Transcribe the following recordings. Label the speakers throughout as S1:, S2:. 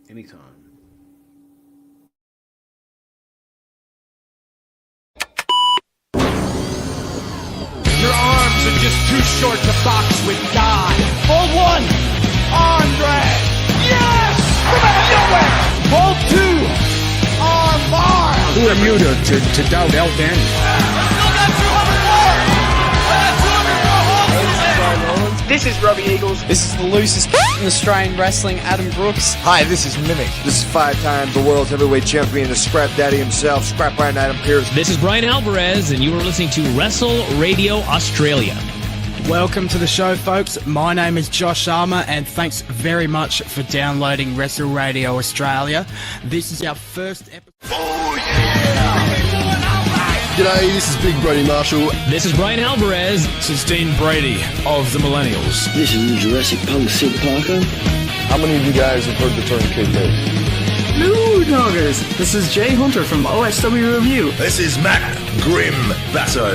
S1: Anytime.
S2: Your arms are just too short to box with God. Hold one. Arm drag. Yes! From out of nowhere. Hold two. Arm bar.
S3: Who are you to doubt El Danny?
S2: Still got 200 more. I got 200 more holds.
S4: This is Robbie Eagles.
S5: This is the loosest in Australian wrestling, Adam Brooks.
S6: Hi, this is Mimic. This is 5 times the world's heavyweight champion, the Scrap Daddy himself, Scrap Iron Adam Pearce.
S7: This is Brian Alvarez, and you are listening to Wrestle Radio Australia.
S8: Welcome to the show, folks. My name is Josh Armour, and thanks very much for downloading Wrestle Radio Australia. This is our first episode.
S6: Oh, yeah! G'day, this is Big Brody Marshall.
S7: This is Brian Alvarez.
S3: This is Dean Brady of the Millennials.
S9: This is the Jurassic Punk Sid Parker.
S6: How many of you guys have heard the term kayfabe?
S4: Hello, doggers. This is Jay Hunter from OSW Review.
S10: This is Matt Grim Basso.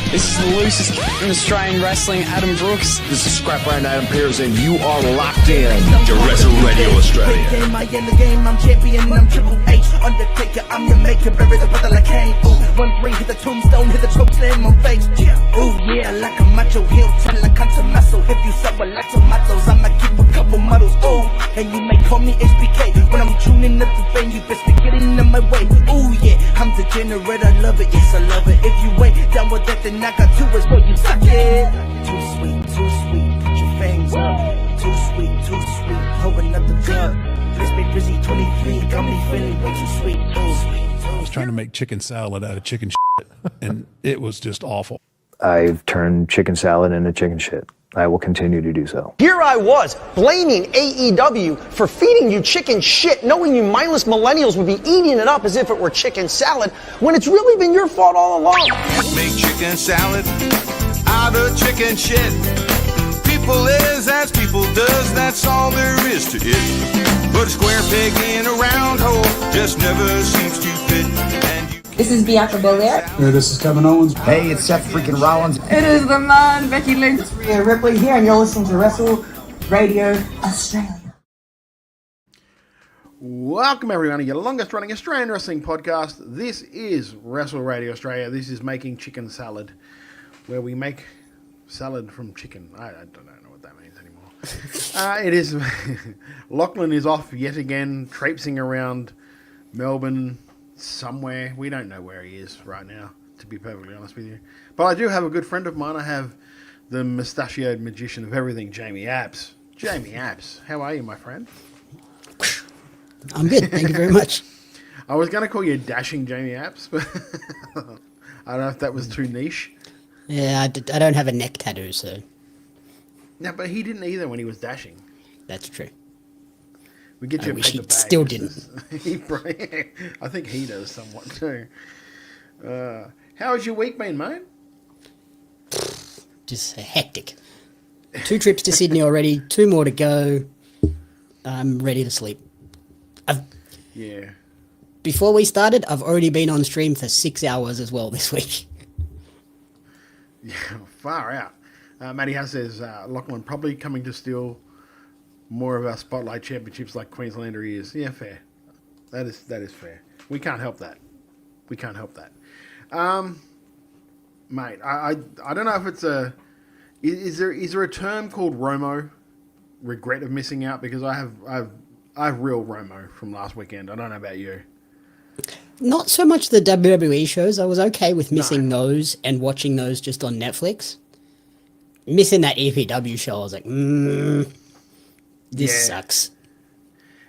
S5: This is the loosest in Australian wrestling, Adam Brooks.
S6: This is Scrap Iron Adam Pearce, and you are locked in
S10: to Wrestle Radio Australia.
S11: Game, I in the game, I'm champion, I'm Triple H. Undertaker, I'm your maker, bury the brother like Kane. Ooh, 1-3, hit the tombstone, hit the choke slam on face. Ooh, yeah, like a macho heel, tell like country muscle. If you sell a lot of tomatoes, I'ma keep a couple models. Ooh, and you may call me HBK. When I'm tuning up the venue, best to get in my way. Ooh, yeah, I'm degenerate, I love it, yes, I love it. If you ain't down with that, then I got two words for you, suck it. Too sweet, put your fangs up. Too sweet, holding up the club. Let's be busy 23, got me feeling way too sweet.
S3: I was trying to make chicken salad out of chicken shit, and it was just awful.
S12: I've turned chicken salad into chicken shit. I will continue to do so.
S4: Here I was, blaming AEW for feeding you chicken shit, knowing you mindless millennials would be eating it up as if it were chicken salad, when it's really been your fault all along.
S10: Make chicken salad out of chicken shit. People is as people does, that's all there is to it. Put a square peg in a round hole, just never seems to fit. And you
S13: This is Bianca Belair.
S3: Hey, this is Kevin Owens.
S6: Hey, it's Seth freaking Rollins.
S13: It is the man, Becky Lynch.
S11: It's Rhea Ripley here, and you're listening to Wrestle Radio Australia.
S1: Welcome everyone to your longest running Australian wrestling podcast. This is Wrestle Radio Australia. This is Making Chicken Salad, where we make salad from chicken. I don't know what that means anymore. It is Lachlan is off yet again, traipsing around Melbourne somewhere. We don't know where he is right now, to be perfectly honest with you. But I do have a good friend of mine. I have the mustachioed magician of everything, Jamie Apps. Jamie Apps, how are you, my friend?
S14: I'm good, thank you very much.
S1: I was going to call you Dashing Jamie Apps, but I don't know if that was too niche.
S14: Yeah, I don't have a neck tattoo, so...
S1: No, but he didn't either when he was dashing.
S14: That's true.
S1: We get you
S14: I
S1: a
S14: wish
S1: paper
S14: he
S1: bag.
S14: still didn't.
S1: I think he does somewhat too. How has your week been, mate?
S14: Just hectic. 2 trips to Sydney already, 2 more to go. I'm ready to sleep.
S1: Yeah.
S14: Before we started, I've already been on stream for 6 hours as well this week.
S1: Yeah, far out. Matty House says, Lachlan probably coming to steal more of our Spotlight Championships like Queenslander he is. Yeah, fair. That is fair. We can't help that. Mate, I don't know if it's a... Is there a term called Romo? Regret of missing out? Because I have real Romo from last weekend. I don't know about you.
S14: Not so much the WWE shows. I was okay with missing those and watching those just on Netflix. Missing that EPW show, I was like, this sucks.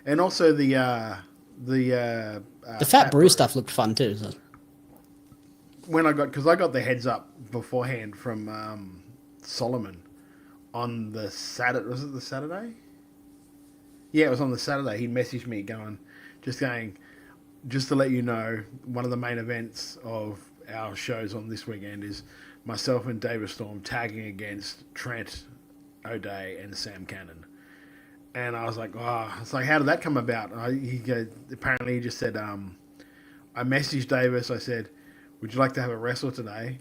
S1: And also the
S14: Fat Brew stuff looked fun too. So.
S1: Because I got the heads up beforehand from Solomon on the Saturday. Was it the Saturday? Yeah, it was on the Saturday. He messaged me just to let you know, one of the main events of our shows on this weekend is myself and David Storm tagging against Trent O'Day and Sam Cannon. And I was like, it's like, how did that come about? Apparently he just said, I messaged Davis. I said, would you like to have a wrestle today?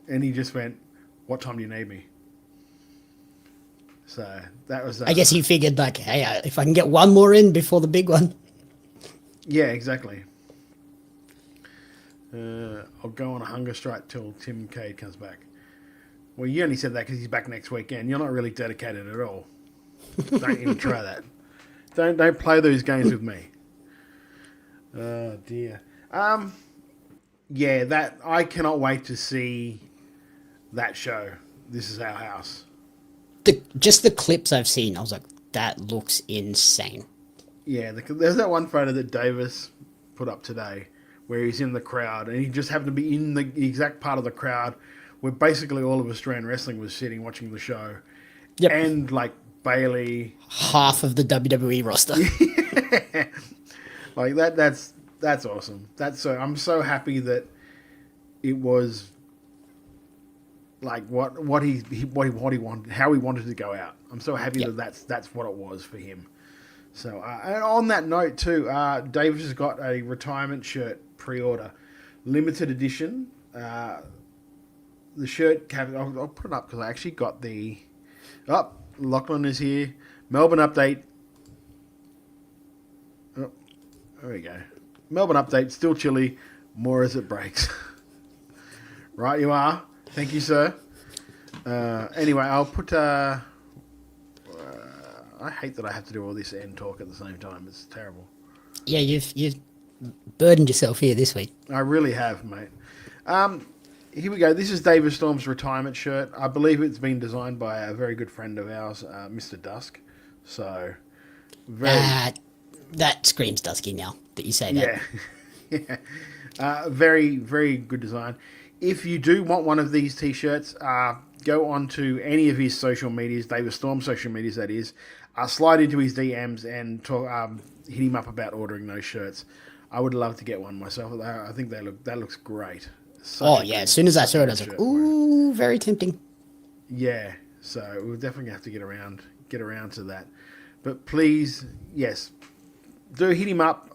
S1: And he just went, what time do you need me? So that was.
S14: I guess he figured like, hey, if I can get one more in before the big one.
S1: Yeah, exactly. I'll go on a hunger strike till Tim Cade comes back. Well, you only said that because he's back next weekend. You're not really dedicated at all. Don't even try that. Don't play those games with me. Oh dear. Yeah, that I cannot wait to see that show. This Is Our House.
S14: Just the clips I've seen, I was like, that looks insane.
S1: Yeah, there's that one photo that Davis put up today where he's in the crowd and he just happened to be in the exact part of the crowd where basically all of Australian wrestling was sitting watching the show.
S14: Yep.
S1: And like Bailey.
S14: Half of the WWE roster.
S1: Like that's awesome. I'm so happy that it was like what he wanted, how he wanted to go out. I'm so happy that that's what it was for him. So and on that note too, Davis has got a retirement shirt pre-order, limited edition. The shirt, I'll put it up because I actually got the. Oh, Lachlan is here. Melbourne update. Oh, there we go. Melbourne update. Still chilly. More as it breaks. Right, you are. Thank you, sir. Anyway, I'll put. I hate that I have to do all this and talk at the same time. It's terrible.
S14: Yeah, you've burdened yourself here this week.
S1: I really have, mate. Here we go. This is David Storm's retirement shirt. I believe it's been designed by a very good friend of ours, Mr. Dusk. So,
S14: that screams Dusky now that you say that.
S1: Yeah. Very, very good design. If you do want one of these T-shirts, go on to any of his social medias, David Storm social medias, that is. Slide into his DMs and talk, hit him up about ordering those shirts. I would love to get one myself. I think that looks great.
S14: As soon as I saw it, I was like, ooh, very tempting.
S1: Yeah, so we'll definitely have to get around to that. But please, yes, do hit him up.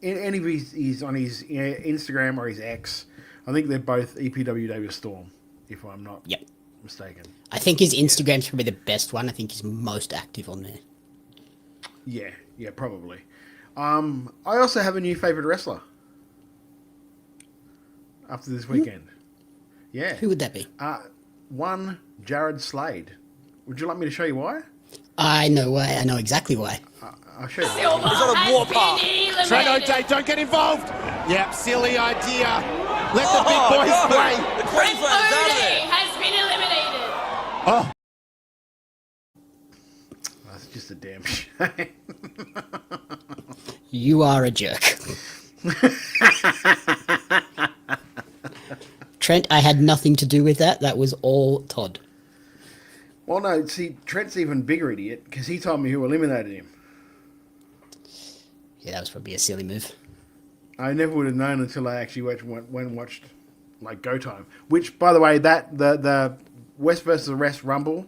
S1: Any of he's on his Instagram or his X. I think they're both EPW David Storm, if I'm not mistaken.
S14: I think his Instagram's probably the best one. I think he's most active on there.
S1: Yeah, probably. I also have a new favourite wrestler after this weekend. Yeah.
S14: Who would that be?
S1: One, Jared Slade. Would you like me to show you why?
S14: I know why. I know exactly why.
S1: I'll show you.
S2: He's on a warpath. Trent O'Day, don't get involved. Yep, silly idea. Let the big boys play.
S15: The Queensland's out of there. Has been eliminated.
S2: Oh.
S1: That's just a damn shame.
S14: You are a jerk. Trent, I had nothing to do with that. That was all Todd.
S1: Well, no, see, Trent's even bigger idiot because he told me who eliminated him.
S14: Yeah, that was probably a silly move.
S1: I never would have known until I actually went and watched like Go Time. Which, by the way, that the West vs. West Rumble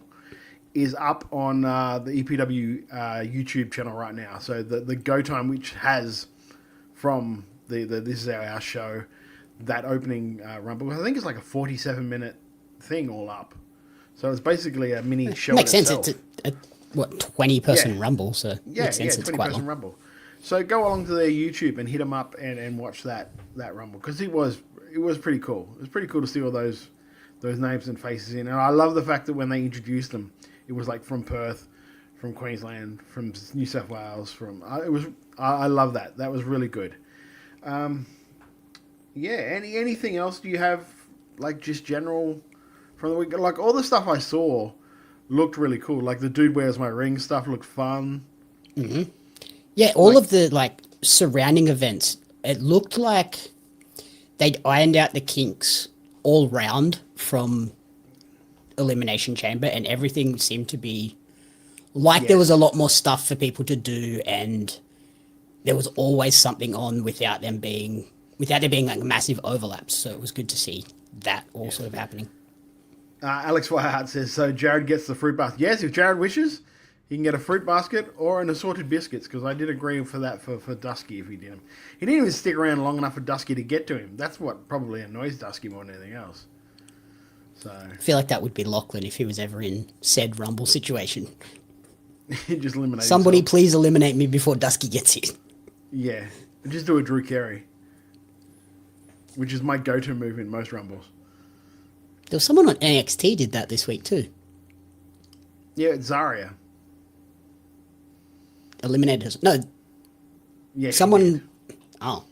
S1: is up on the EPW YouTube channel right now. So the Go Time, which has from the This Is Our House show, that opening Rumble, I think it's like a 47-minute thing all up. So it's basically a mini show.
S14: Makes sense.
S1: Itself.
S14: It's a 20-person Rumble, so makes sense. It's quite
S1: 20-person
S14: long.
S1: Rumble. So go along to their YouTube and hit them up and watch that Rumble because it was pretty cool. It was pretty cool to see all those names and faces in, and I love the fact that when they introduced them, it was like from Perth, from Queensland, from New South Wales. I love that. That was really good. Anything else? Do you have like just general from the week? Like all the stuff I saw looked really cool. Like the Dude Wears My Ring stuff looked fun.
S14: Mm-hmm. Yeah, all of the like surrounding events, it looked like they'd ironed out the kinks all round from Elimination Chamber, and everything seemed to be like there was a lot more stuff for people to do, and there was always something on without there being like massive overlaps. So it was good to see that all sort of happening.
S1: Alex Whiteheart says, so Jared gets the fruit basket. Yes, if Jared wishes, he can get a fruit basket or an assorted biscuits, because I did agree for that for Dusky if he did them. He didn't even stick around long enough for Dusky to get to him. That's what probably annoys Dusky more than anything else. So
S14: I feel like that would be Lachlan if he was ever in said Rumble situation.
S1: he just eliminated
S14: Somebody
S1: himself.
S14: please eliminate me before Dusky gets here.
S1: Yeah, just do a Drew Carey, which is my go-to move in most Rumbles.
S14: There was someone on NXT did that this week too.
S1: Yeah, it's Zarya.
S14: Eliminated her. No.
S1: Yeah,
S14: someone. Oh.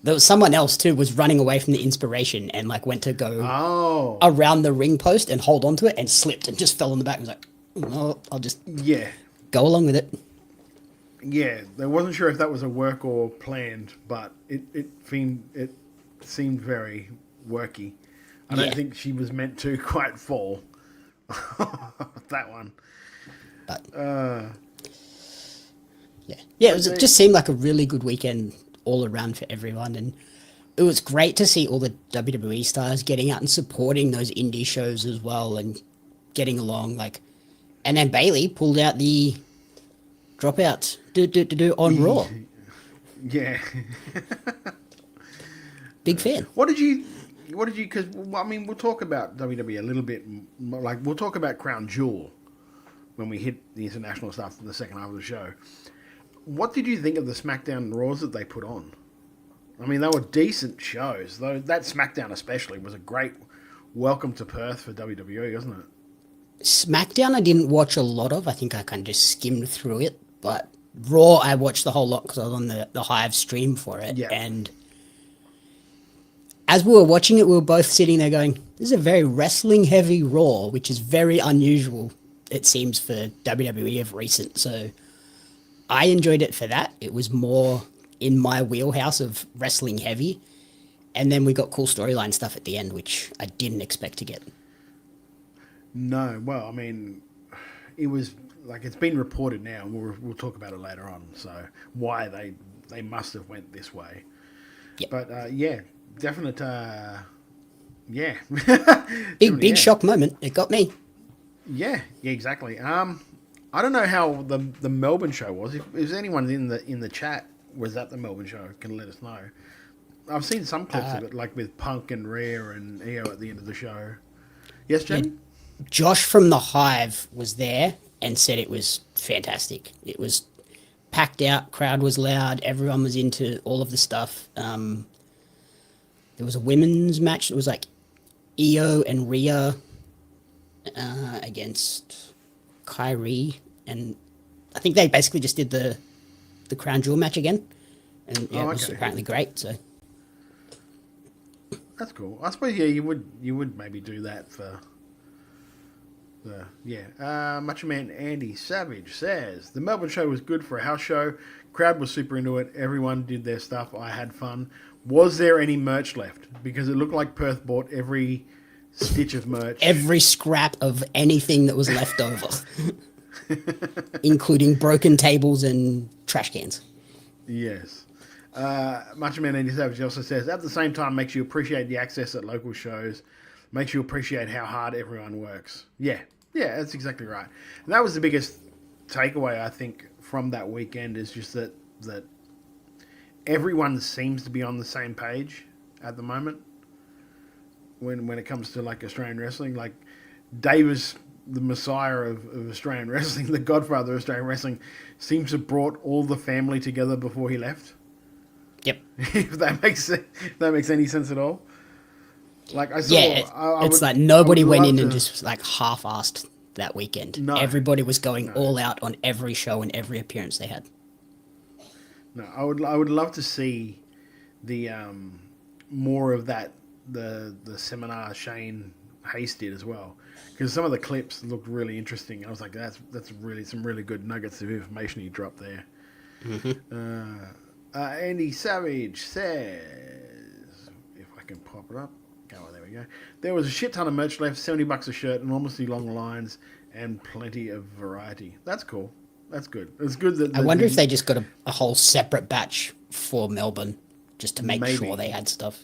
S14: There was someone else too was running away from the inspiration and like went to go around the ring post and hold onto it and slipped and just fell on the back and was like, no, I'll just go along with it.
S1: Yeah, they wasn't sure if that was a work or planned, but it seemed very worky. I don't think she was meant to quite fall. That one.
S14: But, yeah, it just seemed like a really good weekend all around for everyone, and it was great to see all the WWE stars getting out and supporting those indie shows as well and getting along. And then Bailey pulled out the dropout on Raw.
S1: Yeah.
S14: Big fan.
S1: What did you? Because I mean, we'll talk about WWE a little bit. Like we'll talk about Crown Jewel when we hit the international stuff in the second half of the show. What did you think of the SmackDown and Raws that they put on? I mean, they were decent shows. Though that SmackDown especially was a great welcome to Perth for WWE, wasn't it?
S14: SmackDown I didn't watch a lot of. I think I kind of just skimmed through it. But Raw I watched the whole lot because I was on the Hive stream for it.
S1: Yeah.
S14: And as we were watching it, we were both sitting there going, this is a very wrestling-heavy Raw, which is very unusual, it seems, for WWE of recent. So I enjoyed it for that. It was more in my wheelhouse of wrestling heavy. And then we got cool storyline stuff at the end, which I didn't expect to get.
S1: No, well, I mean, it was like it's been reported now, and we'll talk about it later on. So why they must have went this way.
S14: Yep.
S1: But yeah, definite. Yeah,
S14: big shock moment. It got me.
S1: Yeah, exactly. I don't know how the Melbourne show was. If anyone in the chat was at the Melbourne show, can let us know. I've seen some clips of it, like with Punk and Rhea and EO at the end of the show. Yes, Jenny?
S14: Yeah, Josh from the Hive was there and said it was fantastic. It was packed out, crowd was loud, everyone was into all of the stuff. There was a women's match. It was like EO and Rhea against Kyrie, and I think they basically just did the Crown Jewel match again, and it was apparently great. So
S1: that's cool. I suppose you would maybe do that for Macho Man Andy Savage says the Melbourne show was good for a house show. Crowd was super into it. Everyone did their stuff. I had fun. Was there any merch left? Because it looked like Perth bought every stitch of merch.
S14: Every scrap of anything that was left over. Including broken tables and trash cans.
S1: Yes. Macho Man Andy Savage also says, at the same time, makes you appreciate the access at local shows. Makes you appreciate how hard everyone works. Yeah, that's exactly right. And that was the biggest takeaway, I think, from that weekend is just that everyone seems to be on the same page at the moment when it comes to like Australian wrestling. Like Davis, the messiah of Australian wrestling, the godfather of Australian wrestling, seems to have brought all the family together before he left.
S14: Yep.
S1: If that makes any sense at all. Like I saw,
S14: it's like nobody went in and just like half-assed that weekend. No, everybody was going all out on every show and every appearance they had.
S1: No, I would love to see the more of that the seminar Shane Hayes did as well, because some of the clips looked really interesting. I was like, that's really some really good nuggets of information he dropped there. Mm-hmm. Andy Savage says, if I can pop it up. Oh, there we go. There was a shit ton of merch left, $70 a shirt, enormously long lines, and plenty of variety. That's cool. That's good. It's good that...
S14: I wonder if they just got a whole separate batch for Melbourne, just to make sure they had stuff.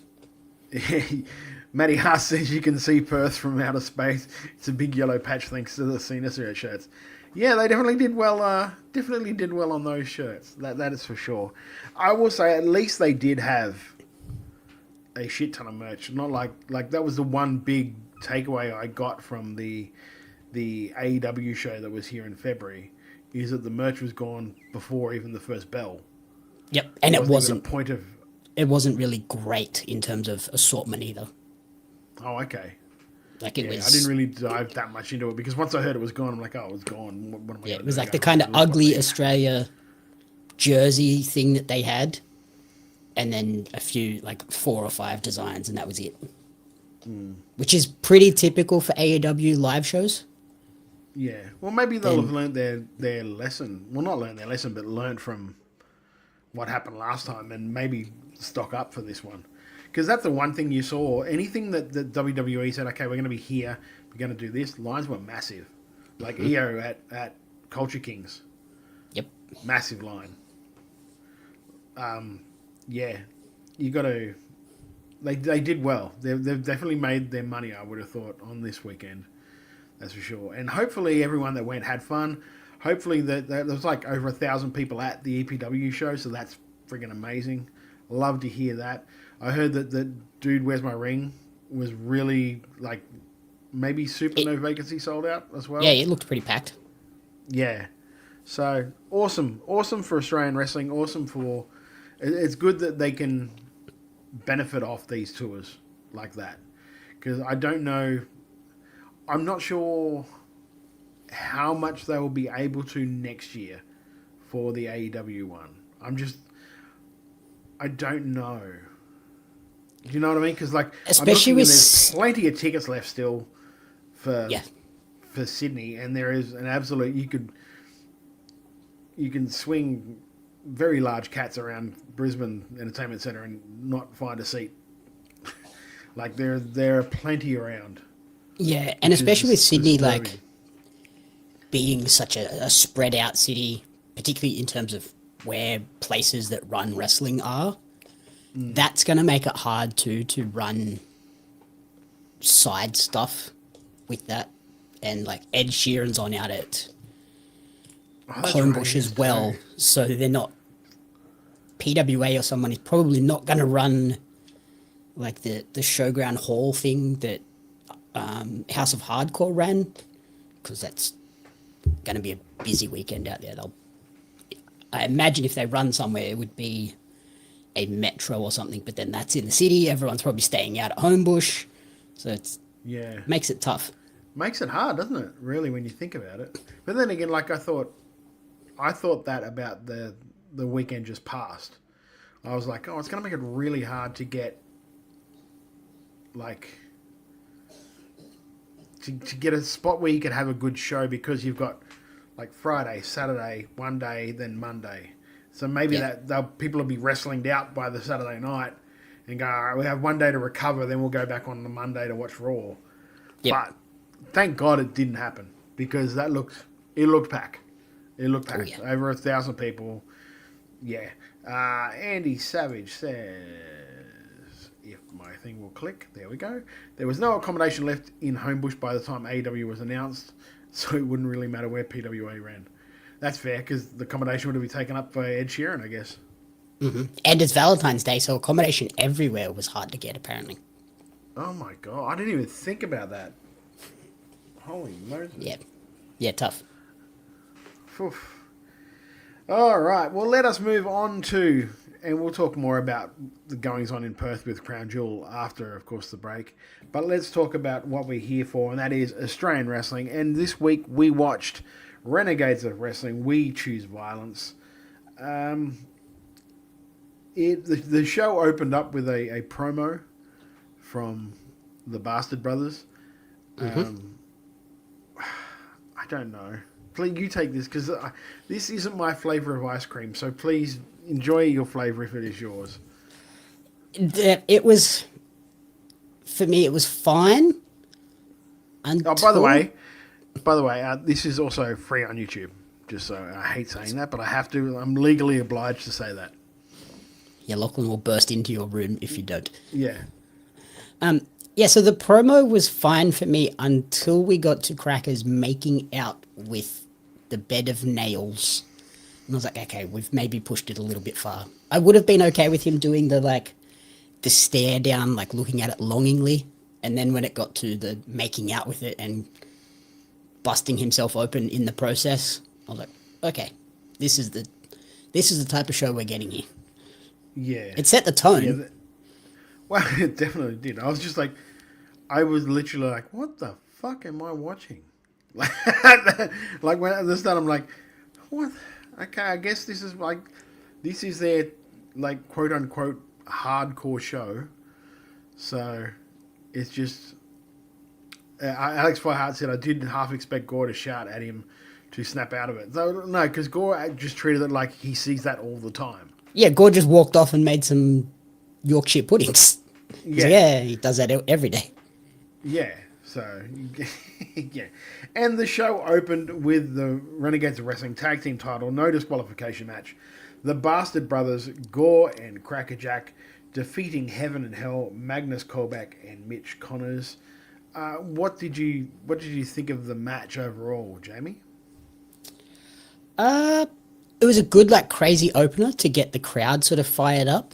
S1: Matty Haas says you can see Perth from outer space. It's a big yellow patch thanks to the Cena shirts. Yeah, they definitely did well. Definitely did well on those shirts. That is for sure. I will say at least they did have a shit ton of merch. Not like that was the one big takeaway I got from the AEW show that was here in February is that the merch was gone before even the first bell.
S14: Yep, and it wasn't
S1: a point of.
S14: It wasn't really great in terms of assortment either.
S1: Oh, okay.
S14: Like it was.
S1: I didn't really dive that much into it because once I heard it was gone, I'm like, oh, it was gone. What am I
S14: it was like the kind of ugly Australia jersey thing that they had, and then a few, like 4 or 5 designs, and that was it. Which is pretty typical for AEW live shows.
S1: Yeah. Well, maybe they'll have learned their lesson. Well, not learned their lesson, but learned from what happened last time and maybe stock up for this one. Because that's the one thing you saw. Anything that WWE said, okay, we're going to be here, we're going to do this, lines were massive. Like EO at Culture Kings.
S14: Yep.
S1: Massive line. Yeah. You got to... They did well. They've definitely made their money, I would have thought, on this weekend. That's for sure. And hopefully everyone that went had fun. Hopefully there was like over 1,000 people at the EPW show, so that's friggin' amazing. Love to hear that. I heard that the Dude, Where's My Ring was really, like, maybe no vacancy sold out as well.
S14: Yeah, it looked pretty packed.
S1: Yeah. So, awesome. Awesome for Australian wrestling. Awesome for... It's good that they can benefit off these tours like that. Because I don't know... I'm not sure how much they will be able to next year for the AEW one. I don't know. Do you know what I mean? Because, like,
S14: especially with...
S1: there's plenty of tickets left still for Sydney, and there is an absolute... You can swing very large cats around Brisbane Entertainment Centre and not find a seat. Like, there are plenty around.
S14: Yeah, and especially with Sydney, like, being such a spread out city, particularly in terms of where places that run wrestling are, that's going to make it hard to run side stuff with that. And, like, Ed Sheeran's on out at Homebush as well, so they're not... PWA or someone is probably not going to run, like, the Showground Hall thing that House of Hardcore ran, because that's going to be a busy weekend out there. I imagine if they run somewhere, it would be a metro or something, but then that's in the city. Everyone's probably staying out at Homebush, so makes it tough.
S1: Makes it hard, doesn't it? Really, when you think about it. But then again, like I thought that about the weekend just passed. I was like, oh, it's going to make it really hard to get, like, to get a spot where you could have a good show, because you've got, like, Friday, Saturday, one day, then Monday. So maybe people will be wrestling out by the Saturday night and go, all right, we have one day to recover, then we'll go back on the Monday to watch Raw. Yep. But thank God it didn't happen, because it looked packed. It looked packed. Oh, yeah. Over 1,000 people. Yeah. Andy Savage says, if my thing will click, there we go. There was no accommodation left in Homebush by the time AEW was announced, so it wouldn't really matter where PWA ran. That's fair, because the accommodation would have been taken up by Ed Sheeran, I guess.
S14: Mm-hmm. And it's Valentine's Day, so accommodation everywhere was hard to get, apparently.
S1: Oh my God, I didn't even think about that. Holy Moses.
S14: Yeah, tough.
S1: Oof. All right, well, let us move on to, and we'll talk more about the goings-on in Perth with Crown Jewel after, of course, the break. But let's talk about what we're here for, and that is Australian wrestling. And this week we watched Renegades of Wrestling, We Choose Violence. The show opened up with a promo from the Bastard Brothers.
S14: Mm-hmm.
S1: I don't know. Please, you take this, because this isn't my flavour of ice cream, so please enjoy your flavour if it is yours.
S14: It was, for me, it was fine.
S1: Oh, by the way, this is also free on YouTube. Just so, I hate saying that, but I have to. I'm legally obliged to say that.
S14: Yeah, Lachlan will burst into your room if you don't.
S1: Yeah.
S14: Yeah, so the promo was fine for me until we got to Crackers making out with the bed of nails. And I was like, okay, we've maybe pushed it a little bit far. I would have been okay with him doing the stare down, like looking at it longingly And then when it got to the making out with it and busting himself open in the process, I was like, okay, this is the type of show we're getting here.
S1: Yeah.
S14: It set the tone.
S1: Yeah, well, it definitely did. I was just like, I was literally like, what the fuck am I watching? Like when at the start, I'm like, what? Okay, I guess this is their like quote unquote hardcore show. So it's just Alex Fireheart said I did half expect Gore to shout at him to snap out of it. So, no, because Gore just treated it like he sees that all the time.
S14: Yeah, Gore just walked off and made some Yorkshire puddings. Yeah, he does that every day.
S1: Yeah, so, yeah. And the show opened with the Renegades Wrestling Tag Team title, no disqualification match. The Bastard Brothers, Gore and Crackerjack, defeating Heaven and Hell, Magnus Korbeck and Mitch Connors. What did you think of the match overall, Jamie?
S14: It was a good, like, crazy opener to get the crowd sort of fired up.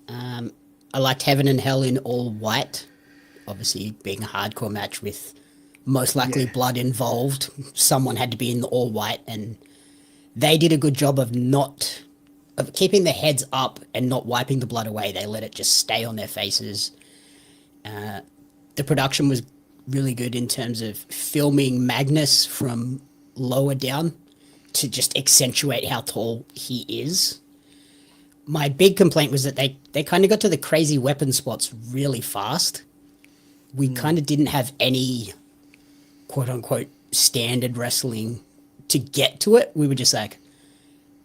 S14: I liked Heaven and Hell in all white, obviously being a hardcore match with most likely blood involved. Someone had to be in the all white, and they did a good job of keeping their heads up and not wiping the blood away. They let it just stay on their faces. The production was really good in terms of filming Magnus from lower down to just accentuate how tall he is. My big complaint was that they kind of got to the crazy weapon spots really fast. We kind of didn't have any quote-unquote standard wrestling to get to it. We were just like,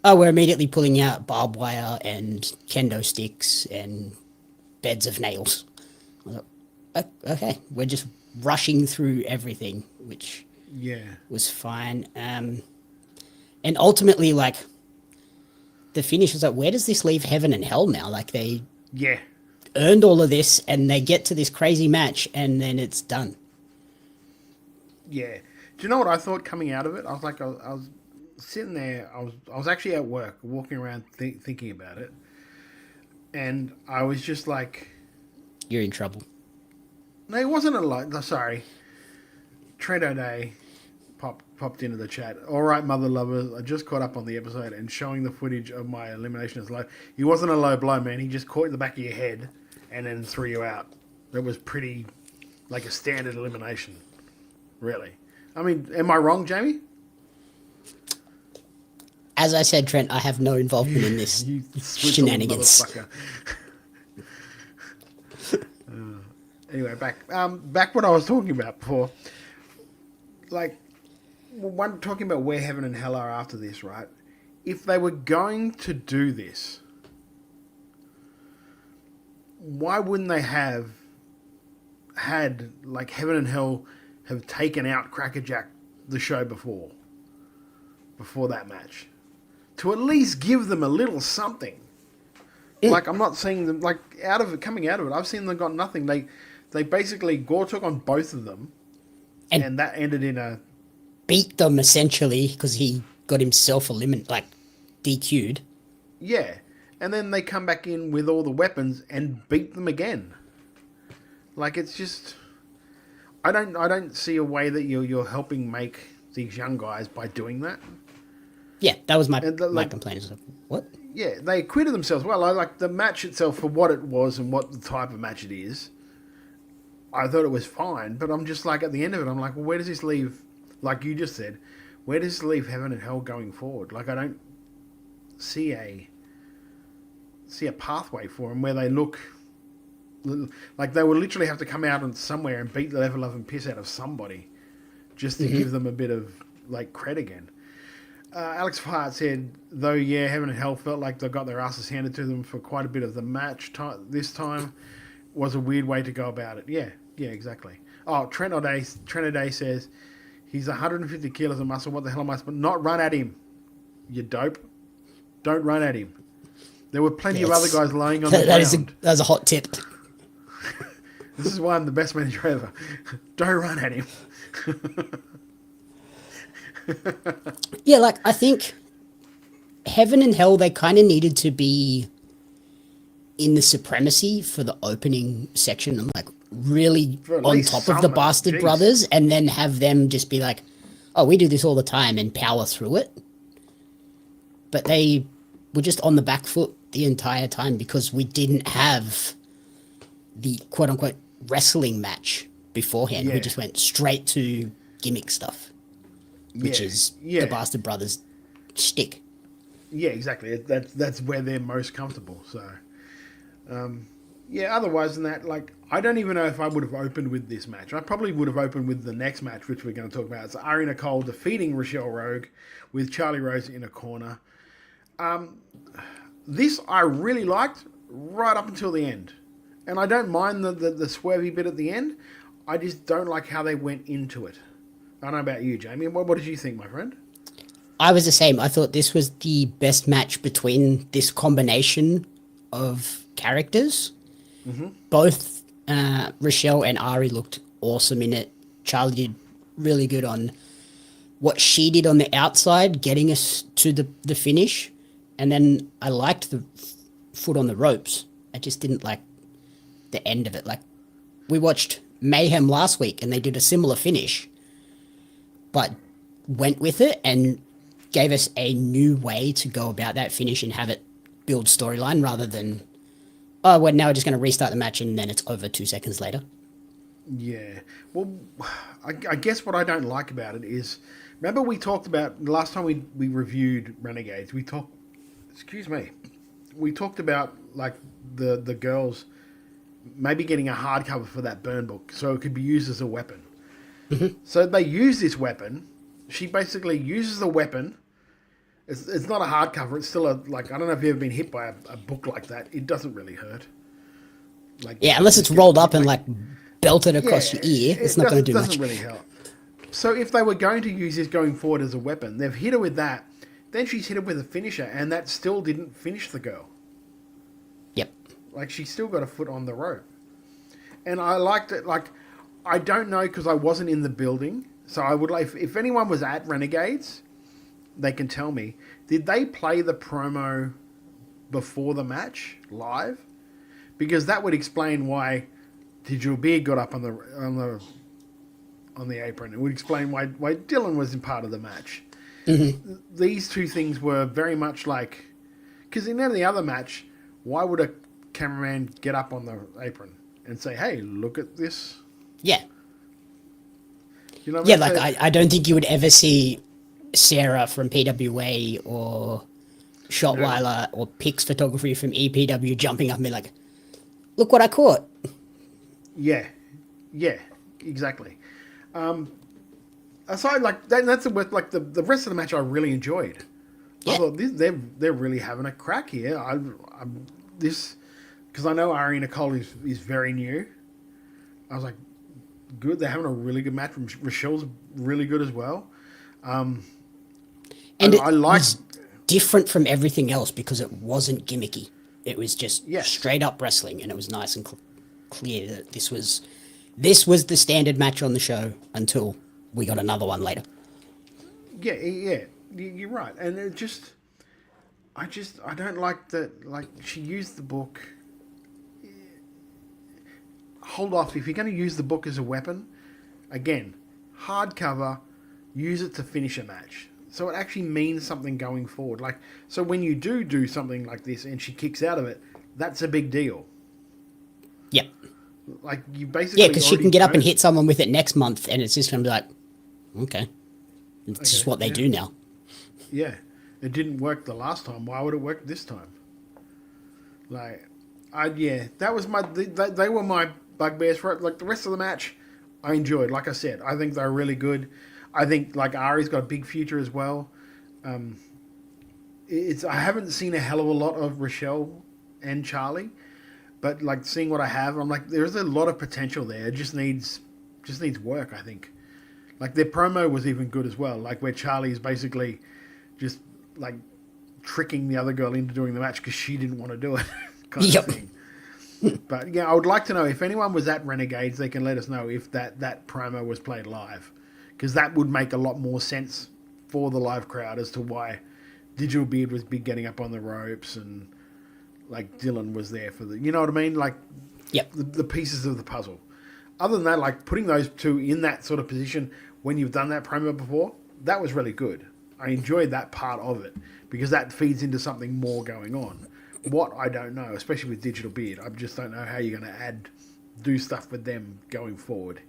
S14: oh, we're immediately pulling out barbed wire and kendo sticks and beds of nails. I was like, okay, we're just rushing through everything, which was fine. And ultimately, like, the finish was like, where does this leave Heaven and Hell now? Like, they earned all of this, and they get to this crazy match, and then it's done.
S1: Yeah. Do you know what I thought coming out of it? I was like, I was sitting there. I was actually at work, walking around thinking about it, and I was just like,
S14: "You're in trouble."
S1: No, it wasn't a lot. Sorry, Trent O'Day popped into the chat. All right, mother lovers, I just caught up on the episode and showing the footage of my elimination as low. He wasn't a low blow, man. He just caught the back of your head and then threw you out. That was pretty like a standard elimination, really. I mean, am I wrong, Jamie?
S14: As I said, Trent, I have no involvement in this shenanigans.
S1: Anyway, back what I was talking about before. Like, talking about where Heaven and Hell are after this, right? If they were going to do this, why wouldn't they have had, like, Heaven and Hell have taken out Crackerjack the show before that match? To at least give them a little something. Like, I'm not seeing them, like, coming out of it, I've seen them got nothing. They basically, Gore took on both of them, and that ended in a...
S14: Beat them, essentially, because he got himself DQ'd.
S1: Yeah, and then they come back in with all the weapons and beat them again. Like, it's just... I don't see a way that you're helping make these young guys by doing that.
S14: Yeah, that was my complaint. What?
S1: Yeah, they acquitted themselves well. I like the match itself for what it was and what the type of match it is. I thought it was fine, but I'm just like, at the end of it, I'm like, well, where does this leave, like you just said, where does this leave Heaven and Hell going forward? Like, I don't see a pathway for them where they look like they will literally have to come out and somewhere and beat the level of and piss out of somebody just to give them a bit of, like, cred again. Alex Hart said, though, yeah, Heaven and Hell felt like they got their asses handed to them for quite a bit of the match this time. Was a weird way to go about it. Yeah, exactly. Oh, Trent O'Day says, he's 150 kilos of muscle. What the hell am I supposed to... Not run at him, you dope. Don't run at him. There were plenty of other guys laying on the ground.
S14: That's a hot tip.
S1: This is why I'm the best manager ever. Don't run at him.
S14: Yeah, like, I think Heaven and Hell, they kind of needed to be in the supremacy for the opening section. I'm like, really on top of the Bastard Brothers and then have them just be like, oh, we do this all the time and power through it. But they were just on the back foot the entire time because we didn't have the quote-unquote wrestling match beforehand.
S1: Yeah.
S14: We just went straight to gimmick stuff, which is the Bastard Brothers shtick.
S1: Yeah, exactly. That's where they're most comfortable. So, otherwise than that, like, I don't even know if I would have opened with this match. I probably would have opened with the next match, which we're going to talk about. It's Ari Nicole defeating Rochelle Rogue with Charlie Rose in a corner. This I really liked right up until the end. And I don't mind the swervy bit at the end. I just don't like how they went into it. I don't know about you, Jamie. What did you think, my friend?
S14: I was the same. I thought this was the best match between this combination of characters.
S1: Mm-hmm.
S14: Both Rochelle and Ari looked awesome in it. Charlie did really good on what she did on the outside, getting us to the finish. And then I liked the foot on the ropes. I just didn't like the end of it. Like, we watched Mayhem last week and they did a similar finish, but went with it and gave us a new way to go about that finish and have it build storyline rather than, oh, well, now we're just going to restart the match and then it's over 2 seconds later.
S1: Yeah. Well, I guess what I don't like about it is, remember we talked about, last time we reviewed Renegades, we talked about, like, the girls maybe getting a hardcover for that burn book so it could be used as a weapon.
S14: Mm-hmm.
S1: So they use this weapon. She basically uses the weapon. It's not a hardcover. It's still I don't know if you've ever been hit by a book like that. It doesn't really hurt. Like,
S14: yeah, unless it's rolled up and like belted across your ear, it's not going to do much.
S1: It doesn't really help. So if they were going to use this going forward as a weapon, they've hit her with that. Then she's hit her with a finisher, and that still didn't finish the girl.
S14: Yep.
S1: Like, she still got a foot on the rope. And I liked it. Like, I don't know because I wasn't in the building. So I would like, if anyone was at Renegades, they can tell me, did they play the promo before the match live? Because that would explain why Digital Beard got up on the apron. It would explain why Dylan was in part of the match.
S14: Mm-hmm.
S1: These two things were very much like, because in any other match, why would a cameraman get up on the apron and say, "Hey, look at this"?
S14: Yeah.
S1: You know what
S14: yeah,
S1: I mean?
S14: like I don't think you would ever see Sarah from PWA or Shotweiler or Pix Photography from EPW jumping up and be like, "Look what I caught."
S1: Yeah, exactly. Aside, like that's like the rest of the match I really enjoyed.
S14: Yeah.
S1: I thought they're really having a crack here. I'm this because I know Ari Nicole is very new. I was like, good. They're having a really good match. Rochelle's really good as well.
S14: And
S1: I like
S14: different from everything else because it wasn't gimmicky. It was just straight up wrestling, and it was nice and clear that this was the standard match on the show until we got another one later.
S1: Yeah, you're right. And it I don't like that. Like, she used the book. Hold off. If you're going to use the book as a weapon, again, hardcover, use it to finish a match. So it actually means something going forward. Like, so when you do something like this and she kicks out of it, that's a big deal.
S14: Yep.
S1: Like, you basically...
S14: Yeah, because she can get up and hit someone with it next month, and it's just going to be like, okay. This is what they do now.
S1: Yeah. It didn't work the last time. Why would it work this time? Like, that was they were my bugbears for it. Like, the rest of the match, I enjoyed. Like I said, I think they're really good. I think, like, Ari's got a big future as well. I haven't seen a hell of a lot of Rochelle and Charlie, but, like, seeing what I have, I'm like, there's a lot of potential there. It just needs work, I think. Like, their promo was even good as well. Like, where Charlie is basically just, like, tricking the other girl into doing the match because she didn't want to do it, kind of thing. But, yeah, I would like to know if anyone was at Renegades, they can let us know if that promo was played live. Because that would make a lot more sense for the live crowd as to why Digital Beard was big getting up on the ropes and, like, Dylan was there for the... You know what I mean? Like,
S14: yep.
S1: the pieces of the puzzle. other than that, like putting those two in that sort of position when you've done that promo before, that was really good. I enjoyed that part of it because that feeds into something more going on. What, I don't know, especially with Digital Beard. I just don't know how you're going to do stuff with them going forward.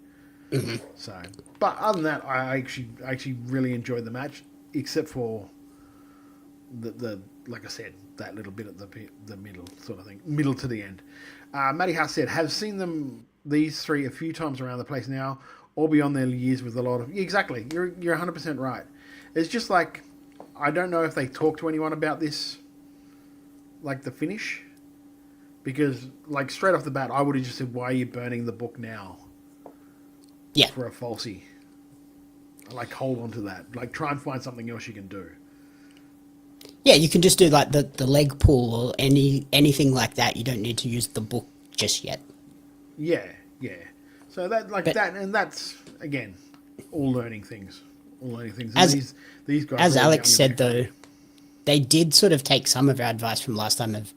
S14: Mm-hmm.
S1: So, but other than that, I actually really enjoyed the match, except for the like I said, that little bit at the middle sort of thing, middle to the end. Matty Haas said, have seen these three a few times around the place now, all beyond their years with a lot of... Exactly, you're 100% right. It's just like, I don't know if they talk to anyone about this, like the finish, because like straight off the bat, I would have just said, why are you burning the book now?
S14: Yeah.
S1: For a falsie. Like, hold on to that. Like, try and find something else you can do.
S14: Yeah, you can just do like the leg pull or anything like that. You don't need to use the book just yet.
S1: Yeah. So and that's again all learning things. And these guys.
S14: As Alex said though, they did sort of take some of our advice from last time of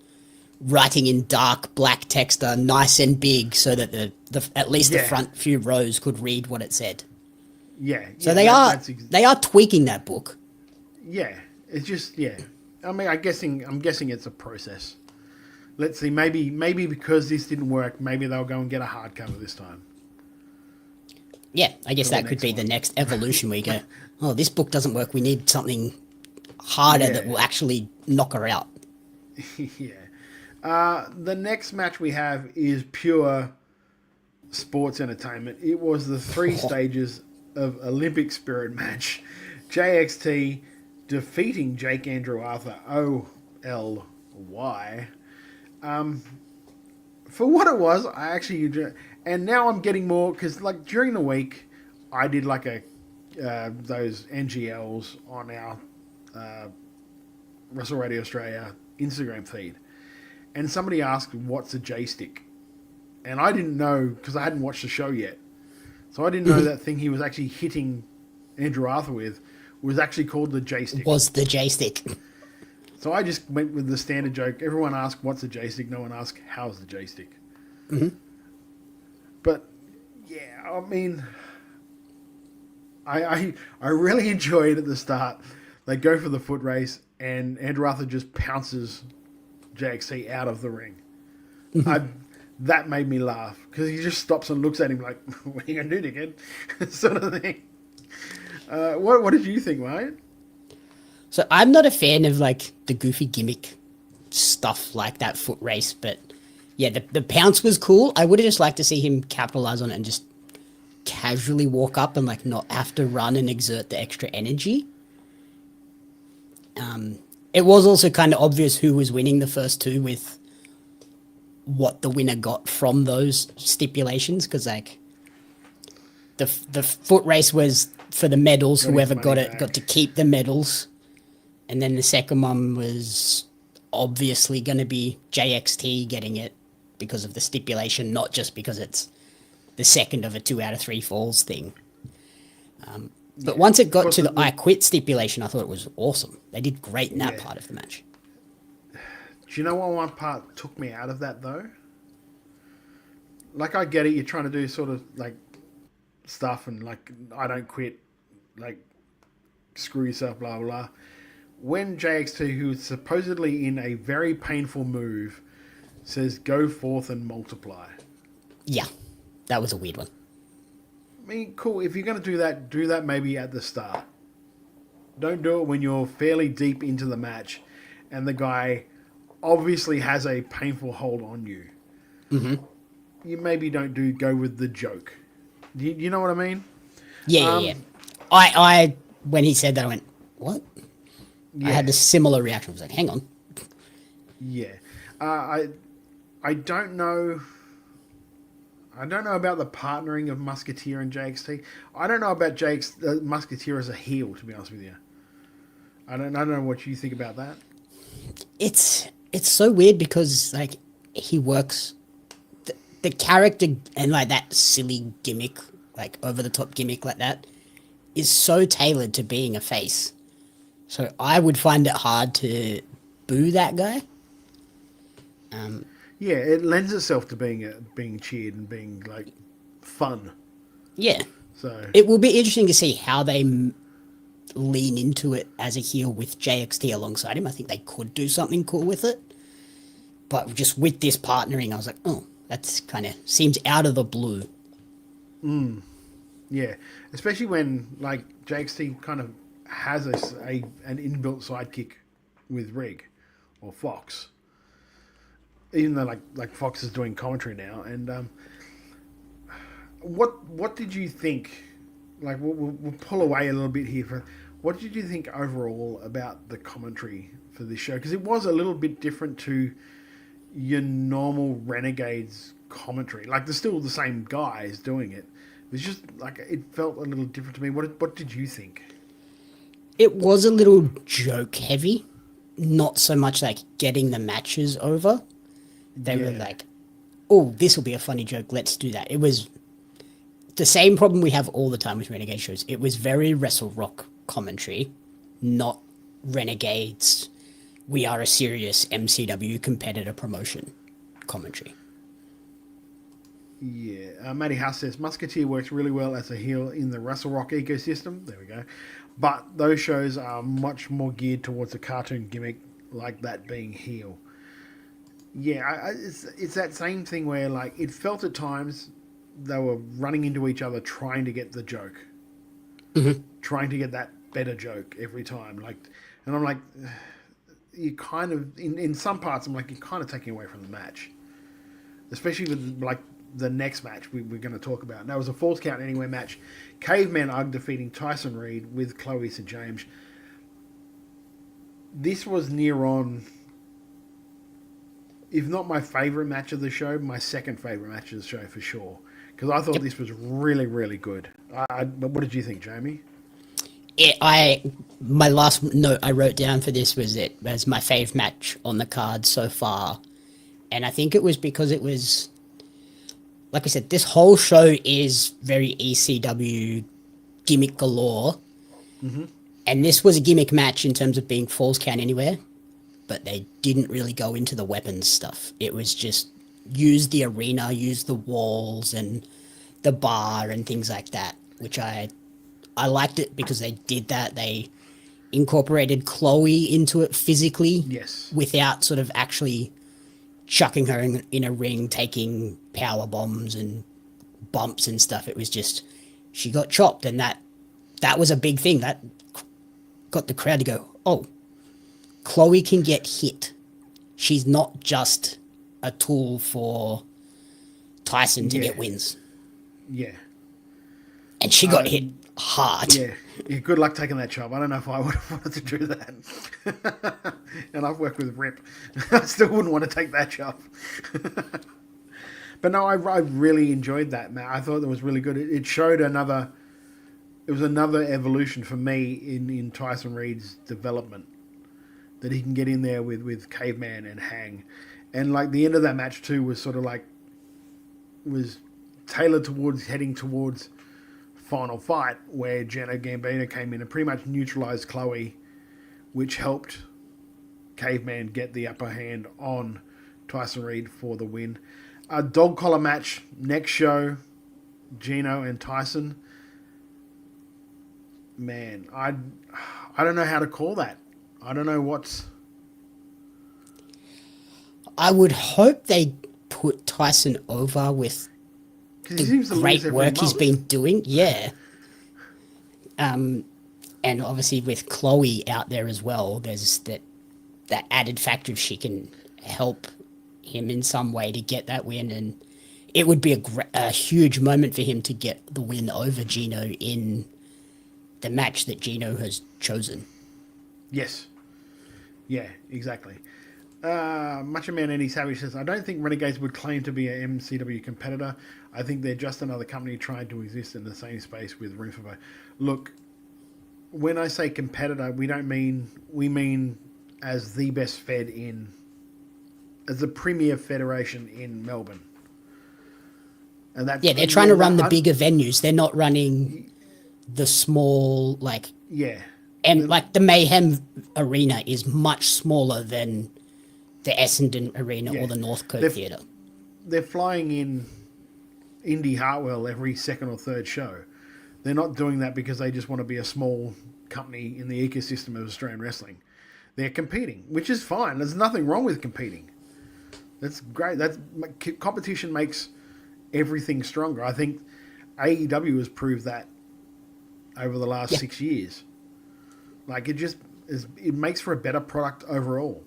S14: writing in dark black text, nice and big, so that at least the front few rows could read what it said.
S1: Yeah.
S14: So they are tweaking that book.
S1: Yeah, it's just I mean, I'm guessing it's a process. Let's see. Maybe because this didn't work, maybe they'll go and get a hardcover this time.
S14: Yeah, I guess that could be the next evolution. We go, oh, this book doesn't work. We need something harder that will actually knock her out.
S1: Yeah. The next match we have is pure sports entertainment. It was the 3 stages of Olympic Spirit match. JXT defeating Jake Andrew Arthur, OLY. For what it was, I actually enjoyed. And now I'm getting more, because like during the week, I did like those NGLs on our Wrestle Radio Australia Instagram feed. And somebody asked, what's a J-stick? And I didn't know, because I hadn't watched the show yet. So I didn't know that thing he was actually hitting Andrew Arthur with was actually called the J-stick.
S14: Was the J-stick.
S1: So I just went with the standard joke. Everyone asked, what's a J-stick? No one asked, how's the J-stick?
S14: Mm-hmm.
S1: But, yeah, I mean, I really enjoyed at the start. They go for the foot race, and Andrew Arthur just pounces JXT out of the ring. That made me laugh, because he just stops and looks at him like, what are you going to do, dickhead? Sort of thing. What did you think, mate?
S14: So I'm not a fan of like the goofy gimmick stuff like that foot race, but yeah, the pounce was cool. I would have just liked to see him capitalize on it and just casually walk up and like not have to run and exert the extra energy. It was also kind of obvious who was winning the first two with what the winner got from those stipulations, because like the foot race was for the medals. Whoever got it got to keep the medals. And then the second one was obviously going to be JXT getting it because of the stipulation, not just because it's the second of a 2 out of 3 falls thing. But once it got to the I quit stipulation, I thought it was awesome. They did great in that part of the match.
S1: Do you know what one part took me out of that, though? Like, I get it. You're trying to do sort of, like, stuff and, like, I don't quit, like, screw yourself, blah, blah, blah. When JXT, who's supposedly in a very painful move, says, go forth and multiply.
S14: Yeah, that was a weird one.
S1: I mean, cool. If you're going to do that maybe at the start. Don't do it when you're fairly deep into the match and the guy obviously has a painful hold on you.
S14: Mm-hmm.
S1: You maybe don't go with the joke. Do you know what I mean?
S14: Yeah. I when he said that, I went, what? Yeah. I had a similar reaction. I was like, hang on.
S1: Yeah. I don't know. I don't know about the partnering of Musketeer and JXT. I don't know about Musketeer as a heel, to be honest with you. I don't know what you think about that.
S14: It's so weird because like he works the character and like that silly gimmick, like over the top gimmick like that, is so tailored to being a face. So I would find it hard to boo that guy.
S1: Yeah, it lends itself to being cheered and being like fun.
S14: Yeah.
S1: So
S14: it will be interesting to see how they lean into it as a heel with JXT alongside him. I think they could do something cool with it. But just with this partnering, I was like, oh, that's kind of seems out of the blue.
S1: Yeah, especially when like JXT kind of has an inbuilt sidekick with Rig or Fox, even though like Fox is doing commentary now. And what did you think? Like we'll pull away a little bit here. What did you think overall about the commentary for this show? Because it was a little bit different to your normal Renegades commentary. Like they're still the same guys doing it. It was just like it felt a little different to me. What did you think?
S14: It was a little joke heavy, not so much like getting the matches over. They were like, "Oh, this will be a funny joke. Let's do that." It was the same problem we have all the time with Renegade shows. It was very Wrestle Rock commentary, not Renegades. We are a serious MCW competitor promotion commentary.
S1: Yeah, Matty House says Musketeer works really well as a heel in the Wrestle Rock ecosystem. There we go. But those shows are much more geared towards a cartoon gimmick, like that being heel. Yeah, it's that same thing where like it felt at times they were running into each other trying to get the joke, trying to get that better joke every time. Like, and I'm like, you kind of in some parts I'm like you're kind of taking away from the match, especially with like the next match we're going to talk about. And that was a Falls Count Anywhere match. Caveman Ugg defeating Tyson Reed with Chloe St. James. This was near on, if not my favourite match of the show, my second favourite match of the show for sure. Because I thought this was really, really good. But what did you think, Jamie?
S14: My last note I wrote down for this was it as my fave match on the card so far. And I think it was because it was, like I said, this whole show is very ECW gimmick galore. And this was a gimmick match in terms of being Falls Count Anywhere, but they didn't really go into the weapons stuff. It was just use the arena, use the walls and the bar and things like that, which I liked it because they did that. They incorporated Chloe into it physically, without sort of actually chucking her in a ring, taking power bombs and bumps and stuff. It was just she got chopped, and that was a big thing. That got the crowd to go, "Oh, Chloe can get hit. She's not just a tool for Tyson to get wins."
S1: Yeah.
S14: And she got hit hard.
S1: Yeah, good luck taking that job. I don't know if I would have wanted to do that. And I've worked with Rip. I still wouldn't want to take that job. But no, I really enjoyed that, Matt. I thought that was really good. It showed another evolution for me in Tyson Reed's development. That he can get in there with Caveman and hang. And like the end of that match too was sort of like, was tailored towards heading towards final fight where Jenna Gambino came in and pretty much neutralized Chloe, which helped Caveman get the upper hand on Tyson Reed for the win. A dog collar match next show, Gino and Tyson. Man, I don't know how to call that. I don't know what's...
S14: I would hope they put Tyson over with the great work he's been doing. Yeah. And obviously with Chloe out there as well, there's that added factor if she can help him in some way to get that win. And it would be a huge moment for him to get the win over Gino in the match that Gino has chosen.
S1: Yes. Yeah, exactly. Macho Man Eddie Savage says, I don't think Renegades would claim to be an MCW competitor. I think they're just another company trying to exist in the same space with room for both. Look, when I say competitor, we mean as the best fed in, as the premier federation in Melbourne. And that's,
S14: they're trying to run the bigger venues. They're not running the small, like...
S1: Yeah.
S14: And like the Mayhem Arena is much smaller than the Essendon Arena or the Northcote Theatre.
S1: They're flying in Indy Hartwell every second or third show. They're not doing that because they just want to be a small company in the ecosystem of Australian wrestling. They're competing, which is fine. There's nothing wrong with competing. That's great. Competition makes everything stronger. I think AEW has proved that over the last 6 years. Like it makes for a better product overall.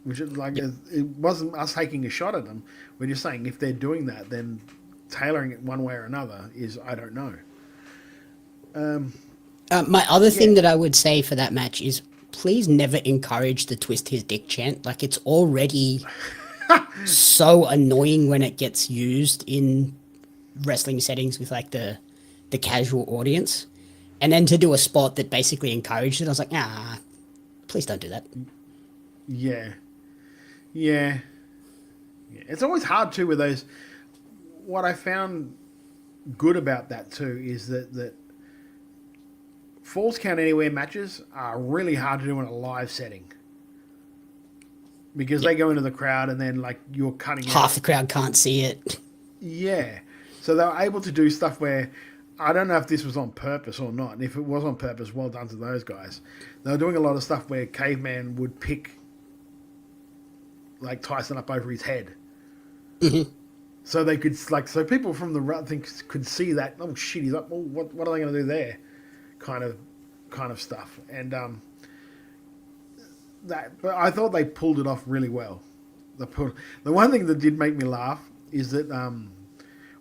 S1: Which is like it wasn't us taking a shot at them. We're just saying if they're doing that, then tailoring it one way or another is I don't know.
S14: My other thing that I would say for that match is please never encourage the twist his dick chant. Like it's already so annoying when it gets used in wrestling settings with like the casual audience. And then to do a spot that basically encouraged it, I was like, please don't do that.
S1: Yeah. It's always hard too with those. What I found good about that too is that Falls Count Anywhere matches are really hard to do in a live setting. Because they go into the crowd and then like you're cutting
S14: half the crowd can't see it.
S1: Yeah. So they were able to do stuff where I don't know if this was on purpose or not. And if it was on purpose, well done to those guys. They were doing a lot of stuff where Caveman would pick like Tyson up over his head.
S14: Mm-hmm.
S1: So they could so people from the thing could see that. Oh shit, he's up. Oh, what are they going to do there? Kind of stuff. And but I thought they pulled it off really well. The one thing that did make me laugh is that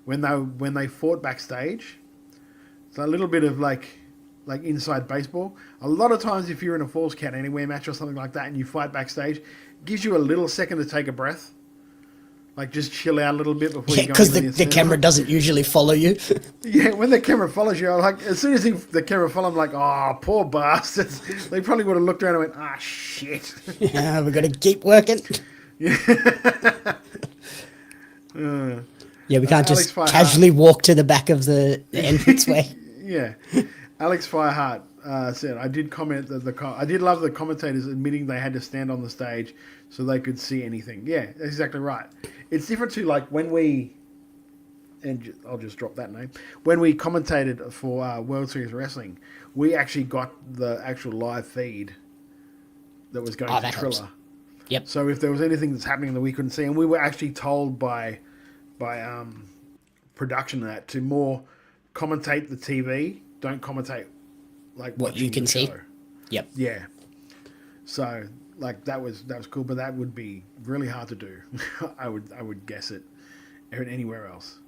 S1: when they fought backstage, it's a little bit of like inside baseball. A lot of times, if you're in a Falls Count Anywhere match or something like that, and you fight backstage, it gives you a little second to take a breath. Like, just chill out a little bit before you go into
S14: because the camera doesn't usually follow you.
S1: Yeah, when the camera follows you, I'm like, as soon as the camera followed, I'm like, oh, poor bastards. They probably would have looked around and went, shit.
S14: Yeah, we've got to keep working.
S1: Yeah.
S14: Yeah, we can't just casually walk to the back of the entranceway.
S1: Yeah. Alex Fireheart said, I did comment that I did love the commentators admitting they had to stand on the stage so they could see anything. Yeah, that's exactly right. It's different to like when I'll just drop that name. When we commentated for World Series Wrestling, we actually got the actual live feed that was going to Triller.
S14: Helps. Yep.
S1: So if there was anything that's happening that we couldn't see, and we were actually told by production that to more commentate the TV, don't commentate like
S14: what you can see. Yep.
S1: Yeah. So like that was cool, but that would be really hard to do. I would guess it anywhere else.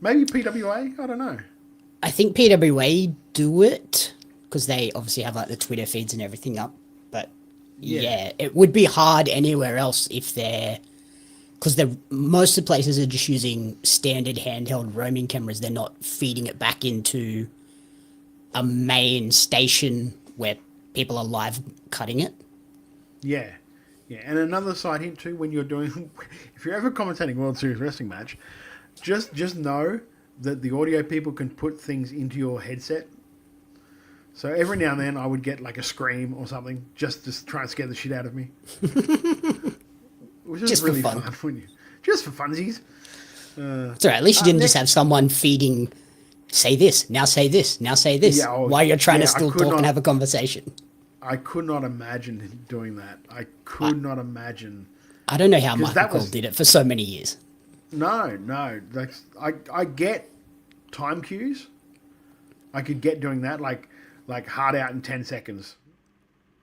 S1: Maybe PWA. I don't know.
S14: I think PWA do it because they obviously have like the Twitter feeds and everything up. But yeah it would be hard anywhere else if they're because most of the places are just using standard handheld roaming cameras. They're not feeding it back into a main station where people are live cutting it.
S1: Yeah. And another side hint too, when you're doing, if you're ever commentating World Series Wrestling match, just know that the audio people can put things into your headset. So every now and then I would get like a scream or something just to try and scare the shit out of me. Which is
S14: just
S1: really
S14: for fun.
S1: When you, just for funsies.
S14: It's all right. At least you didn't just have someone feeding, say this, now say this, now say this,
S1: Yeah,
S14: while you're trying to still talk
S1: not-
S14: and have a conversation.
S1: I could not imagine doing that. I could not imagine.
S14: I don't know how
S1: 'Cause
S14: Michael Cole did it for so many years.
S1: No. Like, I get time cues. I could get doing that, like hard out in 10 seconds.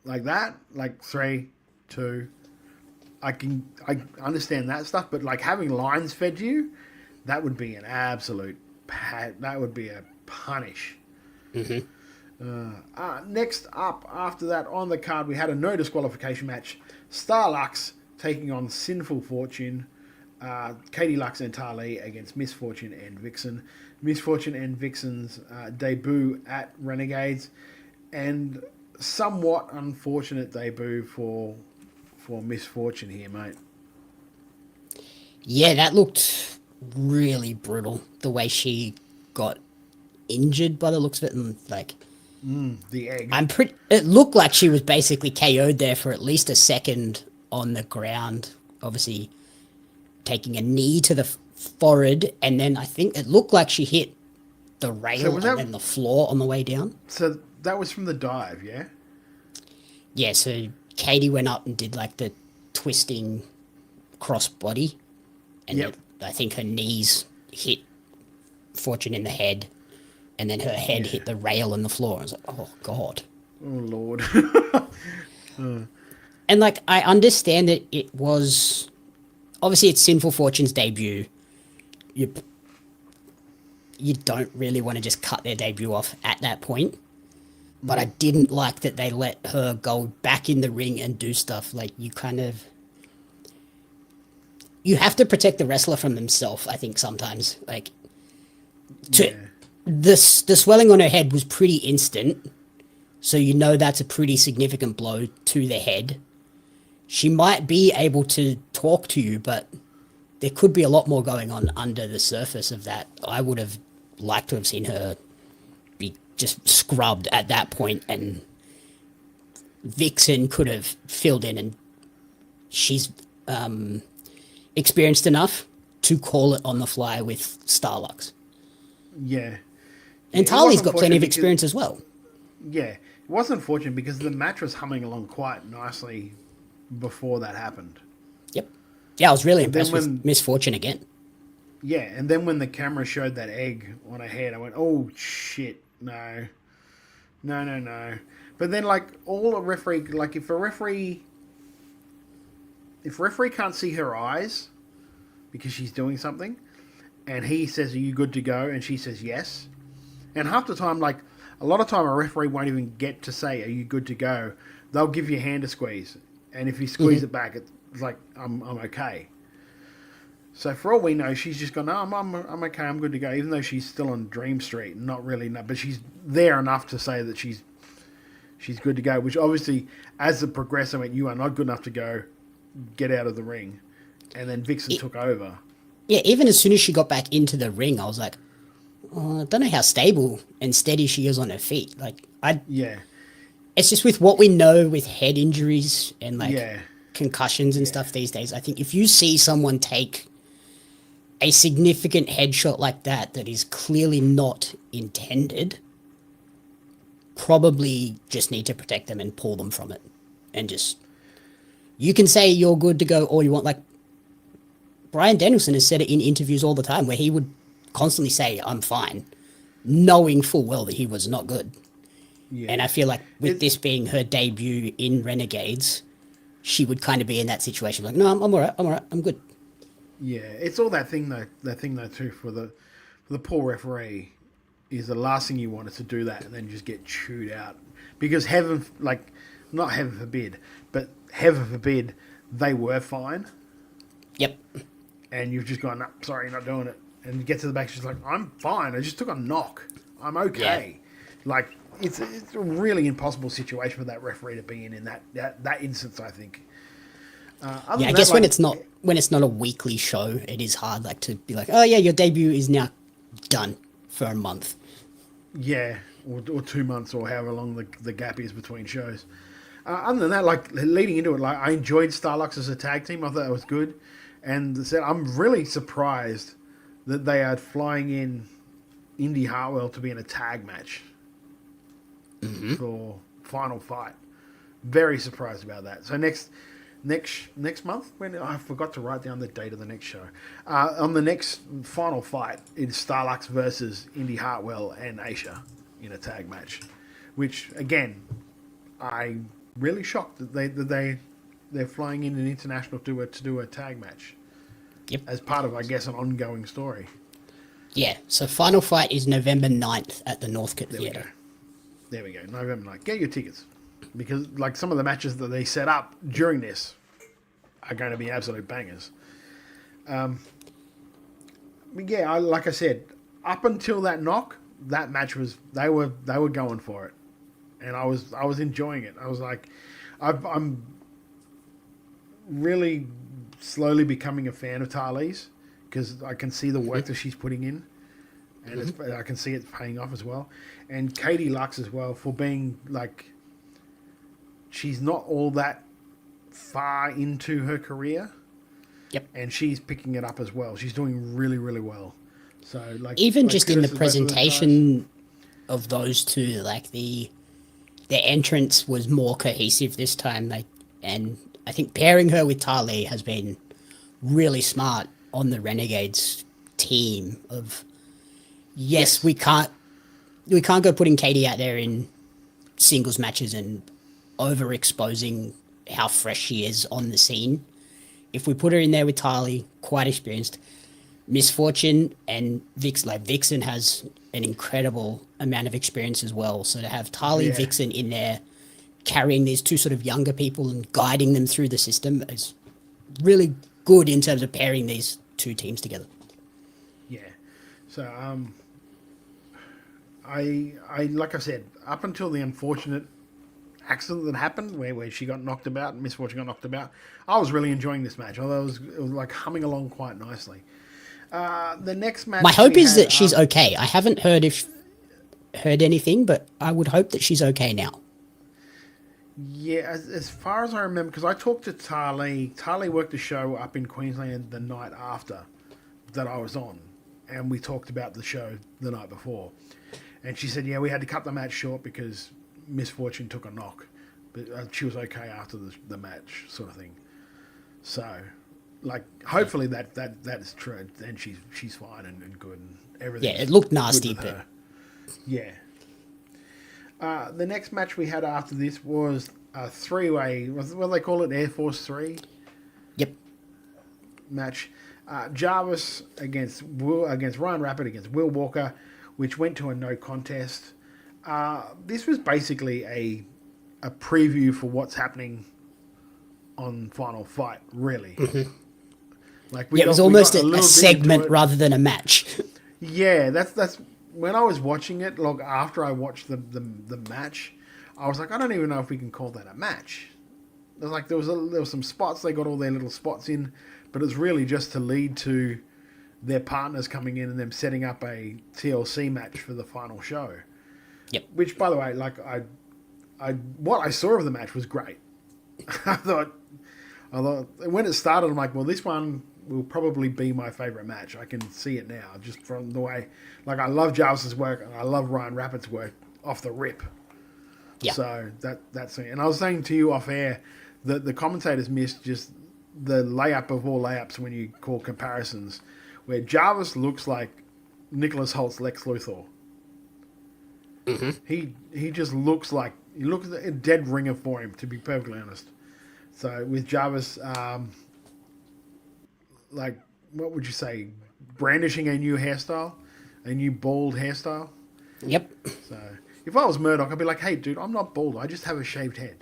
S1: Like that, like 3, 2. I understand that stuff, but like having lines fed to you, that would be an absolute that would be a punish.
S14: Mm-hmm.
S1: Next up, after that on the card, we had a no disqualification match. Starlux taking on Sinful Fortune. Katie Lux and Tali against Miss Fortune and Vixen. Miss Fortune and Vixen's debut at Renegades, and somewhat unfortunate debut for Miss Fortune here, mate.
S14: Yeah, that looked really brutal. The way she got injured by the looks of it, and like
S1: the egg.
S14: It looked like she was basically KO'd there for at least a second on the ground. Obviously, taking a knee to the forehead, and then I think it looked like she hit the rail
S1: was
S14: and
S1: that-
S14: then the floor on the way down.
S1: So that was from the dive, yeah?
S14: Yeah, so Katie went up and did like the twisting cross body, and
S1: Yep.
S14: I think her knees hit Fortune in the head, and then her head hit the rail and the floor. I was like, oh god.
S1: Oh lord.
S14: And like I understand that it was obviously it's Sinful Fortune's debut. You don't really want to just cut their debut off at that point. But I didn't like that they let her go back in the ring and do stuff. Like you have to protect the wrestler from themselves, I think sometimes. Like the swelling on her head was pretty instant. So you know that's a pretty significant blow to the head. She might be able to talk to you, but there could be a lot more going on under the surface of that. I would have liked to have seen her be just scrubbed at that point, and Vixen could have filled in, and she's experienced enough to call it on the fly with Starlux.
S1: Yeah.
S14: And
S1: It
S14: Tali's
S1: wasn't
S14: got plenty of
S1: fortunate
S14: experience as well.
S1: Yeah. It wasn't unfortunate because the match was humming along quite nicely before that happened.
S14: Yep. Yeah, I was really
S1: And then
S14: impressed with
S1: when-
S14: Miss Fortune again.
S1: Yeah, and then when the camera showed that egg on her head, I went, oh, shit, no. No. But then, like, all a referee, like, if a referee can't see her eyes because she's doing something, and he says, are you good to go? And she says, yes. And half the time, like, a lot of time a referee won't even get to say, are you good to go? They'll give you a hand to squeeze. And if you squeeze it back, it's like, I'm okay. So for all we know, she's just gone, no, I'm okay, I'm good to go, even though she's still on Dream Street. Not really, but she's there enough to say that she's good to go, which obviously, as the progressor went, you are not good enough to go, get out of the ring. And then Vixen took over.
S14: Yeah, even as soon as she got back into the ring, I was like, oh, I don't know how stable and steady she is on her feet. Like,
S1: Yeah.
S14: It's just with what we know with head injuries and like
S1: Yeah.
S14: concussions and stuff these days. I think if you see someone take a significant headshot like that is clearly not intended, probably just need to protect them and pull them from it. And just, you can say you're good to go all you want. Like, Bryan Danielson has said it in interviews all the time where he would constantly say, I'm fine, knowing full well that he was not good.
S1: Yeah.
S14: And I feel like with this being her debut in Renegades, she would kind of be in that situation. Like, no, I'm all right, I'm good.
S1: Yeah, it's all that thing though too for the poor referee is the last thing you want is to do that and then just get chewed out because not heaven forbid, but heaven forbid they were fine.
S14: Yep.
S1: And you've just gone, no, sorry, you're not doing it, and you get to the back, she's like, I'm fine, I just took a knock, I'm okay. Yeah. Like it's a really impossible situation for that referee to be in that instance, I think.
S14: Yeah, I guess when it's not a weekly show, it is hard like to be like, oh yeah, your debut is now done for a month.
S1: Yeah, or 2 months or however long the gap is between shows. Other than that, like leading into it, like I enjoyed Starlux as a tag team. I thought that was good, and I'm really surprised that they are flying in Indy Hartwell to be in a tag match for Final Fight. Very surprised about that. So next month, when I forgot to write down the date of the next show, on the next Final Fight, it's Starlux versus Indy Hartwell and Aisha in a tag match, which again, I'm really shocked that they're flying in an international to do a tag match.
S14: Yep.
S1: As part of, I guess, an ongoing story.
S14: Yeah, so Final Fight is November 9th at the Northcote Theatre.
S1: There we go. November 9th. Get your tickets. Because, like, some of the matches that they set up during this are going to be absolute bangers. But yeah, like I said, up until that knock, that match was they were going for it, and I was enjoying it. I was like, I'm really slowly becoming a fan of Tali's because I can see the work that she's putting in, and I can see it paying off as well. And Katie Lux as well for being like, she's not all that far into her career,
S14: Yep.
S1: And she's picking it up as well. She's doing really, really well. So like
S14: even
S1: like
S14: just in the
S1: kudos to both of those guys.
S14: presentation of those two, like the entrance was more cohesive this time. Like, and I think pairing her with Tali has been really smart on the Renegades team. Of yes, we can't go putting Katie out there in singles matches and overexposing how fresh she is on the scene. If we put her in there with Tali, quite experienced, Misfortune and Vixen has an incredible amount of experience as well. So to have Tali, Vixen in there carrying these two sort of younger people and guiding them through the system is really good in terms of pairing these two teams together.
S1: Yeah. So I like I said, up until the unfortunate accident that happened where she got knocked about and Misfortune got knocked about, I was really enjoying this match, although it was like humming along quite nicely. The next match,
S14: my hope is that she's okay. I haven't heard anything, but I would hope that she's okay now.
S1: Yeah, as far as I remember, because I talked to Tali worked the show up in Queensland the night after that I was on, and we talked about the show the night before, and she said, yeah, we had to cut the match short because Misfortune took a knock, but she was okay after the match, sort of thing. So, like, hopefully that is true, and she's fine and good and everything.
S14: Yeah, it looked nasty, but
S1: yeah. The next match we had after this was a three-way. What they call it, Air Force 3.
S14: Yep.
S1: Match. Jarvis against Ryan Rapid against Will Walker, which went to a no contest. This was basically a preview for what's happening on Final Fight, really.
S14: Mm-hmm.
S1: Like
S14: it was almost a segment rather than a match.
S1: Yeah, that's when I was watching it. Like after I watched the match, I was like, I don't even know if we can call that a match. There was some spots, they got all their little spots in, but it's really just to lead to their partners coming in and them setting up a TLC match for the final show.
S14: Yep.
S1: Which, by the way, like what I saw of the match was great. I thought when it started, I'm like, well, this one will probably be my favorite match. I can see it now, just from the way, like, I love Jarvis's work and I love Ryan Rapid's work off the rip.
S14: Yeah.
S1: So that's it. And I was saying to you off air that the commentators missed just the layup of all layups when you call comparisons, where Jarvis looks like Nicholas Holt's Lex Luthor.
S14: Mm-hmm.
S1: He just looks like a dead ringer for him, to be perfectly honest. So with Jarvis, like, what would you say, brandishing a new hairstyle, a new bald hairstyle?
S14: Yep.
S1: So if I was Murdoch, I'd be like, hey, dude, I'm not bald. I just have a shaved head.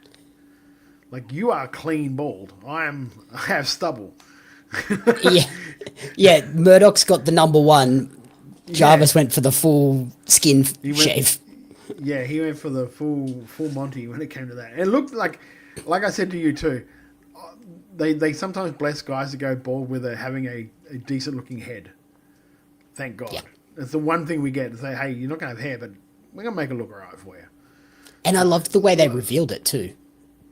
S1: Like, you are clean bald. I have stubble.
S14: Yeah. Murdoch's got the number one. Jarvis went for the full skin shave.
S1: Yeah, he went for the full Monty when it came to that. It looked like I said to you too, they sometimes bless guys that go bald with having a decent looking head. Thank God. Yeah. It's the one thing we get to say, hey, you're not going to have hair, but we're going to make it look all right for you.
S14: And I loved the way they revealed it too.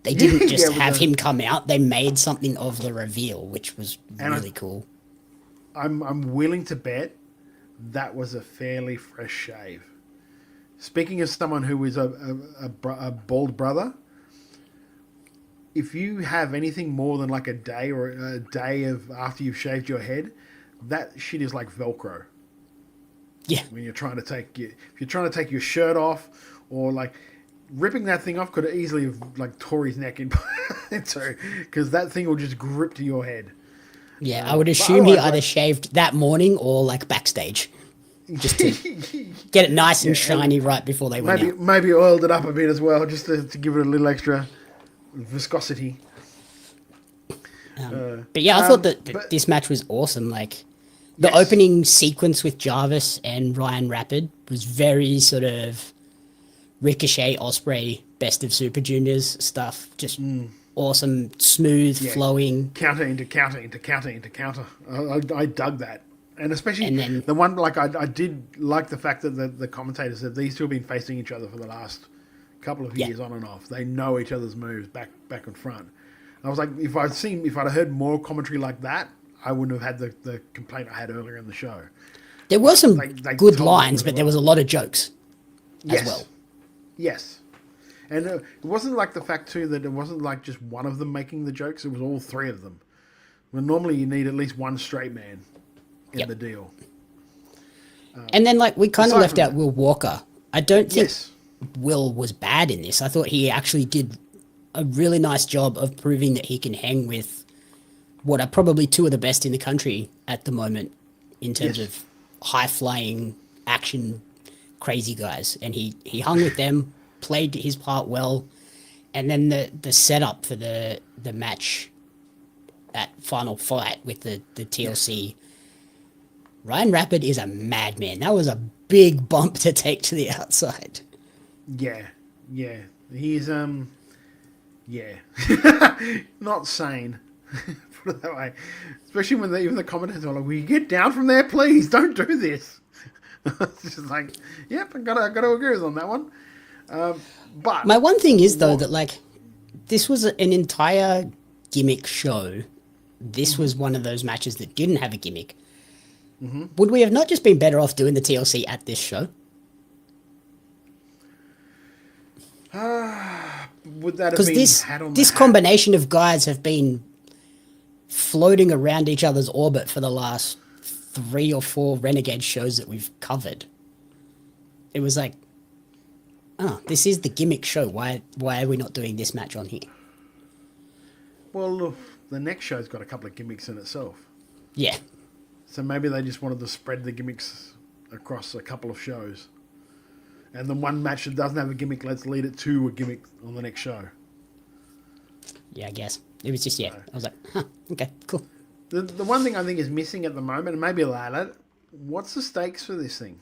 S14: They didn't just have him come out. They made something of the reveal, which was really cool.
S1: I'm willing to bet that was a fairly fresh shave. Speaking of someone who is a bald brother, if you have anything more than like a day or a day of after you've shaved your head, that shit is like Velcro.
S14: Yeah.
S1: When you're trying to take your shirt off, or like ripping that thing off could have easily have like tore his neck into, because that thing will just grip to your head.
S14: Yeah, I would assume he either shaved that morning or like backstage, just to get it nice and shiny right before they went out.
S1: Maybe oiled it up a bit as well, just to give it a little extra viscosity.
S14: But yeah, I thought that this match was awesome. Like the opening sequence with Jarvis and Ryan Rapid was very sort of Ricochet, Ospreay, Best of Super Juniors stuff. Just awesome, smooth, flowing.
S1: Counter into counter into counter into counter. I dug that. And especially the one, like, I did like the fact that the commentators said these two have been facing each other for the last couple of years on and off. They know each other's moves back and front. And I was like, if I'd heard more commentary like that, I wouldn't have had the complaint I had earlier in the show.
S14: There were some
S1: They
S14: good
S1: told
S14: lines,
S1: really
S14: but there was a lot of jokes as well.
S1: Yes. And it wasn't like the fact, too, that it wasn't like just one of them making the jokes. It was all three of them. When normally you need at least one straight man in the deal.
S14: And then, like, we kind of
S1: aside
S14: left
S1: from
S14: out
S1: that-
S14: Will Walker. I don't think Will was bad in this. I thought he actually did a really nice job of proving that he can hang with what are probably two of the best in the country at the moment in terms of high-flying, action, crazy guys. And he hung with them, played his part well, and then the setup for the match at Final Fight with the TLC. Ryan Rapid is a madman. That was a big bump to take to the outside.
S1: Yeah. He's, not sane. Put it that way. Especially when even the commentators are like, will you get down from there, please? Don't do this. It's just like, yep, I gotta agree with on that one. But
S14: my one thing is, though, that, like, this was an entire gimmick show. This was one of those matches that didn't have a gimmick. Would we have not just been better off doing the TLC at this show?
S1: Would that have been had on
S14: this combination of guys have been floating around each other's orbit for the last 3 or 4 Renegade shows that we've covered. It was like, oh, this is the gimmick show. Why are we not doing this match on here?
S1: Well, look, the next show's got a couple of gimmicks in itself.
S14: Yeah.
S1: So maybe they just wanted to spread the gimmicks across a couple of shows. And the one match that doesn't have a gimmick, let's lead it to a gimmick on the next show.
S14: Yeah, I guess. It was just, I was like, huh, okay, cool.
S1: The one thing I think is missing at the moment, and maybe I'll add it, what's the stakes for this thing?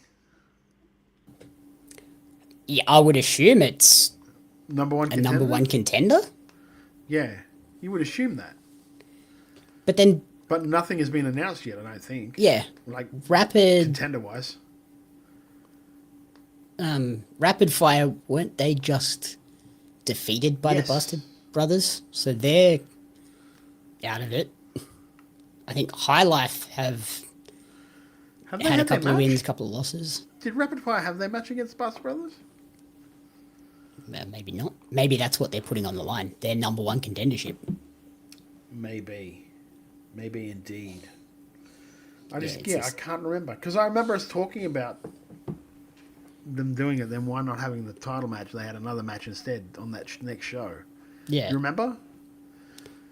S14: Yeah, I would assume it's
S1: number one
S14: contender?
S1: Yeah, you would assume that.
S14: But
S1: nothing has been announced yet, I don't think.
S14: Yeah.
S1: Like,
S14: Rapid...
S1: contender-wise.
S14: Rapid Fire, weren't they just defeated by the Bastard Brothers? So they're out of it. I think High Life have
S1: they
S14: had a
S1: had their
S14: couple of
S1: match?
S14: wins, a couple of losses.
S1: Did Rapid Fire have their match against Bastard Brothers?
S14: Maybe not. Maybe that's what they're putting on the line. Their number one contendership.
S1: Maybe indeed. I can't remember. Because I remember us talking about them doing it, then why not having the title match? They had another match instead on that next show.
S14: Yeah.
S1: You remember?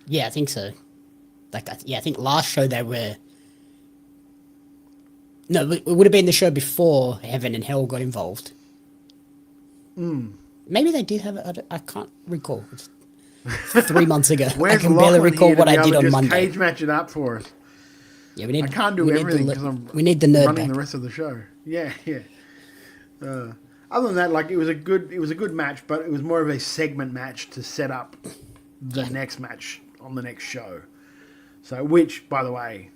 S14: Yeah, I think so. I think last show they were... No, it would have been the show before Heaven and Hell got involved. Maybe they did have it. I can't recall. It's 3 months ago. I can barely recall what I did on Monday.
S1: Cage match it up for us.
S14: Yeah, we need.
S1: I can't do everything because
S14: we need the nerd
S1: running
S14: back.
S1: the rest of the show. Yeah. Other than that, like it was a good match, but it was more of a segment match to set up the next match on the next show. So, which, by the way,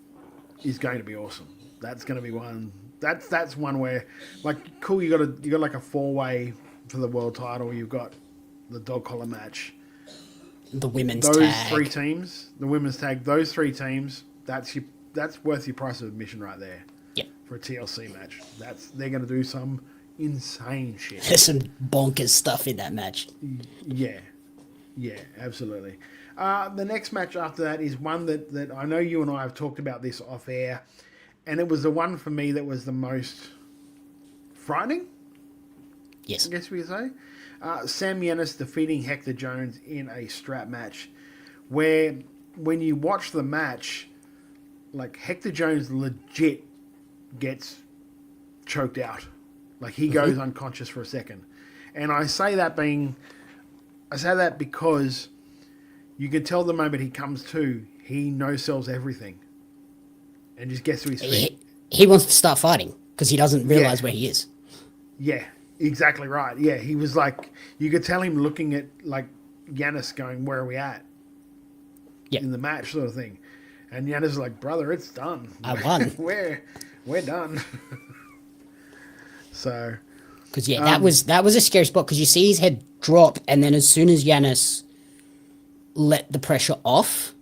S1: is going to be awesome. That's going to be one. That's one where, like, cool. You got like a 4-way for the world title. You've got the dog collar match.
S14: The women's
S1: those
S14: tag.
S1: 3 teams, the women's tag. Those 3 teams. That's worth your price of admission right there.
S14: Yep.
S1: For a TLC match. They're going to do some insane shit.
S14: There's some bonkers stuff in that match.
S1: Yeah, absolutely. The next match after that is one that I know you and I have talked about this off air, and it was the one for me that was the most frightening.
S14: Yes.
S1: I guess we could say. Sam Yanis defeating Hector Jones in a strap match, where when you watch the match, like Hector Jones legit gets choked out. Like he goes unconscious for a second. And I say that because you can tell the moment he comes to, he no-sells everything. And just gets to his feet.
S14: He wants to start fighting because he doesn't realize where he is.
S1: Yeah, exactly right. Yeah, he was like, you could tell him looking at like Yanis going, where are we at? In the match sort of thing. And Yanis is like, brother, it's done.
S14: I won.
S1: We're done. So,
S14: because that was a scary spot because you see his head drop, and then as soon as Yanis let the pressure off,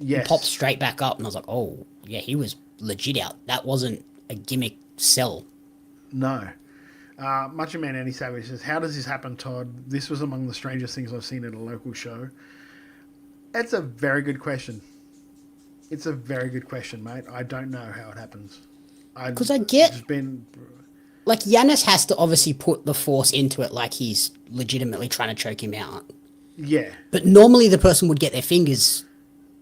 S1: Yes.
S14: He popped straight back up, and I was like, oh, yeah, he was legit out. That wasn't a gimmick sell.
S1: No. Macho Man Andy Savage says, how does this happen, Todd? This was among the strangest things I've seen at a local show. That's a very good question. It's a very good question, mate. I don't know how it happens.
S14: Because I get... Like, Giannis has to obviously put the force into it like he's legitimately trying to choke him out.
S1: Yeah.
S14: But normally the person would get their fingers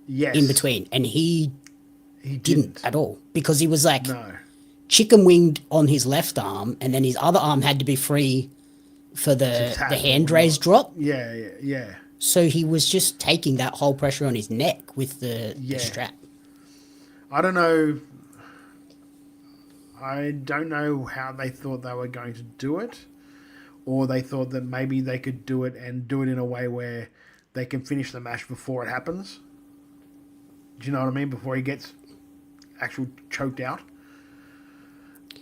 S1: yes.
S14: in between, and he didn't at all. Because he was like
S1: no.
S14: chicken winged on his left arm, and then his other arm had to be free for the hand raise drop.
S1: Yeah.
S14: So he was just taking that whole pressure on his neck with the strap.
S1: I don't know how they thought they were going to do it, or they thought that maybe they could do it and do it in a way where they can finish the match before it happens. Do you know what I mean? Before he gets actual choked out.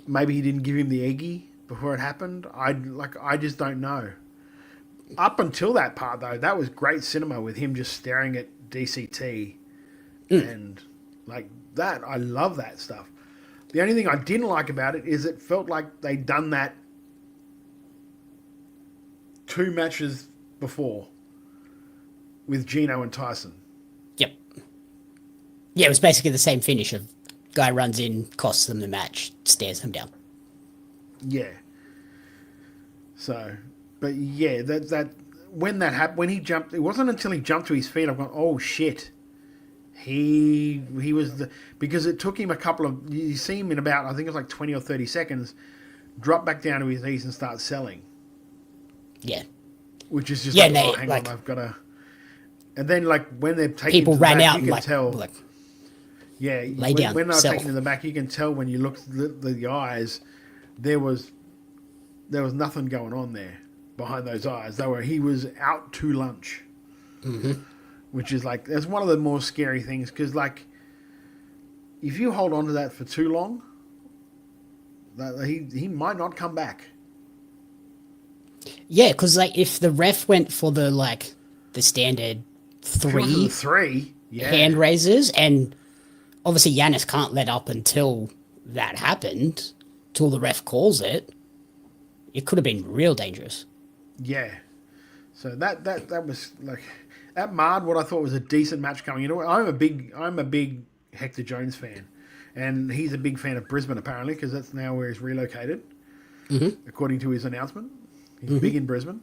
S1: Maybe he didn't give him the eggie before it happened. I just don't know. Up until that part, though, that was great cinema with him just staring at DCT. And like that, I love that stuff. The only thing I didn't like about it is it felt like they'd done that 2 matches before with Gino and Tyson.
S14: Yep. Yeah, it was basically the same finish of guy runs in, costs them the match, stares them down.
S1: Yeah. So, but yeah, that when that happened, when he jumped, it wasn't until he jumped to his feet, I've gone, oh shit. He was because it took him a couple of, you see him in about, I think it was like 20 or 30 seconds, drop back down to his knees and start selling.
S14: Yeah.
S1: Which is just
S14: hang
S1: on, I've got to, and then like when they're taking
S14: people
S1: him to the
S14: ran
S1: back,
S14: out
S1: you
S14: and
S1: can tell.
S14: lay down.
S1: When they were taking to the back, you can tell when you look at the eyes, there was nothing going on there behind those eyes. He was out to lunch.
S14: Mm-hmm.
S1: Which is like, that's one of the more scary things, because like, if you hold on to that for too long, he might not come back.
S14: Yeah, because like if the ref went for the standard three hand raises, and obviously Giannis can't let up until that happened, till the ref calls it, it could have been real dangerous.
S1: Yeah. So that was like, that marred what I thought was a decent match coming into it. I'm a big Hector Jones fan, and he's a big fan of Brisbane apparently, because that's now where he's relocated, according to his announcement. He's big in Brisbane.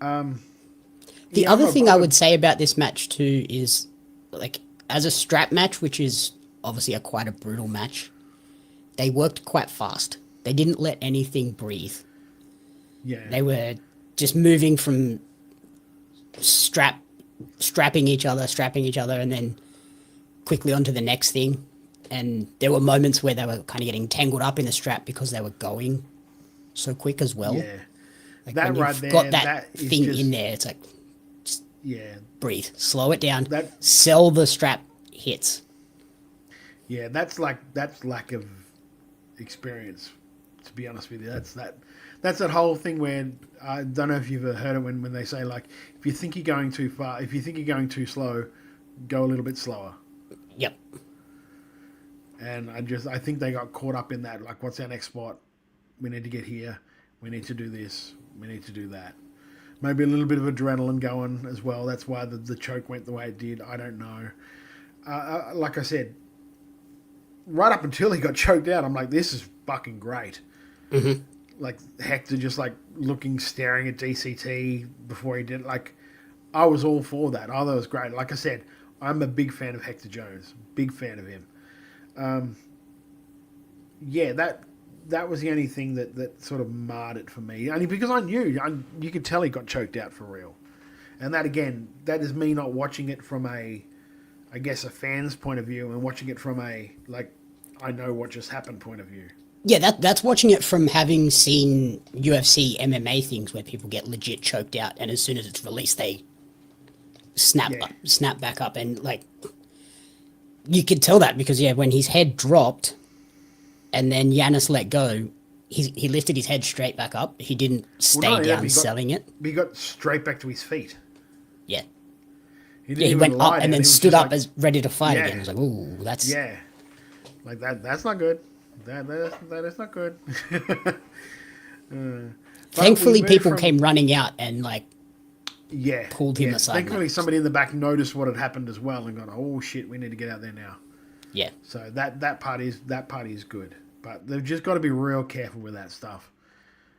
S14: The other thing I would say about this match too is, like, as a strap match, which is obviously quite a brutal match, they worked quite fast. They didn't let anything breathe.
S1: Yeah.
S14: They were just moving from strapping each other, and then quickly onto the next thing. And there were moments where they were kind of getting tangled up in the strap because they were going so quick as well.
S1: Yeah.
S14: Like
S1: that
S14: when
S1: right
S14: you've
S1: there,
S14: got that thing in there, it's like, just breathe, slow it down, sell the strap hits.
S1: Yeah, that's lack of experience, to be honest with you. That's that whole thing where, I don't know if you've ever heard it when they say, like, if you think you're going too far, if you think you're going too slow, go a little bit slower.
S14: Yep.
S1: And I think they got caught up in that, like, what's our next spot? We need to get here. We need to do this. We need to do that. Maybe a little bit of adrenaline going as well. That's why the choke went the way it did. I don't know. Like I said, right up until he got choked out, I'm like, this is fucking great.
S14: Mm-hmm.
S1: Like, Hector just, like, staring at DCT before he did. Like, I was all for that. I thought it was great. Like I said, I'm a big fan of Hector Jones. Big fan of him. Yeah, that was the only thing that sort of marred it for me. Only because I knew, you could tell he got choked out for real. And that, again, that is me not watching it from a fan's point of view, and watching it from a, like, I know what just happened point of view.
S14: Yeah, that's watching it from having seen UFC MMA things where people get legit choked out, and as soon as it's released, they snap back up. And, like, you could tell that because, when his head dropped and then Giannis let go, he lifted his head straight back up. He didn't stay down selling it.
S1: He got straight back to his feet.
S14: Yeah. He went up and then stood up as ready to fight
S1: Yeah.
S14: again. I was like, ooh, that's...
S1: Yeah. Like that's not good. That is not good.
S14: Thankfully, people came running out and, like,
S1: yeah,
S14: pulled him aside.
S1: Thankfully, somebody in the back noticed what had happened as well and gone, "Oh shit, we need to get out there now."
S14: Yeah.
S1: So that part is good, but they've just got to be real careful with that stuff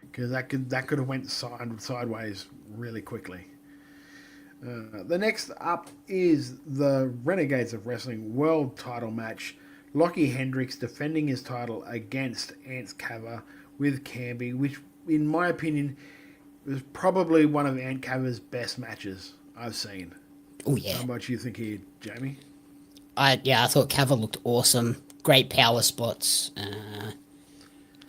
S1: because that could have went sideways really quickly. The next up is the Renegades of Wrestling World Title match. Lockie Hendricks defending his title against Ants Cava with Camby, which, in my opinion, was probably one of Ant Cava's best matches I've seen.
S14: Oh, yeah.
S1: How much you think he, Jamie?
S14: I thought Cava looked awesome. Great power spots.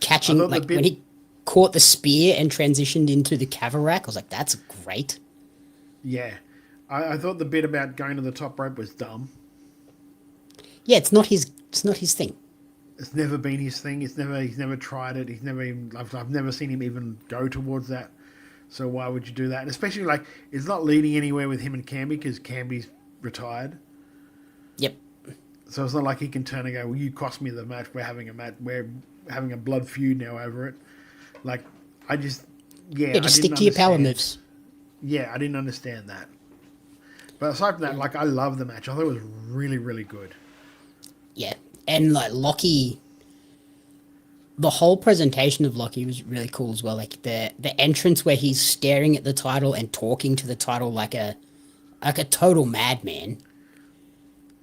S14: Catching, like, when he caught the spear and transitioned into the Cava rack, I was like, that's great.
S1: Yeah. I thought the bit about going to the top rope was dumb.
S14: Yeah, it's not his thing.
S1: It's never been his thing. He's never tried it. I've never seen him even go towards that. So why would you do that? And especially, like, it's not leading anywhere with him and Camby because Camby's retired.
S14: Yep.
S1: So it's not like he can turn and go, well, you cost me the match. We're having a blood feud now over it. Like, just
S14: stick to your power moves.
S1: Yeah, I didn't understand that. But aside from that, like, I love the match. I thought it was really, really good.
S14: Yeah, and like Lockie, the whole presentation of Lockie was really cool as well. Like the entrance where he's staring at the title and talking to the title like a total madman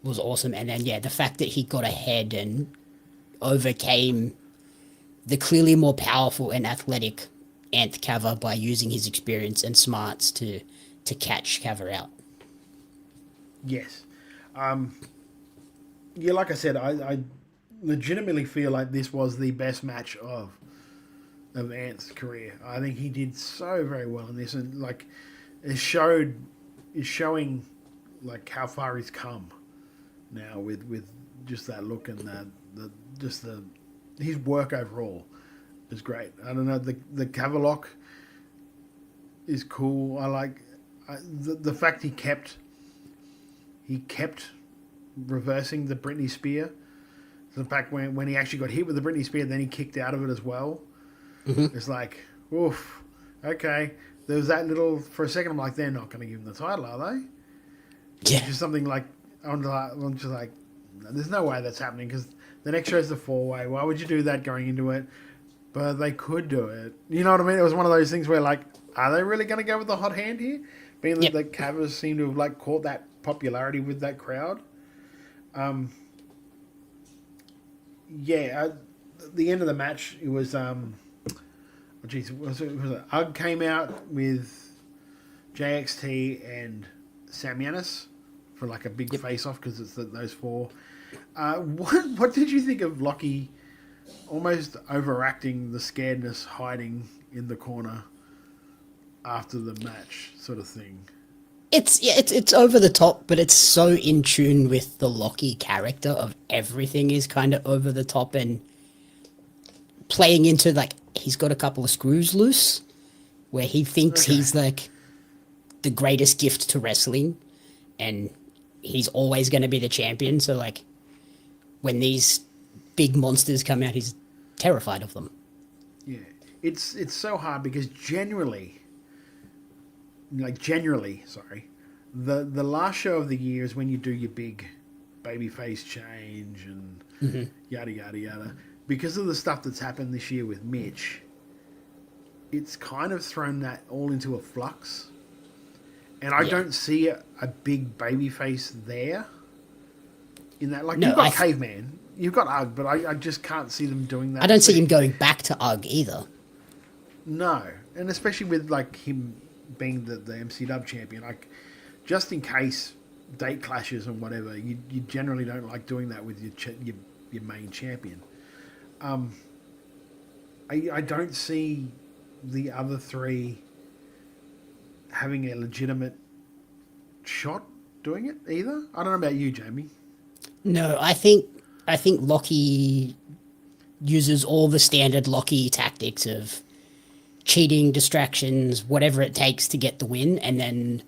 S14: was awesome. And then the fact that he got ahead and overcame the clearly more powerful and athletic Ant Cava by using his experience and smarts to catch Cava out.
S1: Yes. Yeah, like I said, I legitimately feel like this was the best match of Ant's career. I think he did so very well in this, and like is showing like how far he's come now with just that look and his work overall is great. I don't know, the Cavalock is cool. I like the fact he kept reversing the Britney Spear. The fact when he actually got hit with the Britney Spear, then he kicked out of it as well. Mm-hmm. It's like, oof, okay. There was that little, for a second, I'm like, they're not going to give him the title, are they?
S14: Yeah.
S1: It's just something like, I'm just like, there's no way that's happening because the next show's the 4-way. Why would you do that going into it? But they could do it. You know what I mean? It was one of those things where, like, are they really going to go with the hot hand here? Being that the Cavas seem to have, like, caught that popularity with that crowd. The end of the match, it was UGG came out with JXT and Sam Yanis for like a big face off because it's those four. What did you think of Lockie almost overacting the scaredness, hiding in the corner after the match, sort of thing?
S14: It's over the top, but it's so in tune with the Lockie character of everything is kind of over the top and playing into, like, he's got a couple of screws loose where he thinks he's like the greatest gift to wrestling and he's always going to be the champion. So, like, when these monsters come out, he's terrified of them.
S1: Yeah, it's so hard because generally, the last show of the year is when you do your big babyface change and yada yada yada. Because of the stuff that's happened this year with Mitch, it's kind of thrown that all into a flux. And I don't see a big babyface there. In that, like, you've got Caveman, you've got UGG, but I just can't see them doing that.
S14: I don't see him going back to UGG either.
S1: No, and especially with like him being the MCW champion, like just in case date clashes and whatever, you generally don't like doing that with your main champion. I don't see the other three having a legitimate shot doing it either. I don't know about you, Jamie.
S14: No, I think Lockie uses all the standard Lockie tactics of cheating, distractions, whatever it takes to get the win, and then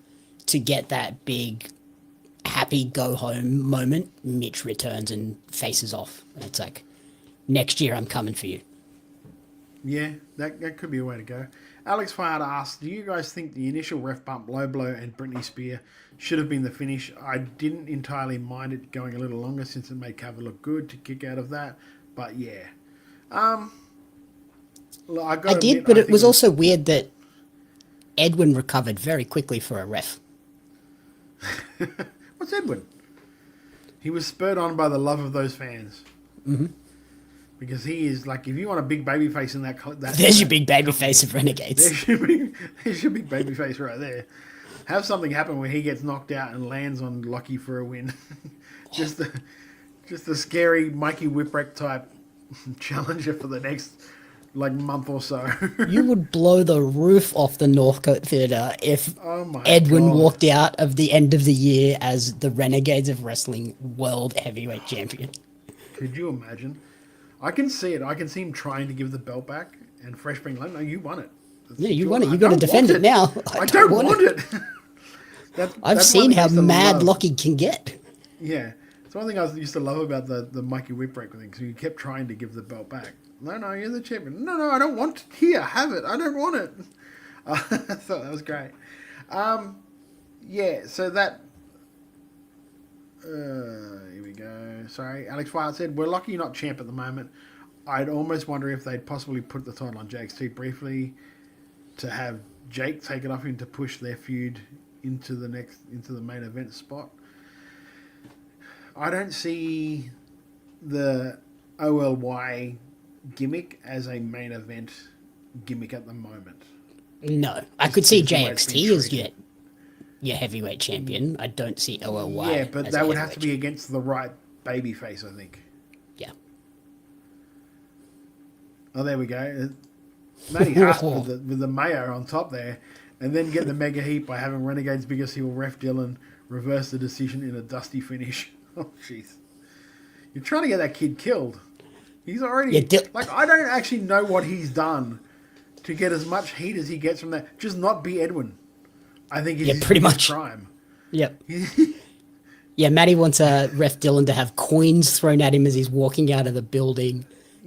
S14: to get that big happy go home moment, Mitch returns and faces off. And it's like, next year I'm coming for you.
S1: Yeah, that could be a way to go. Alex Fiat asked, do you guys think the initial ref bump, low blow, and Britney Spear should have been the finish? I didn't entirely mind it going a little longer since it made cover look good to kick out of that. But yeah. I
S14: did, but it was also weird that Edwin recovered very quickly for a ref.
S1: What's Edwin? He was spurred on by the love of those fans.
S14: Mm-hmm.
S1: Because he is like, if you want a big baby face in that
S14: there's your big baby face of Renegades.
S1: There's your big baby face right there. Have something happen where he gets knocked out and lands on Lockie for a win. just a scary Mikey Whipwreck type challenger for the next month or so.
S14: You would blow the roof off the Northcote Theatre if Edwin walked out of the end of the year as the Renegades of Wrestling World Heavyweight Champion.
S1: Could you imagine? I can see it. I can see him trying to give the belt back, and Fresh being like, "No, you won it.
S14: Yeah, you won it. You got to defend it now.
S1: I don't want it."
S14: I've seen how mad Lockie can get.
S1: Yeah, it's one thing I used to love about the Mikey Whipwreck thing, because he kept trying to give the belt back. No, you're the champion. No, I don't want it. Here, have it. I don't want it. I thought that was great. Yeah, so that... here we go. Sorry, Alex Wyatt said, we're lucky you're not champ at the moment. I'd almost wonder if they'd possibly put the title on JXT briefly to have Jake take it off him to push their feud into the main event spot. I don't see the OLY gimmick as a main event gimmick at the moment.
S14: No, I could see JXT as your heavyweight champion. I don't see OLY.
S1: Yeah, but that would have to be against the right babyface, I think.
S14: Yeah.
S1: Oh, there we go. Matty Hart with the mayo on top there, and then get the mega heat by having Renegade's biggest heel, Ref Dylan, reverse the decision in a dusty finish. Oh, jeez. You're trying to get that kid killed. He's already... I don't actually know what he's done to get as much heat as he gets from that. Just not be Edwin. I think it's
S14: pretty much
S1: crime.
S14: Yep. Yeah, Matty wants Ref Dylan to have coins thrown at him as he's walking out of the building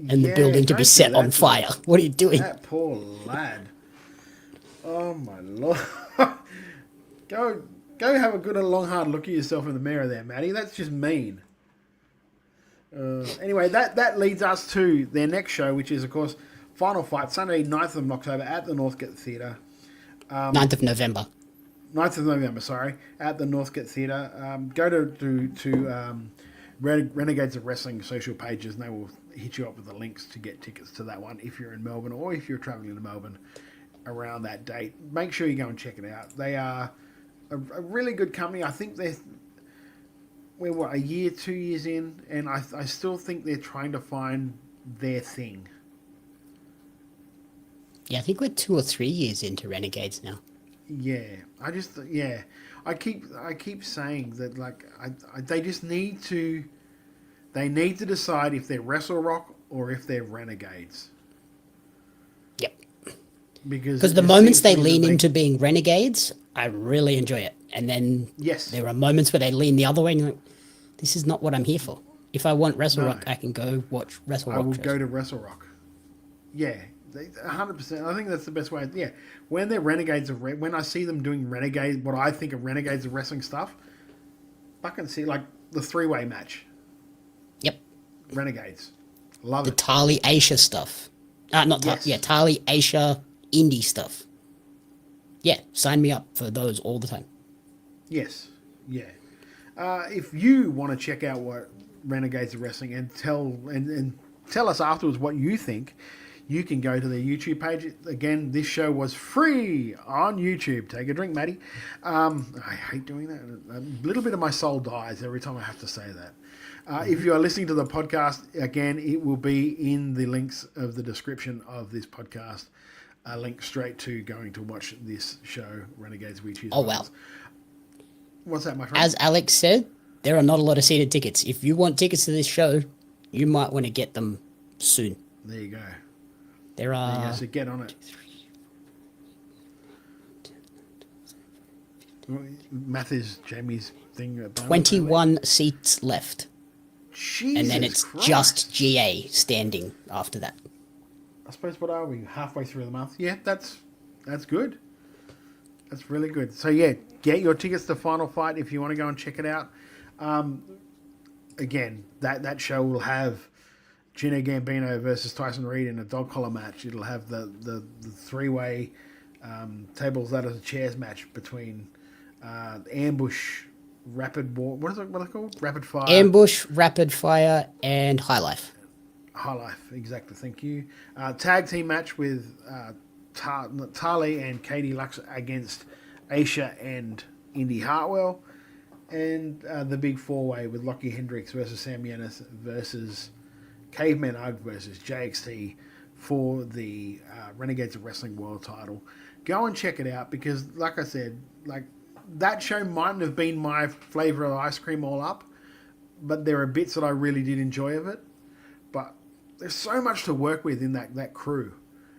S14: and the building to be set on fire. What are you doing?
S1: That poor lad. Oh, my Lord. Go have a good and long hard look at yourself in the mirror there, Matty. That's just mean. Anyway, that leads us to their next show, which is, of course, Final Fight, Sunday, 9th of October at the Northgate Theatre.
S14: 9th of November.
S1: 9th of November, sorry, at the Northgate Theatre. Go to Renegades of Wrestling social pages, and they will hit you up with the links to get tickets to that one if you're in Melbourne or if you're travelling to Melbourne around that date. Make sure you go and check it out. They are a really good company. I think we're a year, 2 years in, and I still think they're trying to find their thing.
S14: Yeah, I think we're 2 or 3 years into Renegades now.
S1: Yeah, I keep saying that they just need to decide if they're Wrestle Rock or if they're Renegades.
S14: Yep.
S1: Because
S14: the moments they lean into being Renegades, I really enjoy it. And then there are moments where they lean the other way and you're like, this is not what I'm here for. If I want Wrestle Rock, I can go watch Wrestle Rock.
S1: I will go to Wrestle Rock. Yeah, 100%. I think that's the best way. Yeah, when they're Renegades when I see them doing Renegades, what I think of Renegades of Wrestling stuff, I can see like the 3-way match.
S14: Yep.
S1: Renegades. Love
S14: it.
S1: The
S14: Tali Aisha stuff. Tali Aisha indie stuff. Yeah, sign me up for those all the time.
S1: Yes, yeah. If you want to check out what Renegades of Wrestling and tell us afterwards what you think, you can go to their YouTube page. Again, this show was free on YouTube. Take a drink, Matty. I hate doing that. A little bit of my soul dies every time I have to say that. If you are listening to the podcast, again, it will be in the links of the description of this podcast. A link straight to going to watch this show, Renegades We Choose.
S14: Oh, wow.
S1: What's that, my friend?
S14: As Alex said, there are not a lot of seated tickets. If you want tickets to this show, you might want to get them soon.
S1: There you go.
S14: There are...
S1: There you go, so get on it. Math is Jamie's thing at the moment,
S14: 21 seats left.
S1: Jesus
S14: and then it's
S1: Christ.
S14: just GA standing after that.
S1: I suppose, what are we, halfway through the month? Yeah, that's good. That's really good. So, yeah, get your tickets to Final Fight if you want to go and check it out. Again, that show will have Gino Gambino versus Tyson Reed in a dog collar match. It'll have the three-way tables, ladders, chairs match between Ambush, Rapid War. What are they called? Rapid Fire.
S14: Ambush, Rapid Fire, and High Life.
S1: High Life, exactly. Thank you. Tag team match with Tali and Katie Lux against Aisha and Indy Hartwell, and the big four-way with Lockie Hendricks versus Sam Yanis versus Caveman Ugg versus JXT for the Renegades of Wrestling World title. Go and check it out because, like I said, that show mightn't have been my flavour of ice cream all up, but there are bits that I really did enjoy of it. But there's so much to work with in that crew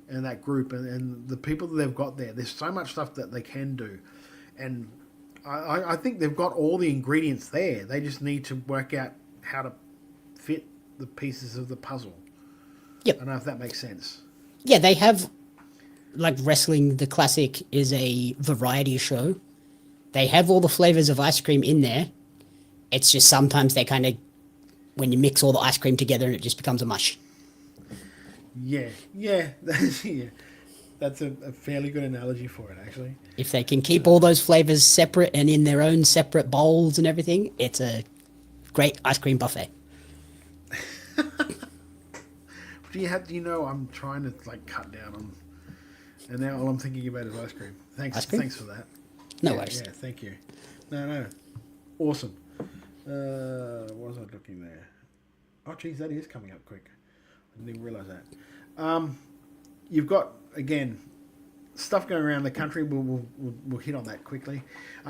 S1: and that group and the people that they've got there. There's so much stuff that they can do. And I think they've got all the ingredients there. They just need to work out how to fit the pieces of the puzzle.
S14: Yep.
S1: I don't know if that makes sense.
S14: Yeah, they have, like, Wrestling the Classic is a variety show. They have all the flavors of ice cream in there. It's just sometimes they kind of, when you mix all the ice cream together, and it just becomes a mush.
S1: Yeah. That's a fairly good analogy for it, actually.
S14: If they can keep all those flavors separate and in their own separate bowls and everything, it's a great ice cream buffet.
S1: Do you know I'm trying to cut down on, and now all I'm thinking about is ice cream. Thanks for that.
S14: No worries.
S1: Yeah, thank you. No, awesome. What was I looking there? Oh, geez, that is coming up quick. I didn't even realise that. You've got, again, stuff going around the country. We'll hit on that quickly.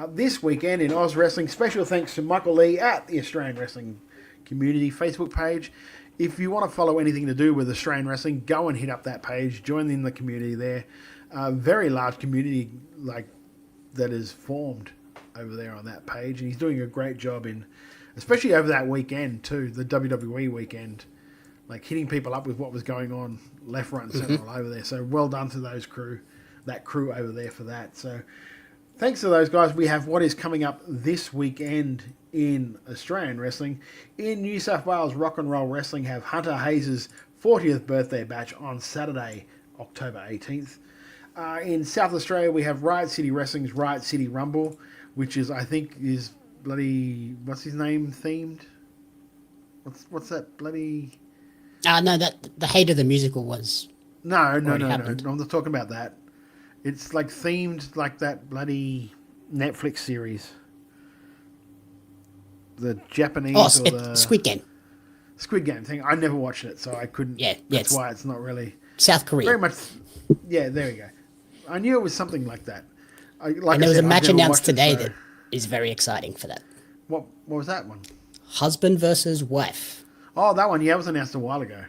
S1: This weekend in Oz Wrestling, special thanks to Michael Lee at the Australian Wrestling Community Facebook page. If you want to follow anything to do with Australian Wrestling, go and hit up that page. Join in the community there. Very large community that is formed over there on that page. And he's doing a great job especially over that weekend too, the WWE weekend, hitting people up with what was going on left, right and centre all over there. So well done to that crew over there for that. So thanks to those guys. We have what is coming up this weekend in Australian Wrestling. In New South Wales, Rock and Roll Wrestling have Hunter Hayes' 40th birthday bash on Saturday, October 18th. In South Australia, we have Riot City Wrestling's Riot City Rumble, which I think is bloody, what's his name themed? What's that bloody...
S14: No, that the Hate of the Musical was...
S1: No.
S14: happened.
S1: I'm not talking about that. It's themed like that bloody Netflix series. The Japanese the
S14: Squid Game.
S1: Squid Game thing. I never watched it, so I couldn't.
S14: Yeah,
S1: that's why it's not really
S14: South Korea.
S1: Very much. Yeah, there we go. I knew it was something like that.
S14: And there was a match announced today that is very exciting for that.
S1: What was that one?
S14: Husband versus wife.
S1: Oh, that one. Yeah, it was announced a while ago.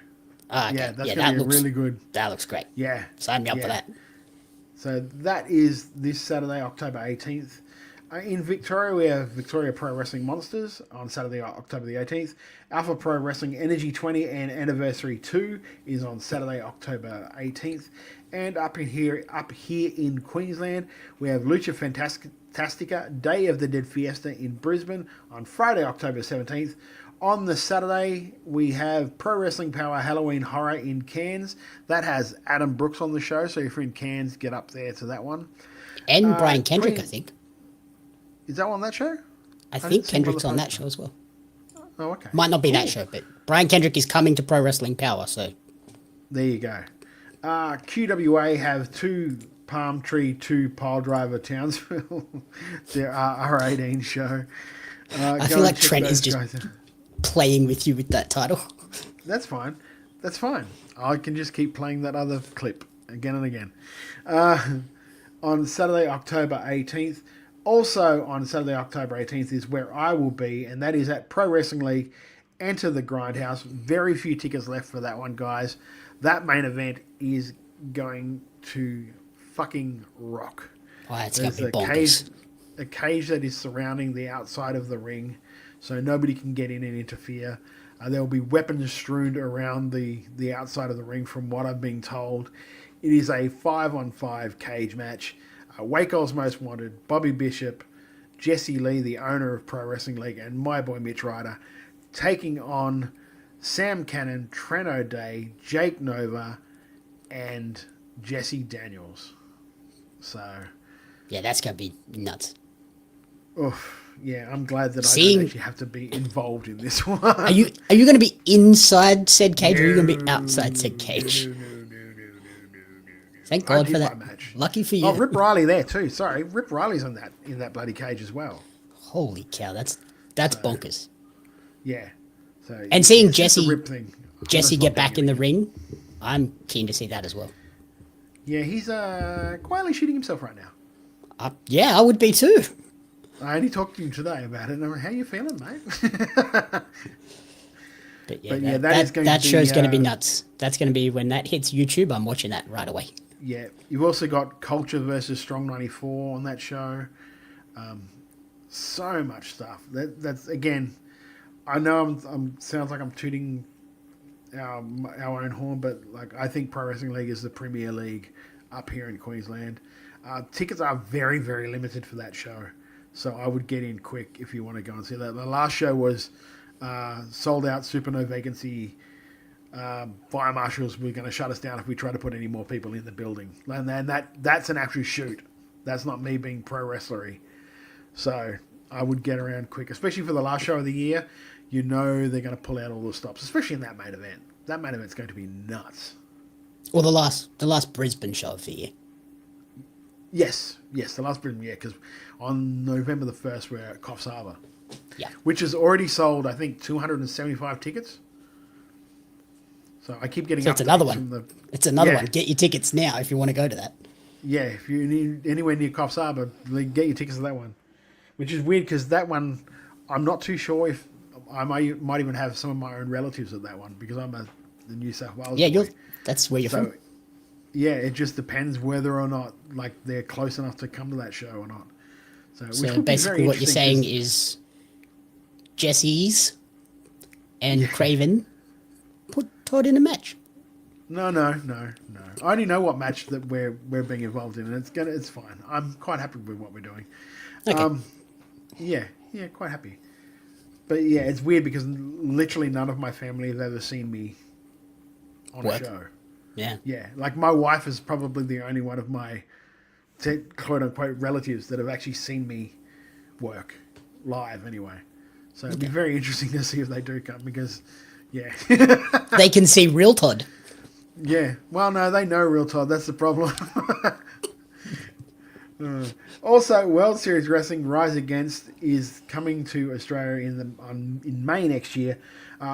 S14: Okay.
S1: Yeah, that's going to be really good.
S14: That looks great.
S1: Yeah.
S14: Sign me up for that.
S1: So that is this Saturday, October 18th. In Victoria, we have Victoria Pro Wrestling Monsters on Saturday, October the 18th. Alpha Pro Wrestling Energy 20 and Anniversary 2 is on Saturday, October 18th. And up here in Queensland, we have Lucha Fantastica Day of the Dead Fiesta in Brisbane on Friday, October 17th. On the Saturday, we have Pro Wrestling Power Halloween Horror in Cairns. That has Adam Brooks on the show, so if you're in Cairns, get up there to that one.
S14: And Brian Kendrick, I think.
S1: Is that on that show?
S14: I think Kendrick's on that show as well.
S1: Oh, okay.
S14: Might not be that show, but Brian Kendrick is coming to Pro Wrestling Power, so...
S1: There you go. QWA have 2 Palm Tree, 2 Pile Driver Townsville. Their R18 show.
S14: I feel like Trent is just playing with you with that title.
S1: That's fine. I can just keep playing that other clip again and again. On Saturday, October 18th. Also on Saturday, October 18th is where I will be, and that is at Pro Wrestling League, Enter the Grindhouse. Very few tickets left for that one, guys. That main event is going to fucking rock.
S14: Oh, it's going to be bonkers.
S1: a cage that is surrounding the outside of the ring, so nobody can get in and interfere. There will be weapons strewn around the outside of the ring, from what I've been told. It is a 5-on-5 cage match. Waco's Most Wanted, Bobby Bishop, Jesse Lee, the owner of Pro Wrestling League, and my boy Mitch Ryder, taking on Sam Cannon, Trent O'Day, Jake Nova, and Jesse Daniels. So,
S14: yeah, that's gonna be nuts.
S1: Oof. Yeah, I'm glad that I don't actually have to be involved in this one.
S14: Are you going to be inside said cage, or are you going to be outside said cage?
S1: No.
S14: Thank God for that. Match. Lucky for you.
S1: Oh, Rip Riley there too. Sorry, Rip Riley's in that bloody cage as well.
S14: Holy cow, that's bonkers.
S1: Yeah. So
S14: and seeing
S1: Jesse
S14: get back in the ring, I'm keen to see that as well.
S1: Yeah, he's quietly shooting himself right now.
S14: Yeah, I would be too.
S1: I only talked to him today about it. And how you feeling, mate?
S14: But yeah, that show's going to be nuts. That's going to be when that hits YouTube. I'm watching that right away.
S1: Yeah, you've also got Culture versus Strong 94 on that show. So much stuff. That's again. I know I'm sounds like I'm tooting our own horn, but like I think Pro Wrestling League is the premier league up here in Queensland. Tickets are very, very limited for that show, so I would get in quick if you want to go and see that. The last show was sold out, super no vacancy. Fire marshals were going to shut us down if we try to put any more people in the building, and then that's an actual shoot. That's not me being pro wrestlery. So I would get around quick, especially for the last show of the year. You know they're going to pull out all the stops, especially in that main event. That main event's going to be nuts.
S14: Well, the last Brisbane show of the year.
S1: Yes, the last Brisbane, yeah, because on November the 1st we're at Coffs Harbour.
S14: Yeah.
S1: Which has already sold, I think, 275 tickets. So I keep getting.
S14: So it's another one. It's another one. Get your tickets now if you want to go to that.
S1: Yeah, if you're anywhere near Coffs Harbour, get your tickets to that one. Which is weird because that one, I'm not too sure if I might even have some of my own relatives at that one because I'm the New South Wales.
S14: Yeah, that's where you're from.
S1: Yeah, it just depends whether or not like they're close enough to come to that show or not.
S14: So basically, what you're saying is Jesse's and Craven put Todd in a match.
S1: No. I only know what match that we're being involved in, and it's fine. I'm quite happy with what we're doing.
S14: Okay.
S1: Yeah, quite happy. But yeah, it's weird because literally none of my family have ever seen me on a show.
S14: Yeah.
S1: Yeah, like my wife is probably the only one of my quote unquote relatives that have actually seen me work live anyway. So it'd be very interesting to see if they do come because, yeah.
S14: They can see real Todd.
S1: Yeah. Well, no, they know real Todd. That's the problem. Also, World Series Wrestling Rise Against is coming to Australia in May next year.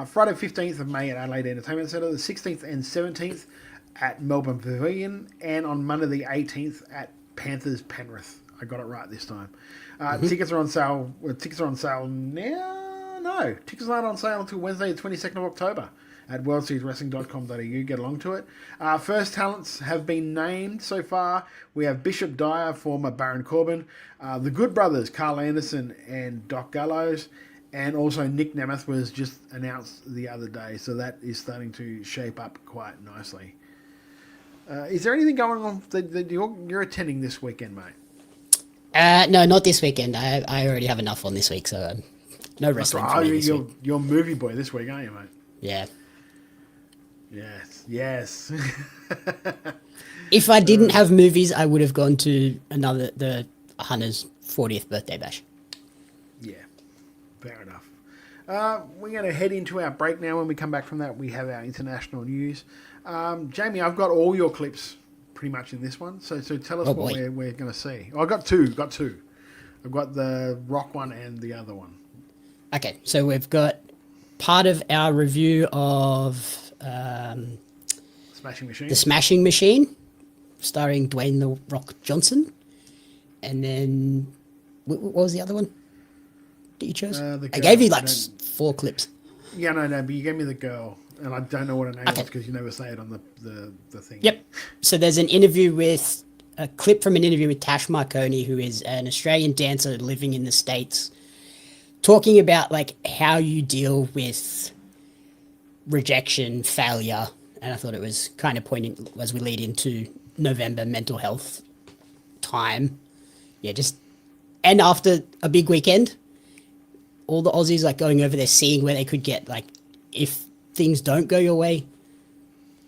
S1: Friday 15th of May at Adelaide Entertainment Centre, the 16th and 17th at Melbourne Pavilion, and on Monday the 18th at Panthers Penrith. I got it right this time. Tickets are on sale. Tickets are on sale now. No, tickets aren't on sale until Wednesday, the 22nd of October at worldserieswrestling.com.au. Get along to it. First talents have been named so far. We have Bishop Dyer, former Baron Corbin, the Good Brothers, Carl Anderson and Doc Gallows, and also Nick Nemeth was just announced the other day, so that is starting to shape up quite nicely. Is there anything going on that you're attending this weekend, mate?
S14: No, not this weekend. I already have enough on this week, so no wrestling for me this week.
S1: You're movie boy this week, aren't you, mate?
S14: Yeah.
S1: Yes.
S14: If I didn't have movies, I would have gone to the Hunter's 40th birthday bash.
S1: Yeah, fair enough. We're going to head into our break now. When we come back from that, we have our international news. Jamie, I've got all your clips pretty much in this one. So tell us what we're going to see. Oh, I got two. I've got the Rock one and the other one.
S14: Okay, so we've got part of our review of
S1: Smashing Machine.
S14: The Smashing Machine, starring Dwayne "The Rock" Johnson. And then, what was the other one that you chose? I gave you 4 clips.
S1: Yeah, no, but you gave me the girl, and I don't know what her name was because you never say it on the thing.
S14: Yep. So there's an interview with a clip from an interview with Tash Marconi, who is an Australian dancer living in the States, talking about like how you deal with rejection, failure. And I thought it was kind of poignant as we lead into November mental health time. Yeah, and after a big weekend, all the Aussies like going over there, seeing where they could get, like, if things don't go your way,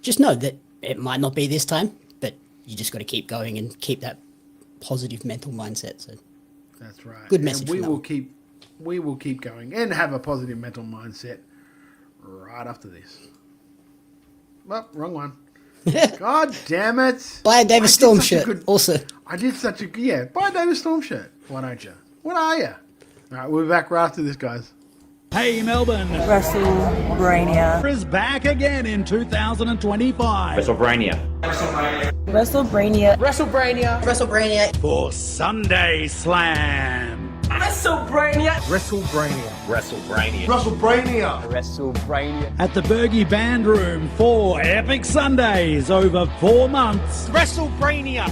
S14: just know that it might not be this time, but you just got to keep going and keep that positive mental mindset. So
S1: that's right.
S14: Good message.
S1: And we will keep going and have a positive mental mindset right after this. Well, wrong one. God damn it!
S14: Buy a David Storm shirt. Also,
S1: I did such a buy a David Storm shirt. Why don't you? What are you? All right, we'll be back right after this, guys.
S16: Hey Melbourne,
S17: WrestleBrania
S16: is back again in 2025.
S17: WrestleBrania
S16: WrestleBrania for Sunday Slam.
S17: WrestleBrania
S16: At the Bergie Band Room for Epic Sundays over 4 months.
S2: WrestleBrania.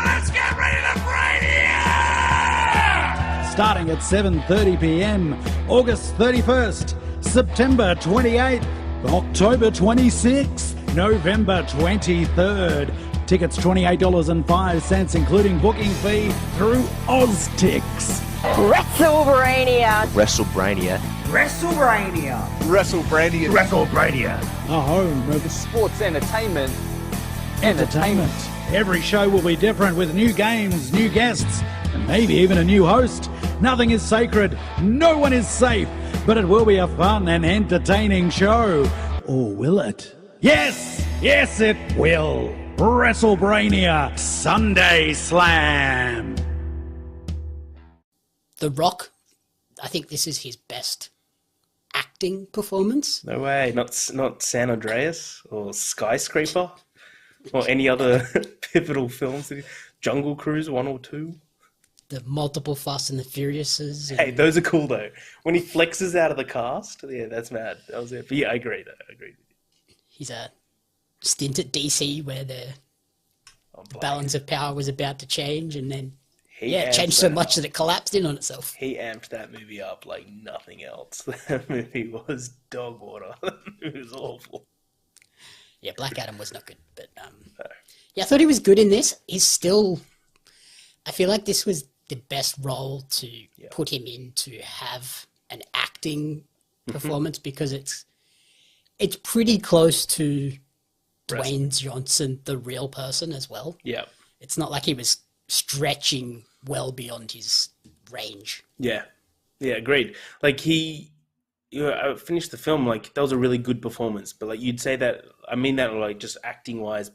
S16: Let's get ready to Brania! Starting at 7:30 p.m. August 31st, September 28th, October 26th, November 23rd. Tickets $28.05, including booking fee through OzTix.
S17: WrestleBrania
S16: A home of
S5: Sports entertainment.
S16: Every show will be different with new games, new guests, and maybe even a new host. Nothing is sacred, no one is safe, but it will be a fun and entertaining show. Or will it? Yes, it will. WrestleBrania Sunday Slam.
S14: The Rock, I think this is his best acting performance.
S18: No way, not San Andreas or Skyscraper or any other pivotal films. Jungle Cruise 1 or 2.
S14: The multiple Fast and the Furiouses.
S18: Hey, those are cool though. When he flexes out of the cast, yeah, that's mad. That was it. But yeah, I agree.
S14: He's a stint at DC where the balance of power was about to change, and then it changed so much that it collapsed in on itself.
S18: He amped that movie up like nothing else. That movie was dog water. It was awful.
S14: Yeah, Black Adam was not good, but yeah, I thought he was good in this. I feel like this was the best role to put him in, to have an acting performance, because it's pretty close to Dwayne Johnson, the real person, as well.
S18: Yeah.
S14: It's not like he was stretching well beyond his range.
S18: Yeah, agreed. Like I finished the film, like that was a really good performance, but like you'd say that, I mean that like just acting wise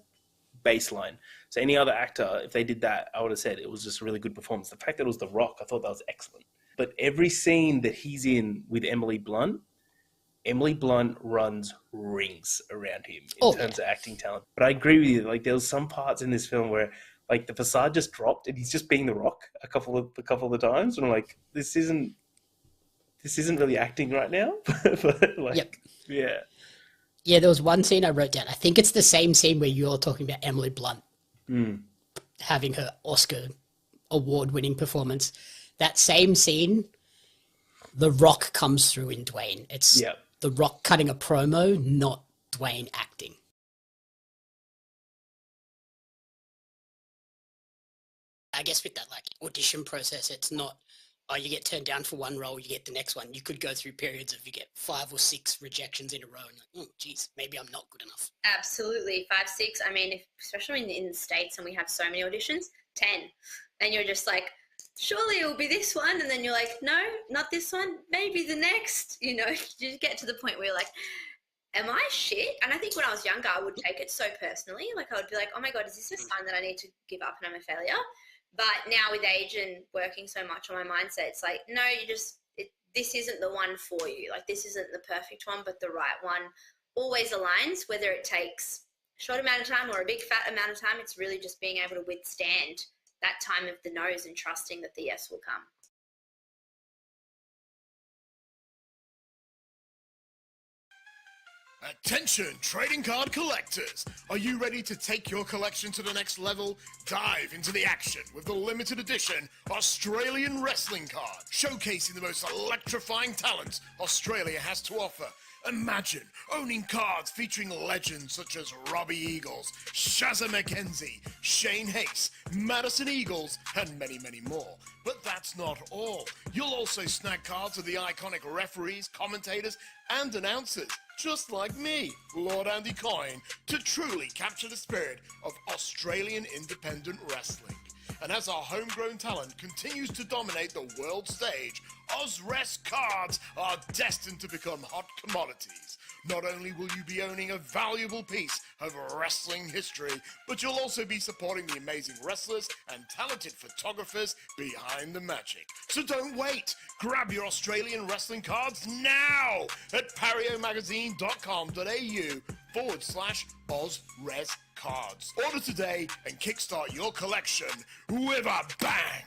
S18: baseline. So any other actor, if they did that, I would have said it was just a really good performance. The fact that it was The Rock, I thought that was excellent. But every scene that he's in with Emily Blunt runs rings around him in terms of acting talent. But I agree with you. Like there was some parts in this film where like the facade just dropped and he's just being The Rock a couple of the times, and I'm like, this isn't really acting right now. But like, yeah,
S14: there was one scene I wrote down. I think it's the same scene where you're talking about Emily Blunt having her Oscar award-winning performance. That same scene, The Rock comes through in Dwayne. It's The Rock cutting a promo, not Dwayne acting. I guess with that like audition process, it's not, you get turned down for one role, you get the next one. You could go through periods of you get 5 or 6 rejections in a row and like, oh, geez, maybe I'm not good enough.
S19: Absolutely. 5, 6. I mean, especially in the States and we have so many auditions, 10. And you're just like, surely it will be this one. And then you're like, no, not this one. Maybe the next. You know, you get to the point where you're like, am I shit? And I think when I was younger, I would take it so personally. Like I would be like, oh my God, is this a sign that I need to give up and I'm a failure? But now with age and working so much on my mindset, it's like, no, this isn't the one for you. Like this isn't the perfect one, but the right one always aligns, whether it takes a short amount of time or a big fat amount of time. It's really just being able to withstand that time of the no's and trusting that the yes will come.
S20: Attention, trading card collectors! Are you ready to take your collection to the next level? Dive into the action with the limited edition Australian wrestling card, showcasing the most electrifying talent Australia has to offer. Imagine owning cards featuring legends such as Robbie Eagles, Shazza McKenzie, Shane Hayes, Madison Eagles, and many, many more. But that's not all. You'll also snag cards of the iconic referees, commentators, and announcers, just like me, Lord Andy Coyne, to truly capture the spirit of Australian independent wrestling. And as our homegrown talent continues to dominate the world stage, OzRest cards are destined to become hot commodities. Not only will you be owning a valuable piece of wrestling history, but you'll also be supporting the amazing wrestlers and talented photographers behind the magic. So don't wait. Grab your Australian wrestling cards now at pariomagazine.com.au/OzRes cards. Order today and kickstart your collection with a bang.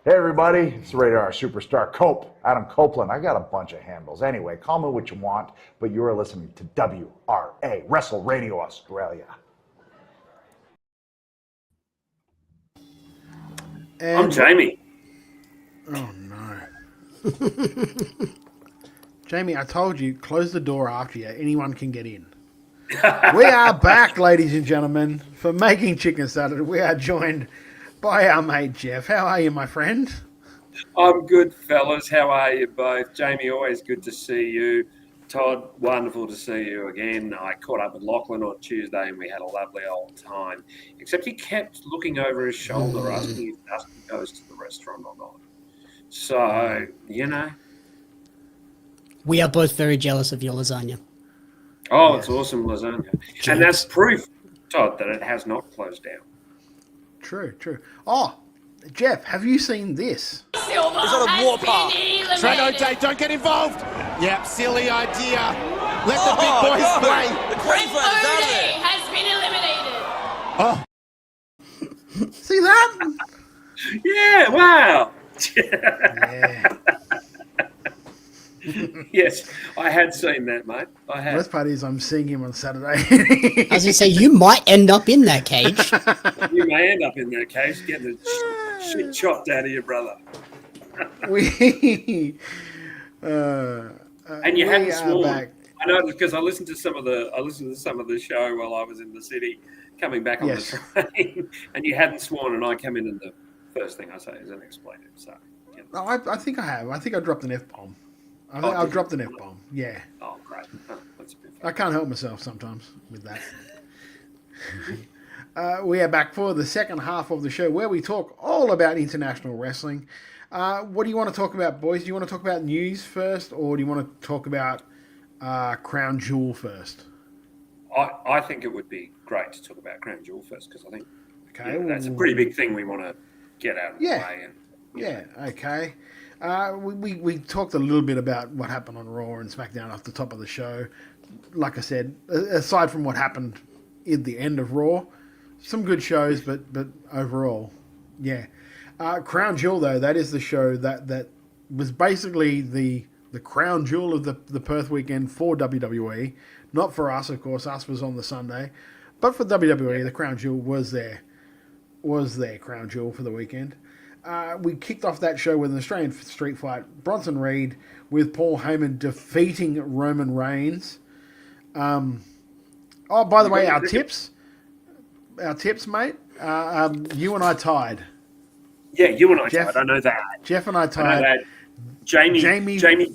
S21: Hey everybody, it's Radar Superstar Cope, Adam Copeland. I got a bunch of handles. Anyway, call me what you want, but you are listening to WRA, Wrestle Radio Australia.
S22: I'm Jamie.
S1: Oh no. Jamie, I told you, close the door after you. Anyone can get in. We are back, ladies and gentlemen, for Making Chicken Salad. We are joined by our mate Jeff. How are you, my friend?
S22: I'm good, fellas. How are you both? Jamie, always good to see you. Todd, wonderful to see you again. I caught up with Lachlan on Tuesday and we had a lovely old time. Except he kept looking over his shoulder asking if Dustin goes to the restaurant or not. So, you know.
S14: We are both very jealous of your lasagna.
S22: Oh, yes. It's awesome lasagna. Jeez. And that's proof, Todd, that it has not closed down.
S1: True. Oh, Jeff, have you seen this?
S2: Silver is on a warpath. Trent O'Day, don't get involved. Yep, silly idea. Let the big boys play.
S15: The Queen O'Day has been eliminated.
S1: Oh. See that?
S22: Yeah, wow.
S1: Yeah.
S22: Yes, I had seen that, mate. I had.
S1: The best part is I'm seeing him on Saturday.
S14: I was going to say, you might end up in that cage.
S22: You may end up in that cage getting the shit chopped out of your brother. And you hadn't sworn. Back. I know because I listened to some of the show while I was in the city, coming back on the train, and you hadn't sworn, and I come in and the first thing I say is an expletive. So, you know.
S1: No, I think I have. I think I dropped an F-bomb. I think I've dropped an F-bomb. Yeah.
S22: Oh, great. Oh, that's a bit
S1: I can't help myself sometimes with that. We are back for the second half of the show where we talk all about international wrestling. What do you want to talk about, boys? Do you want to talk about news first, or do you want to talk about Crown Jewel first?
S22: I think it would be great to talk about Crown Jewel first because I think that's a pretty big thing we want to get out of the way. And,
S1: okay. We talked a little bit about what happened on Raw and SmackDown off the top of the show. Like I said, aside from what happened at the end of Raw, some good shows, but overall, yeah. Crown Jewel, though, that is the show that was basically the crown jewel of the Perth weekend for WWE. Not for us, of course. Us was on the Sunday. But for WWE, the crown jewel was their crown jewel for the weekend. We kicked off that show with an Australian street fight. Bronson Reed with Paul Heyman defeating Roman Reigns. By the way, our tips, mate. You and I tied.
S22: Yeah, you and I tied. I know that.
S1: Jeff and I tied.
S22: I know that. Jamie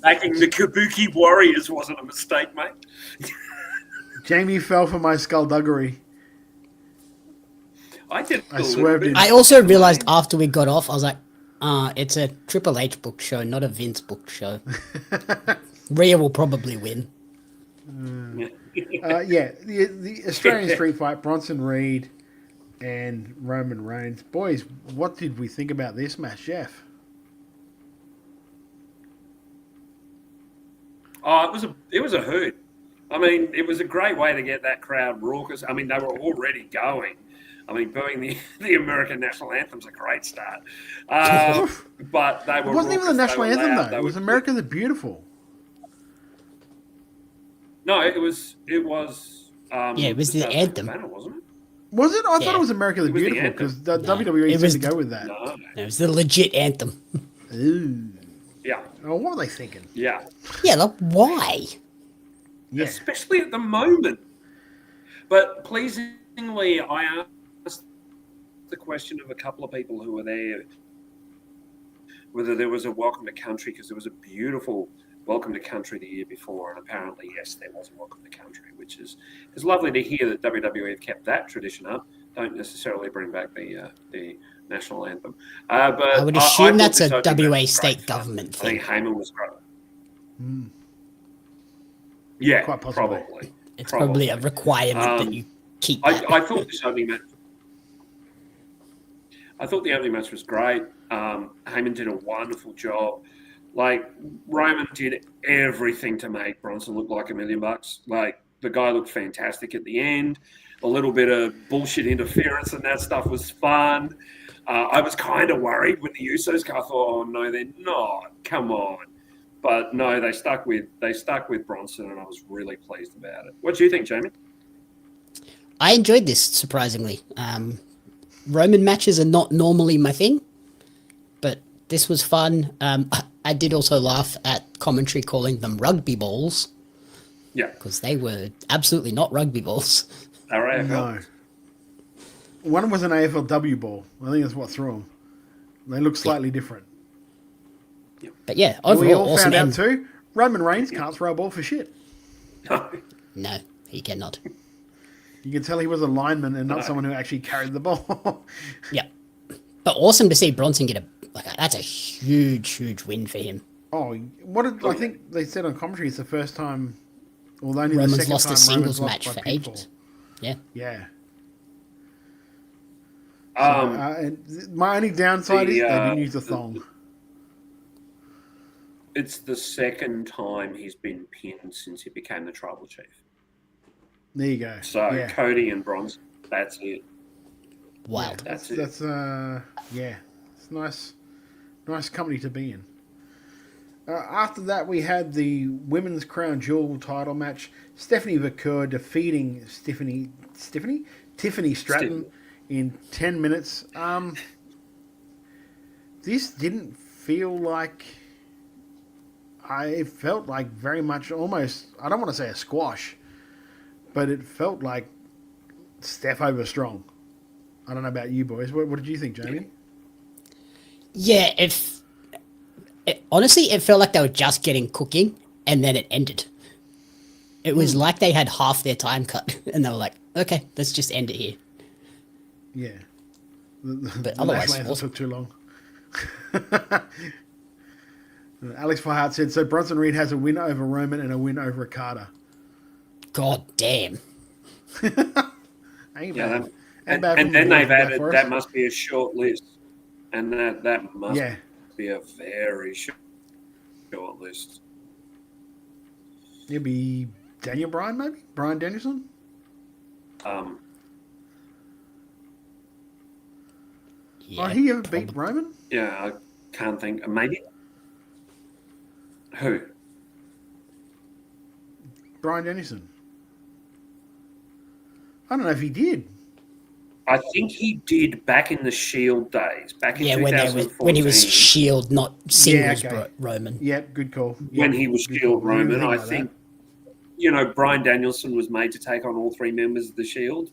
S22: backing the Kabuki Warriors wasn't a mistake, mate.
S1: Jamie fell for my skullduggery.
S22: I
S1: swerved him.
S14: I also realized after we got off, I was like, it's a Triple H booked show, not a Vince booked show. Rhea will probably win.
S1: The Australian street fight, Bronson Reed and Roman Reigns. Boys, what did we think about this match, Jeff?
S22: Oh, it was a hoot. I mean, it was a great way to get that crowd raucous. I mean, they were already going. I mean, booing the American national anthem's a great start. But they were.
S1: It wasn't even the national anthem, though. It was America the Beautiful.
S22: No, it was.
S14: Yeah, it was the anthem.
S22: Banner, wasn't it?
S1: Was it? I thought
S14: Yeah.
S1: it was America the
S22: It was the
S1: Beautiful
S22: anthem.
S1: because WWE
S14: It was
S1: seemed to go with that.
S22: No.
S14: It was the legit anthem.
S1: Ooh.
S22: Yeah.
S1: Oh, what were they thinking?
S22: Yeah.
S14: Yeah, like why?
S1: Yeah.
S22: Especially at the moment. But pleasingly, I asked the question of a couple of people who were there whether there was a welcome to country, because there was a beautiful welcome to country the year before, and apparently, yes, there was a welcome to country, which is lovely to hear that WWE have kept that tradition up. Don't necessarily bring back the national anthem. But
S14: I would assume that's
S22: thought
S14: a
S22: this opening
S14: WA
S22: was
S14: state
S22: great.
S14: government
S22: I think
S14: thing.
S22: Heyman was great.
S1: Mm.
S22: Yeah,
S1: Quite possibly.
S22: probably.
S14: It's probably a requirement that you keep that.
S22: I thought this opening match. I thought the opening match was great. Heyman did a wonderful job. Like, Roman did everything to make Bronson look like $1 million. Like, the guy looked fantastic at the end. A little bit of bullshit interference and that stuff was fun. I was kind of worried when the Usos came. I thought, oh no, they're not. Come on. But no, they stuck with Bronson, and I was really pleased about it. What do you think, Jamie?
S14: I enjoyed this, surprisingly. Roman matches are not normally my thing, but this was fun. I did also laugh at commentary calling them rugby balls.
S22: Yeah.
S14: Because they were absolutely not rugby balls.
S22: All right.
S1: No. One was an AFLW ball. I think that's what threw them. They look slightly different.
S14: But yeah,
S1: And we
S14: overall,
S1: all
S14: awesome.
S1: found out too, Roman Reigns can't throw a ball for shit.
S14: No, he cannot.
S1: You can tell he was a lineman and not someone who actually carried the ball.
S14: Yeah. But awesome to see Bronson get that's a huge win for him.
S1: Oh, I think they said on commentary it's the first time, well, only
S14: Roman's
S1: the second
S14: lost
S1: time
S14: a singles
S1: Roman's
S14: match
S1: lost
S14: for
S1: by pinfall.
S14: ages. Yeah.
S1: Yeah. And my only downside is they didn't use the thong.
S22: It's the second time he's been pinned since he became the tribal chief.
S1: There you go.
S22: So
S1: yeah.
S22: Cody and Bronson, that's it.
S14: Wild.
S22: That's it.
S1: That's yeah, it's nice company to be in. After that, we had the women's crown jewel title match. Stephanie Vaquer defeating Tiffany Stratton in 10 minutes. This didn't feel like. It felt like very much almost. I don't want to say a squash, but it felt like Steph over strong. I don't know about you boys. What did you think, Jamie?
S14: Yeah, honestly, it felt like they were just getting cooking, and then it ended. It was like they had half their time cut, and they were like, okay, let's just end it here.
S1: Yeah.
S14: But
S1: The
S14: otherwise,
S1: Last Lance
S14: awesome.
S1: took too long. Alex Fahart said, so Bronson Reed has a win over Roman and a win over Okada.
S14: God damn.
S1: Ain't
S22: Yeah,
S1: bad.
S22: and
S1: bad
S22: then they've
S1: for
S22: added
S1: us.
S22: that must be a short list, and that must
S1: Yeah.
S22: be a very short list.
S1: It'll be Daniel Bryan, maybe? Bryan Danielson?
S22: Yeah,
S1: he ever beat Roman?
S22: Yeah, I can't think. Maybe who?
S1: Bryan Danielson. I don't know if he did.
S22: I think he did back in the Shield days, back in
S14: Yeah,
S22: 2014.
S14: when he was Shield, not singles
S1: okay.
S14: Roman.
S1: Yeah, good call.
S22: When he was
S1: Good
S22: Shield
S1: call. I didn't
S22: Roman, I
S1: about
S22: think, you know, Bryan Danielson was made to take on all three members of the Shield.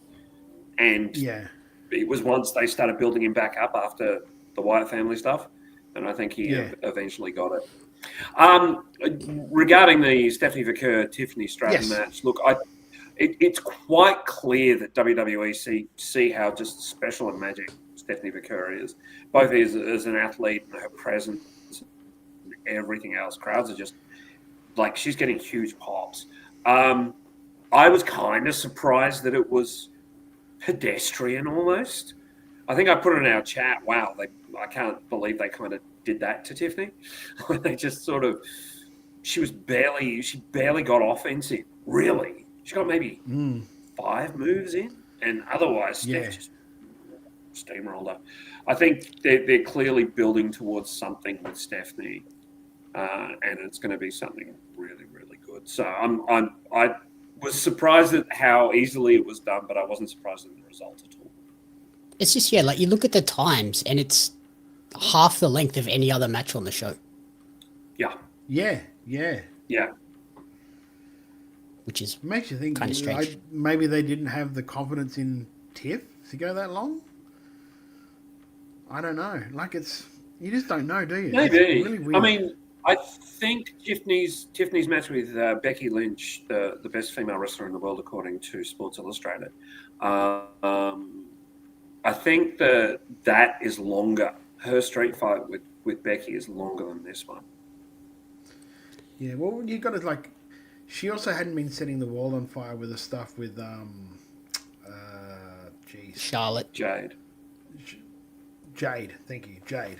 S22: And
S1: yeah.
S22: it was once they started building him back up after the Wyatt family stuff. And I think he eventually got it. Regarding the Stephanie Vaquer, Tiffany Stratton match, look, it's quite clear that WWE see how just special and magic Stephanie Vaquer is, both as an athlete and her presence and everything else. Crowds are just like, she's getting huge pops. I was kind of surprised that it was pedestrian almost. I think I put it in our chat. Wow, I can't believe they kind of did that to Tiffany. They just sort of, she barely got offensive. Really, she got maybe 5 moves in, and otherwise Steph just steamrolled her. I think they're clearly building towards something with Stephanie. and it's going to be something really, really good. So I was surprised at how easily it was done, but I wasn't surprised at the result at all.
S14: It's just, like you look at the times and it's half the length of any other match on the show.
S22: Yeah. Yeah.
S14: Which is
S1: makes you think
S14: kind of strange.
S1: Maybe they didn't have the confidence in Tiff to go that long. I don't know. Like you just don't know, do you?
S22: Maybe.
S1: It's really weird.
S22: I mean, I think Tiffany's match with Becky Lynch, the best female wrestler in the world according to Sports Illustrated. I think that is longer. Her street fight with Becky is longer than this one.
S1: Yeah, well, you got to she also hadn't been setting the world on fire with the stuff with
S14: Charlotte.
S22: Jade,
S1: thank you, Jade.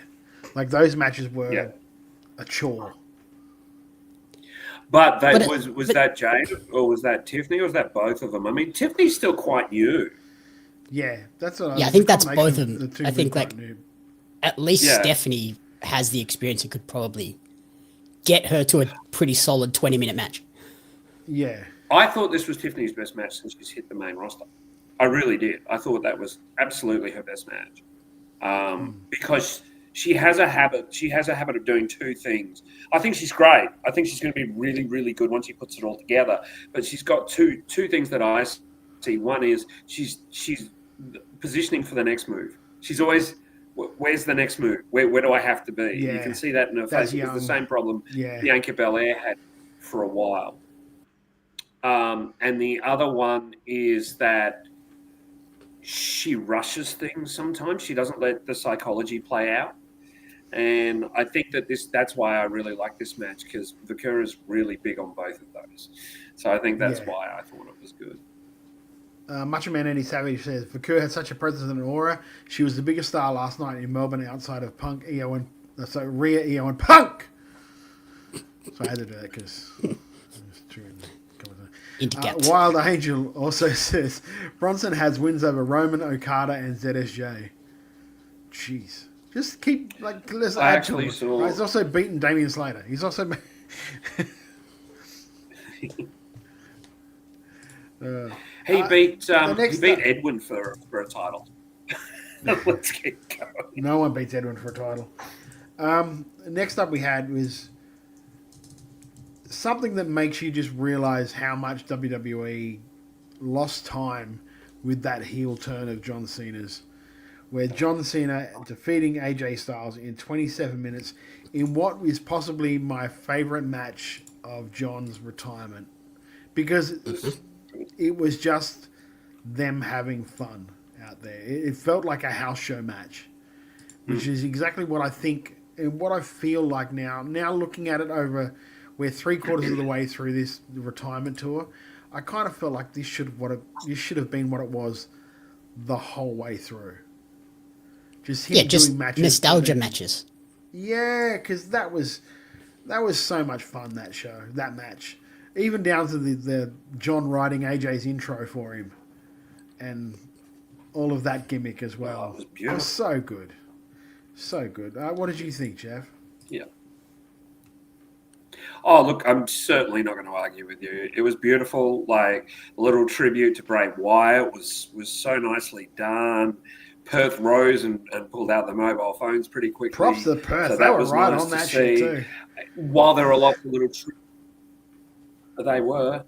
S1: Like those matches were a chore.
S22: But was that Jade or was that Tiffany or was that both of them? I mean, Tiffany's still quite new.
S1: Yeah, that's what.
S14: I think that's both of them. I think
S1: new.
S14: At least Stephanie has the experience and could probably get her to a pretty solid 20-minute match.
S1: Yeah.
S22: I thought this was Tiffany's best match since she's hit the main roster. I really did. I thought that was absolutely her best match. Because she has a habit. She has a habit of doing two things. I think she's great. I think she's going to be really, really good once she puts it all together. But she's got two things that I see. One is she's positioning for the next move. She's always, where's the next move? Where do I have to be?
S1: Yeah.
S22: You can see that in her face. It's the same problem Bianca Belair had for a while. And the other one is that she rushes things sometimes. She doesn't let the psychology play out. And I think that's why I really like this match, because Vakura is really big on both of those. So I think that's why I thought it was good.
S1: Macho Man Eddie Savage says, Vakura had such a presence and an aura. She was the biggest star last night in Melbourne outside of Punk, Rhea, Io, and Punk. So I had to do that because it's true. Wild Angel also says, Bronson has wins over Roman, Okada, and ZSJ. Jeez. Just keep, let's add to it. He's also beaten Damian Slater. He's also...
S22: He beat Edwin for a title. Let's get going.
S1: No one beats Edwin for a title. Next up we had was something that makes you just realize how much WWE lost time with that heel turn of John Cena's, where John Cena defeating AJ Styles in 27 minutes in what is possibly my favorite match of John's retirement, because it was just them having fun out there. It felt like a house show match, which is exactly what I think and what I feel like now. Now looking at it over, we're 3/4 of the way through this retirement tour. I kind of felt like this should have been what it was the whole way through. Just him doing matches,
S14: nostalgia matches.
S1: Yeah, because that was so much fun, that match. Even down to the John writing AJ's intro for him, and all of that gimmick as well.
S22: Oh, it was beautiful.
S1: It was so good, so good. What did you think, Jeff?
S22: Yeah. Oh, look, I'm certainly not going to argue with you. It was beautiful. Like a little tribute to Bray Wyatt was so nicely done. Perth rose and pulled out the mobile phones pretty quickly.
S1: Props to Perth.
S22: So
S1: they were
S22: was
S1: right
S22: nice
S1: on that
S22: see.
S1: shit too.
S22: While there were lots of little they were.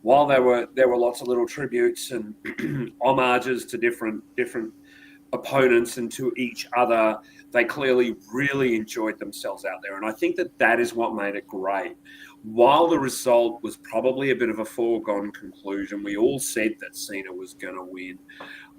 S22: While there were lots of little tributes and homages to different opponents and to each other, they clearly really enjoyed themselves out there. And I think that is what made it great. While the result was probably a bit of a foregone conclusion, we all said that Cena was going to win.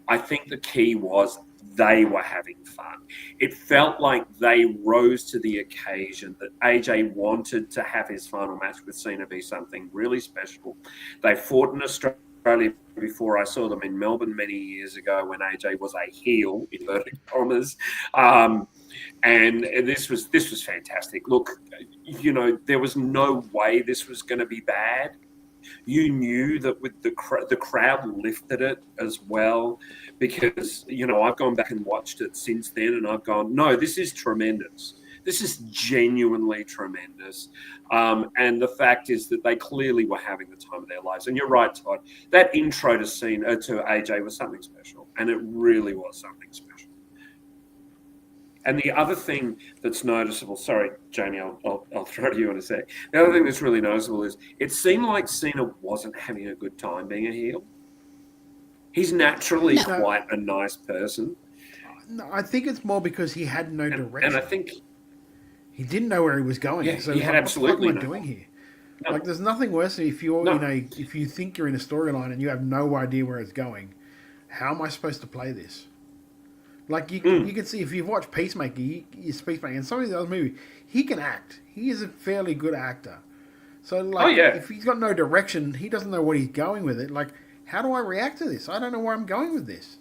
S22: I think the key was they were having fun. It felt like they rose to the occasion, that AJ wanted to have his final match with Cena be something really special. They fought in Australia before. I saw them in Melbourne many years ago when AJ was a heel, inverted commas. And this was fantastic. Look, there was no way this was going to be bad. You knew that with the crowd lifted it as well, because I've gone back and watched it since then, and I've gone, no, this is tremendous. This is genuinely tremendous. And the fact is that they clearly were having the time of their lives. And you're right, Todd. That intro to AJ was something special. And it really was something special. And the other thing that's noticeable, sorry, Jamie, I'll throw to you in a sec. The other thing that's really noticeable is it seemed like Cena wasn't having a good time being a heel. He's naturally quite a nice person.
S1: No, I think it's more because he had no direction.
S22: And I think
S1: he didn't know where he was going.
S22: Yeah,
S1: so
S22: he had
S1: what
S22: absolutely
S1: the fuck am I doing here? No. Like, there's nothing worse than if you're, if you think you're in a storyline and you have no idea where it's going. How am I supposed to play this? Like, you can see, if you've watched Peacemaker, and some of the other movies, he can act. He is a fairly good actor. So, like, if he's got no direction, he doesn't know what he's going with it. Like, how do I react to this? I don't know where I'm going with this.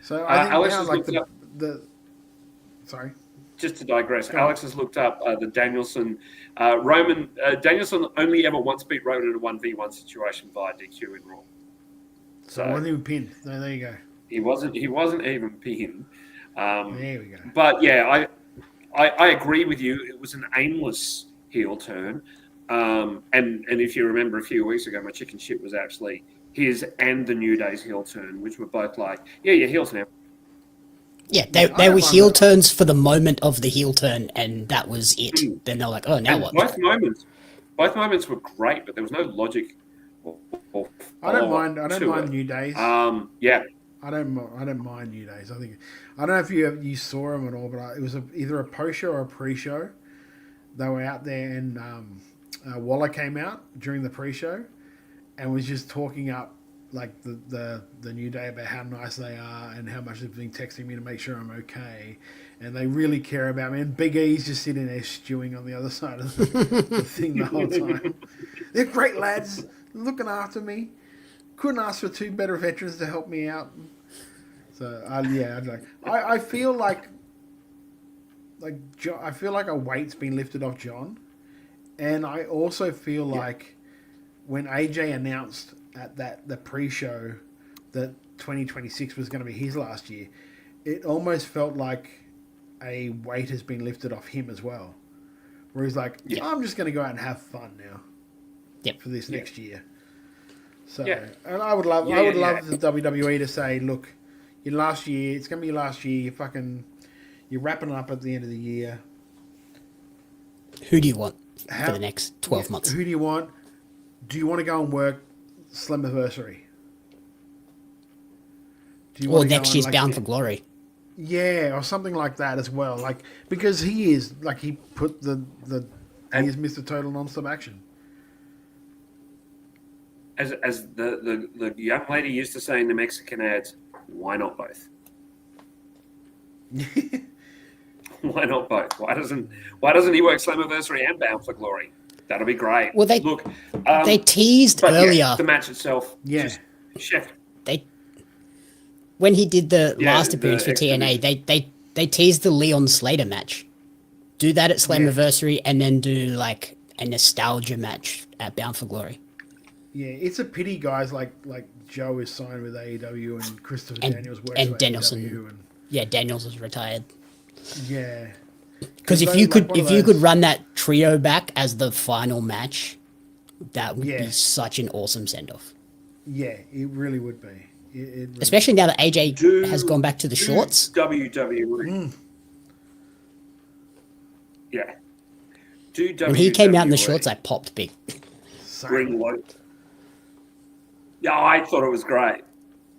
S1: So, I think
S22: Alex
S1: now, like, sorry.
S22: Just to digress, Alex has looked up the Danielson. Danielson only ever once beat Roman in a 1v1 situation via DQ in Raw.
S1: So, wasn't even pinned. No, there you go.
S22: He wasn't even pinned.
S1: There we go.
S22: But yeah, I agree with you. It was an aimless heel turn. And if you remember a few weeks ago, my chicken shit was actually his and the New Day's heel turn, which were both like, yeah, you're heels now.
S14: Yeah, they were heel turns for the moment of the heel turn, and that was it. Then they're like, oh, now what?
S22: Both moments were great, but there was no logic.
S1: I don't mind New Days.
S22: Yeah.
S1: I don't mind New Days. I don't know if you saw them at all, but it was either a post-show or a pre-show. They were out there, and Waller came out during the pre-show and was just talking up like the New Day about how nice they are and how much they've been texting me to make sure I'm okay, and they really care about me. And Big E's just sitting there stewing on the other side of the thing the whole time. They're great lads, looking after me. Couldn't ask for two better veterans to help me out. So I feel like I feel like a weight's been lifted off John, and I also feel like when AJ announced at the pre-show that 2026 was going to be his last year, it almost felt like a weight has been lifted off him as well, where he's like, I'm just going to go out and have fun now for this next year. So, and I would love the WWE to say, look, your last year, it's going to be your last year. You're wrapping up at the end of the year.
S14: Who do you want for the next 12 months?
S1: Who do you want? Do you want to go and work Slammiversary?
S14: Or next year's Bound for Glory.
S1: Yeah, or something like that as well. Like, because he is, like, he put he is Mr. Total Non-Stop Action.
S22: As the young lady used to say in the Mexican ads, why not both? Why not both? Why doesn't he work Slammiversary and Bound for Glory? That'll be great.
S14: Well, they teased earlier
S22: the match itself.
S1: Yeah,
S22: chef.
S14: When he did the last appearance for TNA, they teased the Leon Slater match. Do that at Slammiversary, and then do like a nostalgia match at Bound for Glory.
S1: Yeah, it's a pity guys like Joe is signed with AEW and Christopher Daniels works
S14: and
S1: with
S14: Danielson.
S1: AEW
S14: Daniels is retired.
S1: Yeah,
S14: because if you could run that trio back as the final match, that would be such an awesome send off.
S1: Yeah, it really would be. It really
S14: especially now that AJ has gone back to the shorts.
S22: WWE. Yeah.
S14: When he came out in the shorts, I popped big.
S22: Bring Loki. Yeah, I thought it was great.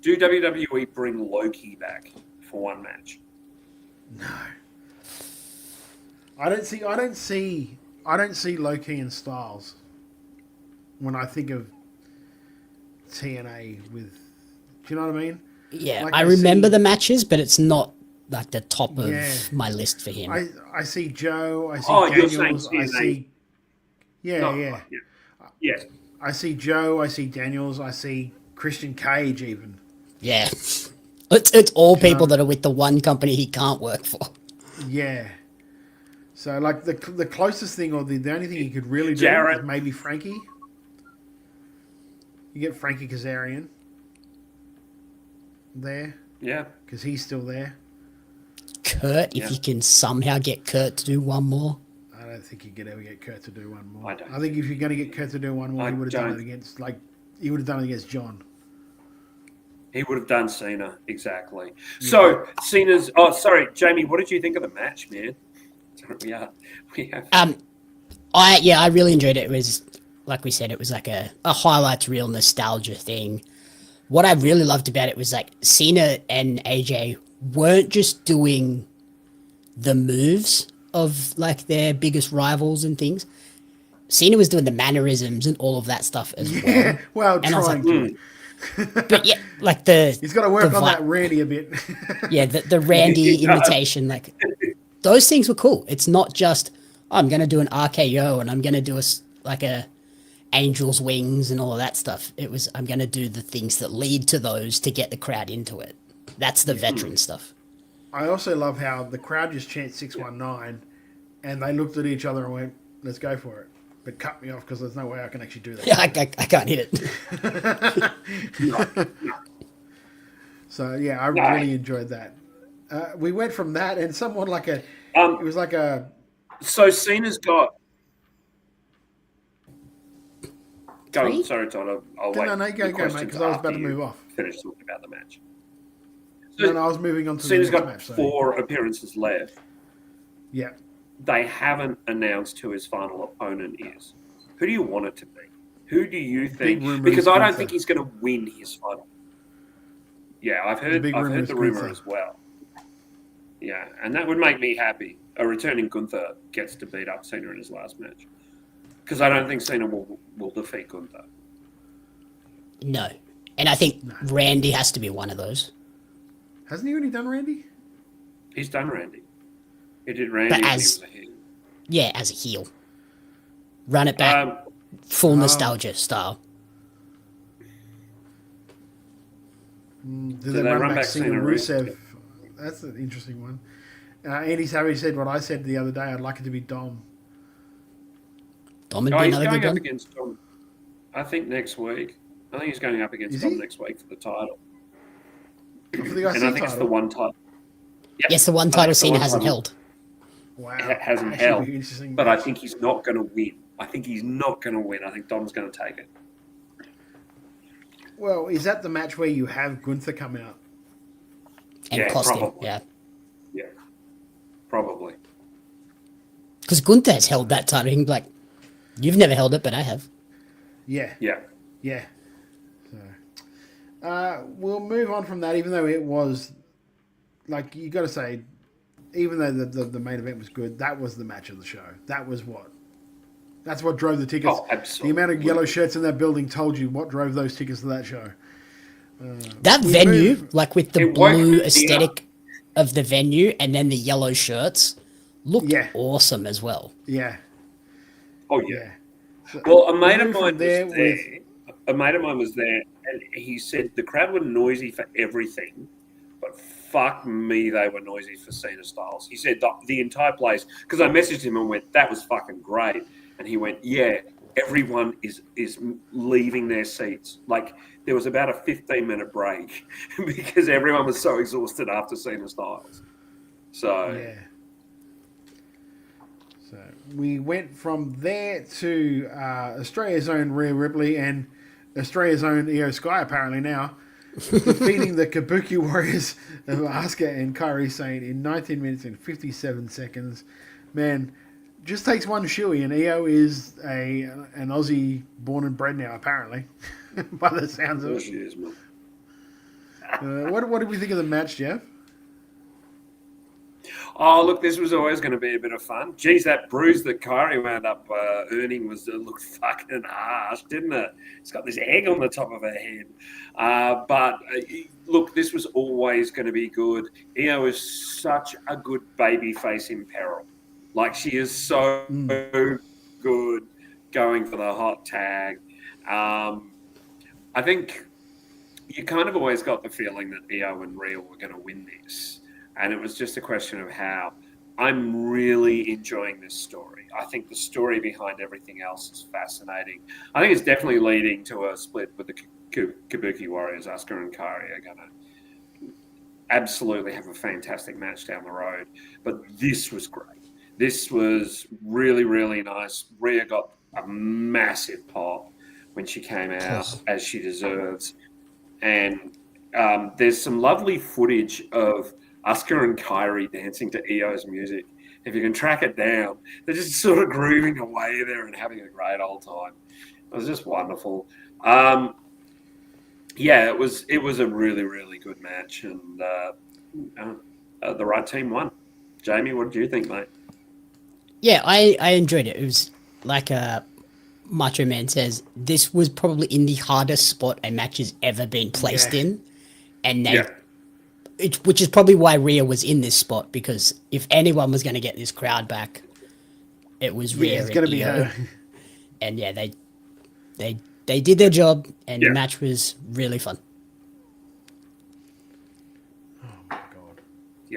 S22: Do WWE bring Loki back for one match?
S1: No. I don't see Loki and Styles when I think of TNA with. Do you know what I mean?
S14: Yeah, like I remember the matches, but it's not like the top of my list for him.
S1: I see Joe. I see Daniels. I see. Yeah. I see Joe. I see Daniels. I see Christian Cage even.
S14: Yeah, it's all people that are with the one company he can't work for.
S1: Yeah. So like the closest thing, or the only thing you could really do is maybe Frankie. You get Frankie Kazarian there.
S22: Yeah.
S1: Because he's still there.
S14: Kurt, if you can somehow get Kurt to do one more.
S1: I don't think you could ever get Kurt to do one more.
S22: I don't.
S1: I think if you're going to get Kurt to do one more, he would have done it against, he would have done it against John.
S22: He would have done Cena, exactly. Yeah. So, Cena's... Oh, sorry, Jamie, what did you think of the match, man? We have...
S14: I really enjoyed it. It was, like we said, it was like a highlights reel nostalgia thing. What I really loved about it was like Cena and AJ weren't just doing the moves of like their biggest rivals and things. Cena was doing the mannerisms and all of that stuff as well.
S1: Well,
S14: and
S1: trying to.
S14: But yeah, like he's
S1: got to work on that Randy a bit.
S14: Yeah, the Randy imitation, like those things were cool. It's not just I'm gonna do an RKO and I'm gonna do a angel's wings and all of that stuff. It was I'm gonna do the things that lead to those to get the crowd into it. That's the veteran stuff.
S1: I also love how the crowd just chants 619, and they looked at each other and went, "Let's go for it." But cut me off because there's no way I can actually do that.
S14: Yeah, I can't hit
S1: it. So yeah, I really enjoyed that. We went from that and someone like it was like a.
S22: So Cena's got. Go on, sorry, Todd. I'll wait.
S1: No, go, mate, because I was about to move off.
S22: Finish talking about the match.
S1: So no, I was moving on to
S22: Cena's
S1: the next
S22: got
S1: match. So.
S22: 4 appearances left.
S1: Yeah.
S22: They haven't announced who his final opponent is. Who do you want it to be? Who do you think? Because I don't think he's going to win his final. Yeah, I've heard the rumor as well. Yeah, and that would make me happy. A returning Gunther gets to beat up Cena in his last match. Because I don't think Cena will defeat Gunther.
S14: No. And I think Randy has to be one of those.
S1: Hasn't he already done Randy?
S22: He's done Randy. He did Randy
S14: but
S22: as a heel.
S14: Yeah, as a heel. Run it back. Full nostalgia style.
S1: Did they run back Cena Rusev? That's an interesting one. Andy Savage said what I said the other day. I'd like it to be Dom.
S14: Dom would be another
S22: going
S14: good
S22: up
S14: one.
S22: against Dom. I think next week. I think he's going up against Dom next week for the title.
S1: For the IC
S22: and I think it's the one title. Yep.
S14: Yes, the one title Cena hasn't held.
S1: Wow.
S22: It hasn't held. But I think he's not going to win. I think Dom's going to take it.
S1: Well, is that the match where you have Gunther come out?
S14: And cost him,
S22: yeah. Yeah, probably.
S14: Because Gunther has held that title. He can be like, you've never held it, but I have.
S1: Yeah.
S22: Yeah.
S1: Yeah. So, we'll move on from that, even though it was, like, you got to say, even though the main event was good, that was the match of the show. That's what drove the tickets.
S22: Oh, absolutely.
S1: The amount of yellow shirts in that building told you what drove those tickets to that show.
S14: That venue, like with the blue aesthetic of the venue and then the yellow shirts, looked awesome as well.
S1: Yeah.
S22: Oh, yeah. Well, a mate of mine was there, and he said the crowd were noisy for everything, but fuck me, they were noisy for Cena Styles. He said the entire place, because I messaged him and went, that was fucking great. And he went, yeah, everyone is leaving their seats. Like, there was about a 15-minute break because everyone was so exhausted after Cena Styles. So...
S1: yeah. So we went from there to Australia's own Rhea Ripley and Australia's own Io Sky, apparently now, defeating the Kabuki Warriors of Asuka and Kairi Sane in 19 minutes and 57 seconds. Man, just takes one shoey, and Io is an Aussie born and bred now, apparently, by the sounds of it.
S22: She is, man.
S1: What did we think of the match, Jeff?
S22: Oh, look, this was always going to be a bit of fun. Geez, that bruise that Kyrie wound up earning looked fucking harsh, didn't it? It's got this egg on the top of her head. But look, this was always going to be good. Io is such a good baby face in peril. Like, she is so good going for the hot tag. I think you kind of always got the feeling that Io and Rhea were going to win this. And it was just a question of how. I'm really enjoying this story. I think the story behind everything else is fascinating. I think it's definitely leading to a split with the Kabuki Warriors. Asuka and Kairi are going to absolutely have a fantastic match down the road. But this was great. This was really, really nice. Rhea got a massive pop when she came out, as she deserves. And there's some lovely footage of Asuka and Kairi dancing to EO's music. If you can track it down, they're just sort of grooving away there and having a great old time. It was just wonderful. Yeah, it was a really, really good match, and the right team won. Jamie, what did you think, mate?
S14: Yeah, I enjoyed it. It was like Macho Man says, this was probably in the hardest spot a match has ever been placed in, and which is probably why Rhea was in this spot, because if anyone was going to get this crowd back, it was Rhea.
S1: It's going to be her.
S14: And yeah, they did their job, and the match was really fun.
S1: Oh my god!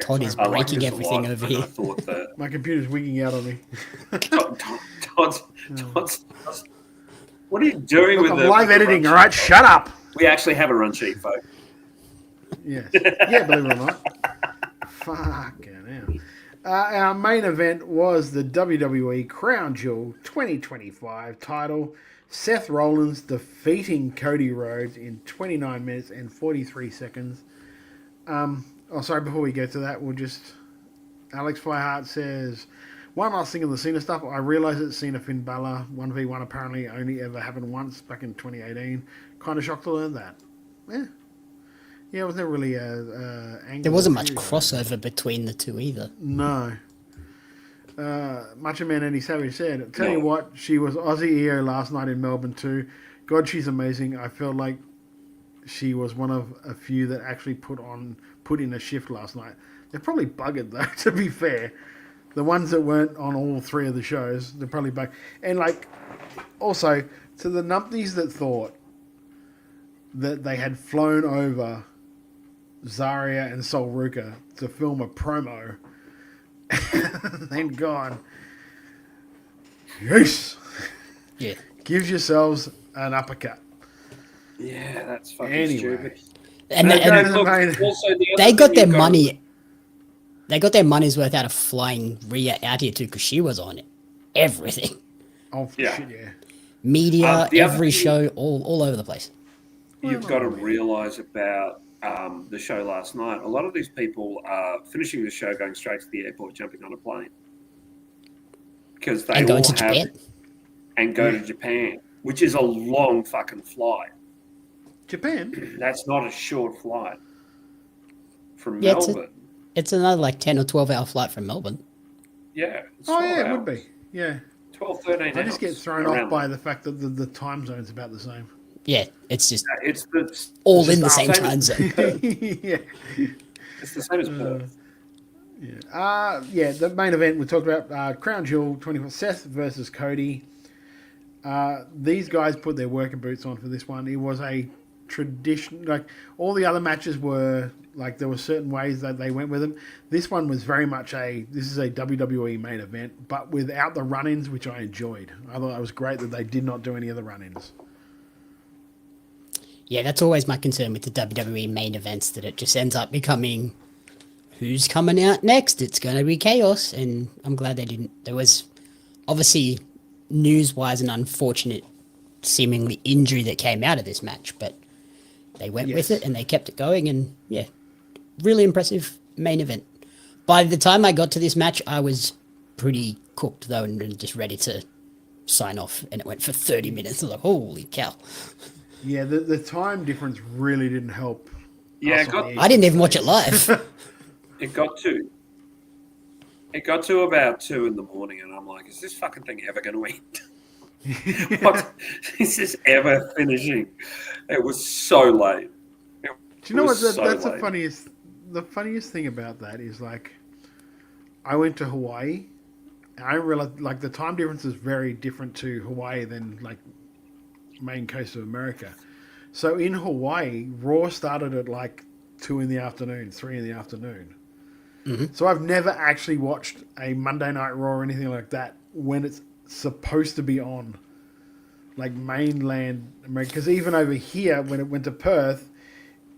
S14: Todd is breaking everything over here.
S1: My computer's wigging out on me.
S22: Todd's, what are you doing with the
S1: live editing? All right, shut up.
S22: We actually have a run sheet, folks.
S1: Yes. Yeah, believe it or not. Fucking hell. Our main event was the WWE Crown Jewel 2025 title. Seth Rollins defeating Cody Rhodes in 29 minutes and 43 seconds. Before we get to that, Alex Fireheart says, one last thing on the Cena stuff. I realize that Cena Finn Balor 1v1 apparently only ever happened once back in 2018. Kind of shocked to learn that. Yeah, it was never really angle.
S14: There wasn't much crossover between the two either.
S1: No. Macho Man Eddie Savage said, tell you what, she was Aussie EO last night in Melbourne too. God, she's amazing. I felt like she was one of a few that actually put in a shift last night. They're probably buggered though, to be fair. The ones that weren't on all three of the shows, they're probably buggered. And also, to the numpties that thought that they had flown over Zarya and Sol Ruka to film a promo then gone. Yes.
S14: Yeah.
S1: Gives yourselves an uppercut.
S22: Yeah, that's fucking stupid.
S14: And they got their money. They got their money's worth out of flying Rhea out here too, because she was on everything.
S1: Oh shit, yeah.
S14: Media, every show, all over the place.
S22: You've got to realise about the show last night. A lot of these people are finishing the show, going straight to the airport, jumping on a plane, because they
S14: and
S22: all
S14: to Japan.
S22: And go to Japan, which is a long fucking flight.
S1: Japan?
S22: That's not a short flight from Melbourne.
S14: It's another 10 or 12 hour flight from Melbourne.
S22: Yeah.
S1: It would be. Yeah.
S22: 12, 13 hours.
S1: I just get thrown off by the fact that the time zone's about the same.
S14: Yeah, it's just
S22: it's
S14: all in the same time zone.
S1: Yeah.
S22: It's the same as Perth.
S1: The main event we talked about, Crown Jewel 24, Seth versus Cody. These guys put their working boots on for this one. It was a tradition, all the other matches were there were certain ways that they went with them. This one was very much this is a WWE main event, but without the run-ins, which I enjoyed. I thought it was great that they did not do any of the run-ins.
S14: Yeah, that's always my concern with the WWE main events, that it just ends up becoming who's coming out next. It's going to be chaos, and I'm glad they didn't. There was obviously news-wise an unfortunate seemingly injury that came out of this match, but they went with it and they kept it going, and really impressive main event. By the time I got to this match, I was pretty cooked though and just ready to sign off, and it went for 30 minutes. I was like, holy cow.
S1: Yeah, the time difference really didn't help.
S22: Yeah,
S14: I didn't even watch it live.
S22: It got to about 2 in the morning, and I'm like, is this fucking thing ever going to end? What is this ever finishing? It was so late.
S1: Do you know what? That's the funniest. The funniest thing about that is I went to Hawaii, and I realized the time difference is very different to Hawaii than main coast of America. So in Hawaii, Raw started at 2 in the afternoon, 3 in the afternoon.
S14: Mm-hmm.
S1: So I've never actually watched a Monday Night Raw or anything like that when it's supposed to be on mainland America. Because even over here, when it went to Perth,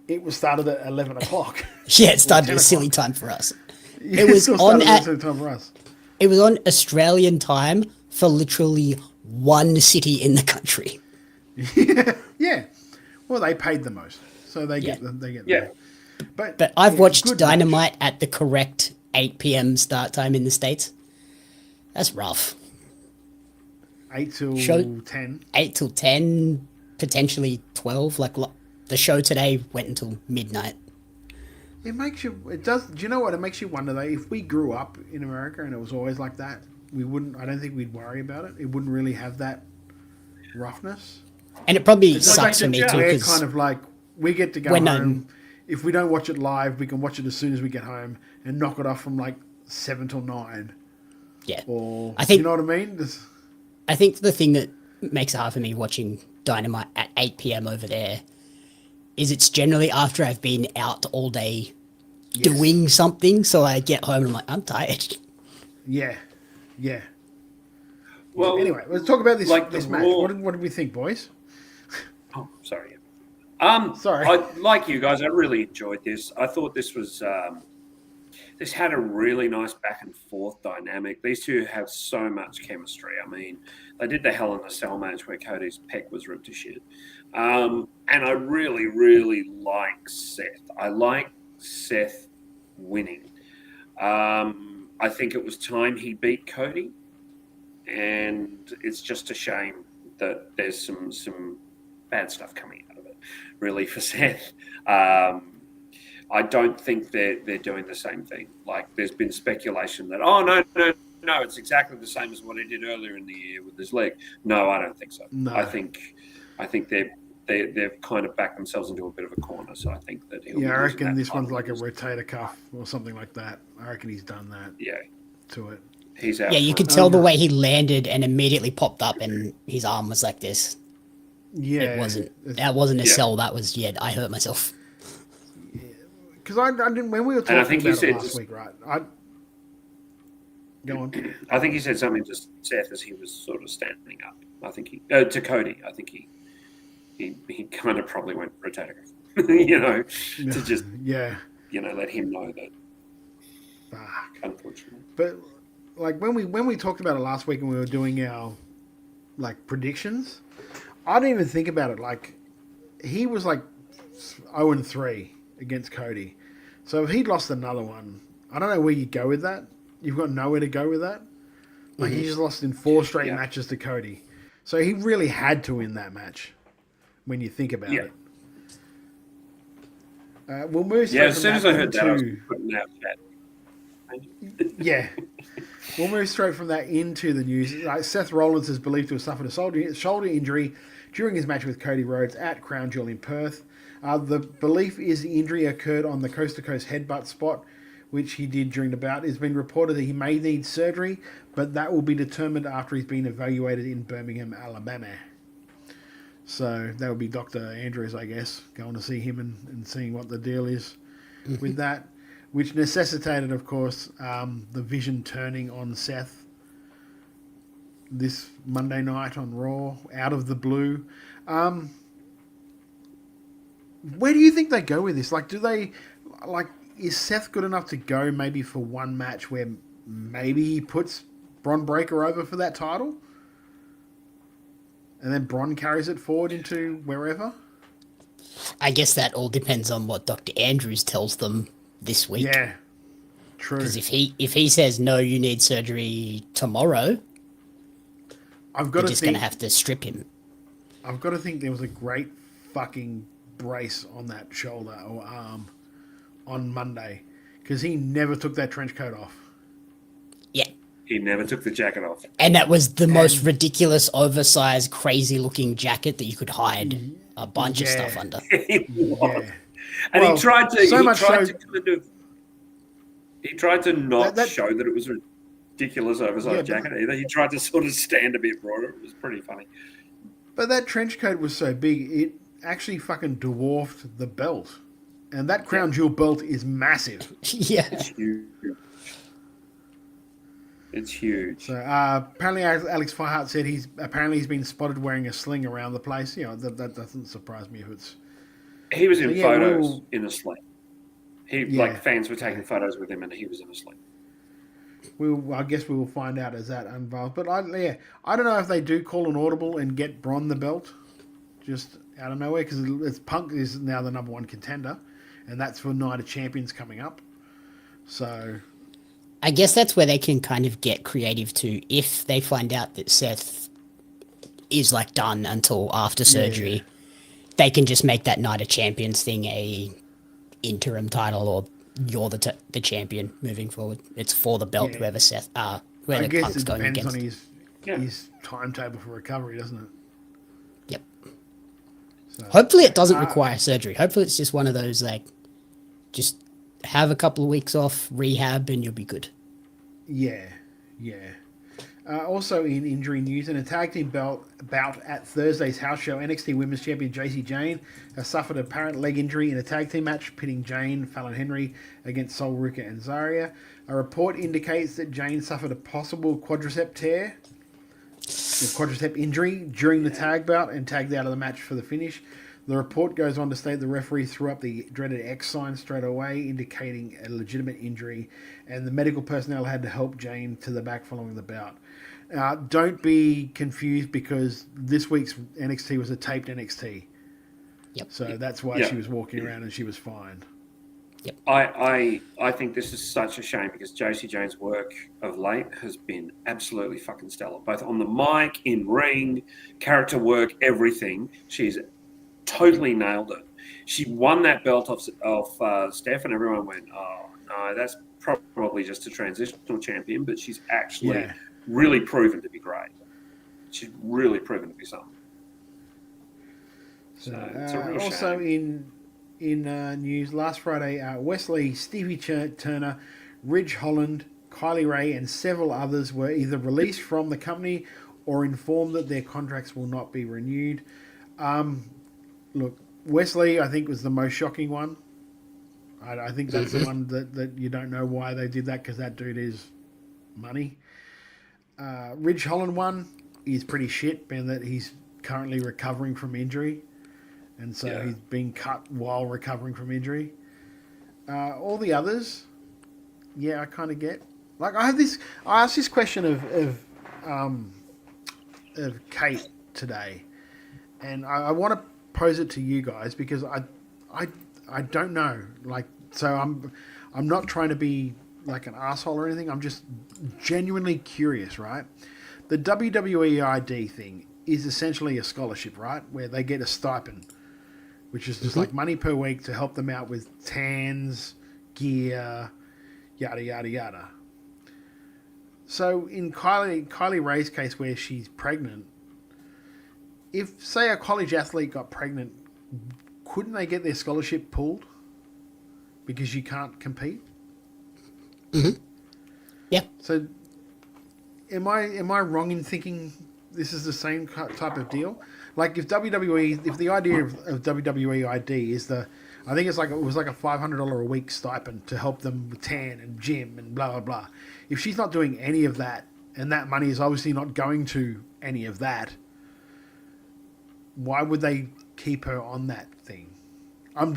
S1: it was started at 11 o'clock.
S14: Yeah, it started at a silly time for us. It was on at
S1: time for us.
S14: It was on Australian time for literally one city in the country.
S1: Yeah. Well, they paid the most, so they get
S22: Yeah.
S1: But
S14: I've watched
S1: good
S14: Dynamite at the correct 8 p.m. start time in the States. That's rough.
S1: 8 till 10.
S14: 8 till 10, potentially 12. Like the show today went until midnight.
S1: It makes you. It does. Do you know what? It makes you wonder though. If we grew up in America and it was always like that, we wouldn't. I don't think we'd worry about it. It wouldn't really have that roughness.
S14: And it probably
S1: It's
S14: sucks for me too.
S1: We're
S14: 'Cause
S1: kind of like we get to go
S14: when,
S1: home. If we don't watch it live, we can watch it as soon as we get home and knock it off from like 7 till 9.
S14: Yeah.
S1: Or
S14: I think
S1: you know what I mean.
S14: I think the thing that makes it hard for me watching Dynamite at 8 p.m. over there is it's generally after I've been out all day doing something, so I get home and I'm like, I'm tired.
S1: Yeah.
S22: Well,
S1: anyway, let's talk about this
S22: like
S1: this
S22: the
S1: match.
S22: Raw-
S1: What did we think, boys?
S22: Oh, sorry.
S1: Sorry.
S22: Like you guys, I really enjoyed this. I thought this was this had a really nice back and forth dynamic. These two have so much chemistry. I mean, they did the Hell in a Cell match where Cody's pec was ripped to shit. And I really, really like Seth. I like Seth winning. I think it was time he beat Cody. And it's just a shame that there's some bad stuff coming out of it, really, for Seth. I don't think they're doing the same thing. Like, there's been speculation that, no, it's exactly the same as what he did earlier in the year with his leg. No, I don't think so.
S1: No.
S22: I think they've kind of backed themselves into a bit of a corner. So I think that he'll
S1: Yeah,
S22: be
S1: I
S22: losing
S1: reckon
S22: that
S1: this one's
S22: title.
S1: like a rotator cuff or something like that. I reckon he's done that.
S22: Yeah,
S1: to it.
S22: He's out.
S14: Yeah, you could tell the way he landed and immediately popped up and his arm was like this.
S1: Yeah.
S14: That wasn't a
S22: Yeah.
S14: cell, that was, I hurt myself.
S1: Because I didn't, when we were
S22: And I
S1: talking
S22: think he
S1: about it
S22: said
S1: last
S22: just-
S1: week, right? Go on.
S22: I think he said something to Seth as he was sort of standing up. I think he to Cody. I think he kind of probably went rotator cuff, to just let him know that.
S1: Fuck.
S22: Unfortunately,
S1: But like when we talked about it last week and we were doing our like predictions, I didn't even think about it. Like he was like 0-3 against Cody, so if he'd lost another one, I don't know where you go with that. You've got nowhere to go with that. Like he just lost in 4 straight matches to Cody, so he really had to win that match. When you think about it, we'll move.
S22: yeah. As soon as I heard that, I was
S1: into-
S22: putting out that.
S1: Yeah. We'll move straight from that into the news. Seth Rollins is believed to have suffered a shoulder injury during his match with Cody Rhodes at Crown Jewel in Perth. The belief is the injury occurred on the coast-to-coast headbutt spot, which he did during the bout. It's been reported that he may need surgery, but that will be determined after he's been evaluated in Birmingham, Alabama. So that would be Dr. Andrews, I guess, going to see him and seeing what the deal is with that. Which necessitated, of course, the Vision turning on Seth this Monday night on Raw, out of the blue. Where do you think they go with this? Like, is Seth good enough to go maybe for one match where maybe he puts Bron Breakker over for that title? And then Bron carries it forward into wherever?
S14: I guess that all depends on what Dr. Andrews tells them this week.
S1: Yeah, true.
S14: Because if he says no, you need surgery tomorrow,
S1: I've got
S14: they're
S1: to
S14: just going to have to strip him.
S1: I've got to think there was a great fucking brace on that shoulder or arm on Monday because he never took that trench coat off.
S14: Yeah.
S22: He never took the jacket off.
S14: And that was the most ridiculous, oversized, crazy-looking jacket that you could hide a bunch of stuff under.
S1: Yeah.
S22: And
S1: Well,
S22: he tried to.
S1: so
S22: he
S1: much
S22: tried
S1: so-
S22: to kind of. He tried to not
S1: That-
S22: show that it was a ridiculous oversized
S1: Yeah, but-
S22: jacket either. He tried to sort of stand a bit broader. It was pretty funny.
S1: But that trench coat was so big, it actually fucking dwarfed the belt. And that Crown Jewel belt is massive.
S14: Yeah.
S22: It's huge. It's huge.
S1: So apparently Alex Firehart said he's been spotted wearing a sling around the place. That doesn't surprise me if it's
S22: He was in photos
S1: we'll,
S22: in a sleep. Fans were taking photos with him, and he was in a sleep.
S1: I guess we will find out as that unfolds. But I don't know if they do call an audible and get Bron the belt just out of nowhere, because Punk is now the number one contender, and that's for Night of Champions coming up. So
S14: I guess that's where they can kind of get creative too. If they find out that Seth is like done until after surgery, they can just make that Night of Champions thing a interim title, or you're the champion moving forward. It's for the belt, whoever Punk's going against.
S1: On his timetable for recovery, doesn't it?
S14: Yep. So, hopefully it doesn't require surgery. Hopefully it's just one of those, like, just have a couple of weeks off, rehab, and you'll be good.
S1: Yeah. Also in injury news, in a tag team bout at Thursday's house show, NXT Women's Champion Jacy Jayne has suffered an apparent leg injury in a tag team match pitting Jayne, Fallon Henry against Sol Ruka and Zarya. A report indicates that Jayne suffered a possible quadricep tear, quadricep injury during the tag bout and tagged out of the match for the finish. The report goes on to state the referee threw up the dreaded X sign straight away, indicating a legitimate injury, and the medical personnel had to help Jayne to the back following the bout. Don't be confused, because this week's NXT was a taped NXT.
S14: Yep.
S1: So that's why she was walking around and she was fine.
S14: Yep.
S22: I think this is such a shame, because Jacy Jayne's work of late has been absolutely fucking stellar, both on the mic, in ring, character work, everything. She's totally nailed it. She won that belt off Steph, and everyone went, "Oh no, that's probably just a transitional champion." But she's actually really proven to be great. She's really proven to be something. So it's a real
S1: also
S22: shame.
S1: in news, last Friday, Wesley, Stevie Turner, Ridge Holland, Kylie Ray, and several others were either released from the company or informed that their contracts will not be renewed. Look, Wesley, I think, was the most shocking one. I think that's the one that you don't know why they did that, because that dude is money. Ridge Holland one is pretty shit, being that he's currently recovering from injury, and so he's being cut while recovering from injury. All the others, I kind of get. Like, I asked this question of Kate today, and I want to pose it to you guys, because I don't know. Like, so I'm not trying to be like an asshole or anything. I'm just genuinely curious, right? The WWE ID thing is essentially a scholarship, right? Where they get a stipend, which is just like money per week to help them out with tans, gear, yada, yada, yada. So in Kylie Ray's case, where she's pregnant, if, say, a college athlete got pregnant, couldn't they get their scholarship pulled because you can't compete?
S14: Mm-hmm. Yeah.
S1: So am I wrong in thinking this is the same type of deal? Like, if the idea of WWE ID is I think it was like a $500 a week stipend to help them with tan and gym and blah, blah, blah. If she's not doing any of that, and that money is obviously not going to any of that, why would they keep her on that thing? I'm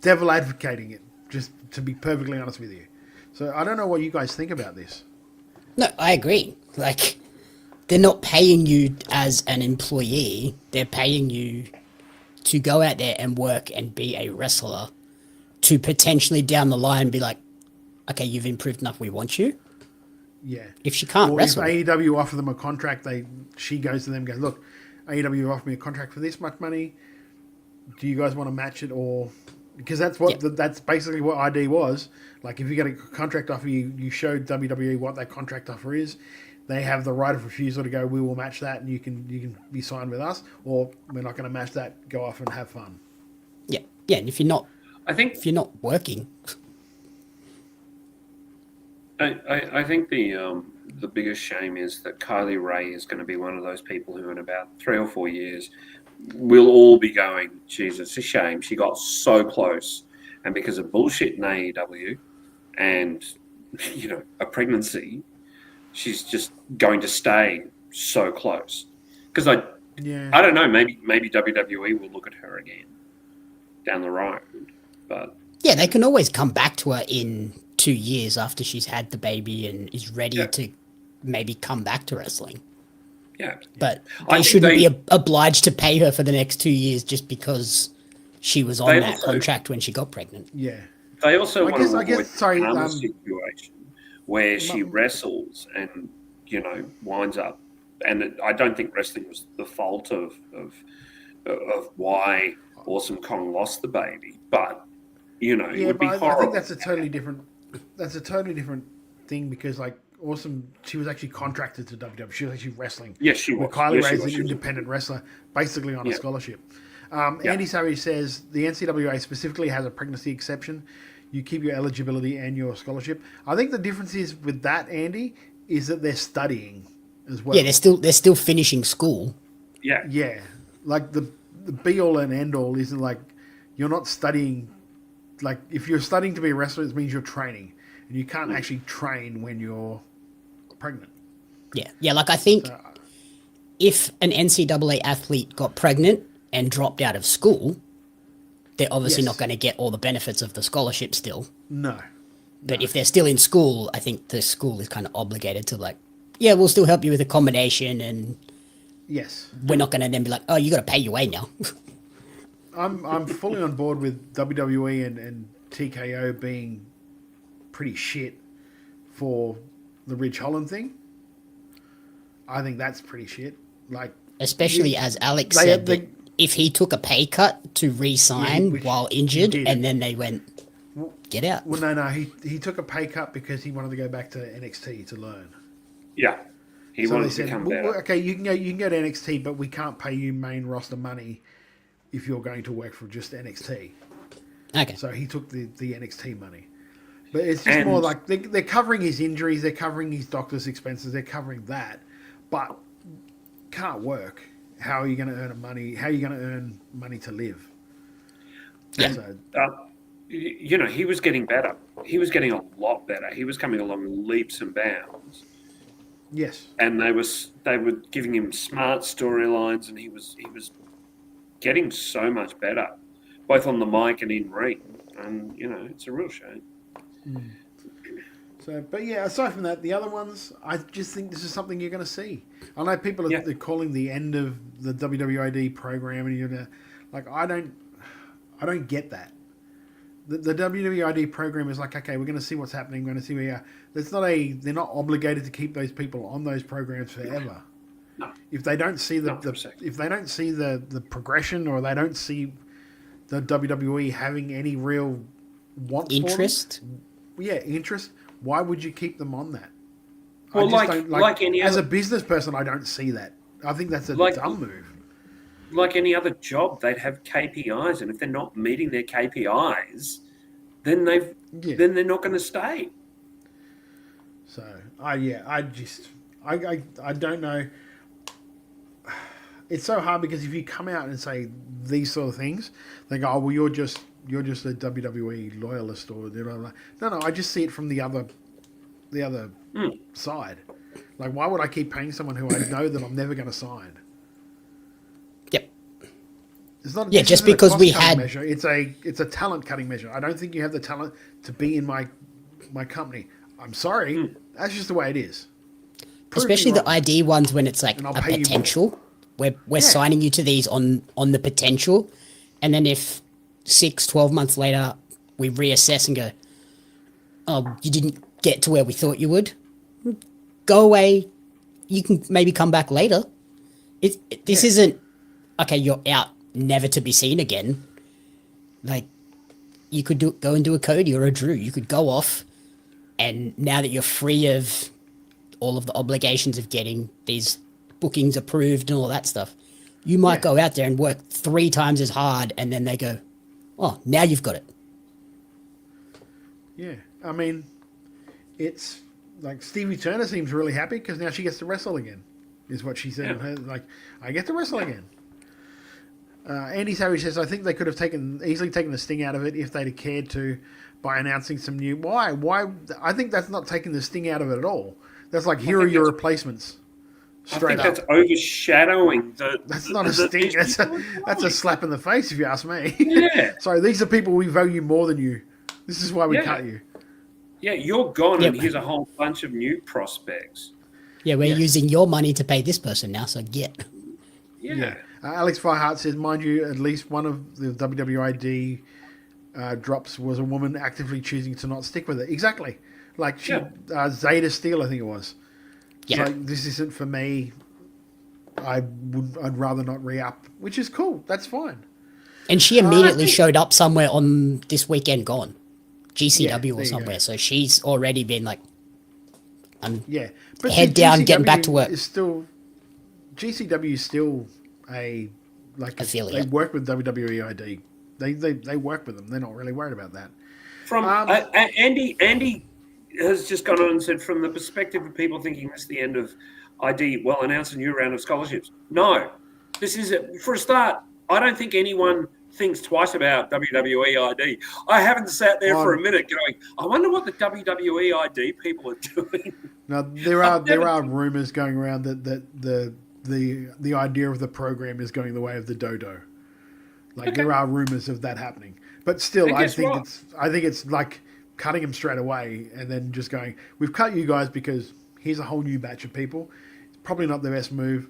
S1: devil advocating it, just to be perfectly honest with you. So I don't know what you guys think about this.
S14: No, I agree. Like, they're not paying you as an employee. They're paying you to go out there and work and be a wrestler, to potentially down the line be like, okay, you've improved enough, we want you.
S1: Yeah.
S14: If she can't wrestle.
S1: If AEW offer them a contract, she goes to them and goes, look, AEW offered me a contract for this much money. Do you guys want to match it? Or because that's what that's basically what ID was. Like, if you get a contract offer, you showed WWE what that contract offer is. They have the right of refusal to go, we will match that, and you can be signed with us, or we're not going to match that. Go off and have fun.
S14: Yeah, yeah. And if you're not working,
S22: I think the biggest shame is that Kylie Ray is going to be one of those people who, in about 3 or 4 years, we'll all be going, Jesus, it's a shame. She got so close. And because of bullshit in AEW and, a pregnancy, she's just going to stay so close. Because I don't know, maybe WWE will look at her again. down the road. But
S14: yeah, they can always come back to her in 2 years after she's had the baby and is ready to maybe come back to wrestling.
S22: Yeah.
S14: But they shouldn't be obliged to pay her for the next 2 years just because she was on that contract when she got pregnant.
S1: Yeah.
S22: They also want to avoid
S1: a
S22: situation where she wrestles and, winds up. And I don't think wrestling was the fault of why Awesome Kong lost the baby. But, it would be horrible.
S1: I think that's a totally different thing because, like, Awesome, she was actually contracted to WWE. She was actually wrestling.
S22: Yes, she was.
S1: Kylie Ray's an independent wrestler, basically on a scholarship. Andy Savage says the NCAA specifically has a pregnancy exception. You keep your eligibility and your scholarship. I think the difference is with that, Andy, is that they're studying as well.
S14: Yeah, they're still finishing school.
S22: Yeah.
S1: Yeah. Like the be all and end all isn't like you're not studying. Like if you're studying to be a wrestler, it means you're training, and you can't actually train when you're pregnant.
S14: Yeah. Like I think if an NCAA athlete got pregnant and dropped out of school, they're obviously not going to get all the benefits of the scholarship still.
S1: No.
S14: But if they're still in school, I think the school is kind of obligated to like, yeah, we'll still help you with accommodation and we're not going to then be like, oh, you got to pay your way now.
S1: I'm fully on board with WWE and TKO being pretty shit for the Ridge Holland thing. I think that's pretty shit. Like,
S14: especially as Alex said, that if he took a pay cut to re-sign while injured, and then they went, get out.
S1: Well, no, he took a pay cut because he wanted to go back to NXT to learn.
S22: Yeah, he wanted to become better.
S1: Okay, you can go to NXT, but we can't pay you main roster money if you're going to work for just NXT.
S14: Okay.
S1: So he took the NXT money. But it's just more like they're covering his injuries, they're covering his doctor's expenses, they're covering that, but can't work. How are you going to earn money? How are you going to earn money to live?
S22: Yeah. So, he was getting better. He was getting a lot better. He was coming along leaps and bounds.
S1: Yes.
S22: And they were giving him smart storylines, and he was getting so much better, both on the mic and in ring. And it's a real shame.
S1: Mm. So, but yeah, aside from that, the other ones, I just think this is something you're going to see. I know people are calling the end of the WWID program, and you're gonna, like, I don't get that. The WWID program is like, okay, we're going to see what's happening. We're going to see where you are. They're not obligated to keep those people on those programs forever.
S22: No.
S1: If they don't see the progression, or they don't see the WWE having any real interest. Why would you keep them on that?
S22: Well, like any
S1: as
S22: other,
S1: a business person, I don't see that. I think that's a dumb move.
S22: Like any other job, they'd have KPIs, and if they're not meeting their KPIs, then they're not going to stay.
S1: So I don't know. It's so hard because if you come out and say these sort of things, they go, "Oh, well, you're just a WWE loyalist," or no. I just see it from the other side. Like, why would I keep paying someone who I know that I'm never going to sign?
S14: Yep.
S1: It's not.
S14: Yeah, just because we had
S1: measure. It's a talent cutting measure. I don't think you have the talent to be in my company. I'm sorry. That's just the way it is.
S14: Especially the ID ones when it's like a potential. We're signing you to these on the potential, and then if 6-12 months later we reassess and go, oh, you didn't get to where we thought you would, go away. You can maybe come back later. This isn't okay. You're out, never to be seen again. Like, you could go and do a Cody or a Drew. You could go off, and now that you're free of all of the obligations of getting these bookings approved and all that stuff, you might go out there and work 3 times as hard, and then they go, oh, now you've got it.
S1: Yeah, I mean, it's like Stevie Turner seems really happy because now she gets to wrestle again, is what she said. Yeah. Like, I get to wrestle again. Andy Savage says, I think they could have easily taken the sting out of it if they'd have cared to by announcing some new... Why? I think that's not taking the sting out of it at all. That's like, here are your replacements. Straight
S22: I think that's overshadowing the.
S1: That's not a sting. That's a slap in the face, if you ask me.
S22: Yeah.
S1: Sorry, these are people we value more than you. This is why we cut you.
S22: Yeah, you're gone, and here's a whole bunch of new prospects.
S14: Yeah, we're using your money to pay this person now, so get.
S22: Yeah.
S1: Alex Firehart says, mind you, at least one of the WWID drops was a woman actively choosing to not stick with it. Exactly. Like Zeta Steel, I think it was.
S14: Yeah.
S1: Like, this isn't for me. I'd rather not re-up, which is cool. That's fine.
S14: And she immediately showed up somewhere on this weekend gone. GCW or somewhere. So she's already been like, head down, getting back to work.
S1: GCW is still a affiliate. They work with WWEID. They work with them. They're not really worried about that.
S22: From Andy has just gone on and said, from the perspective of people thinking this is the end of ID, well, announce a new round of scholarships. No, this is it. For a start, I don't think anyone thinks twice about WWE ID. I haven't sat there for a minute going, I wonder what the WWE ID people are doing.
S1: Now there are rumors going around that the idea of the program is going the way of the dodo. There are rumors of that happening, but still, I think it's like cutting them straight away and then just going, we've cut you guys because here's a whole new batch of people. It's probably not the best move.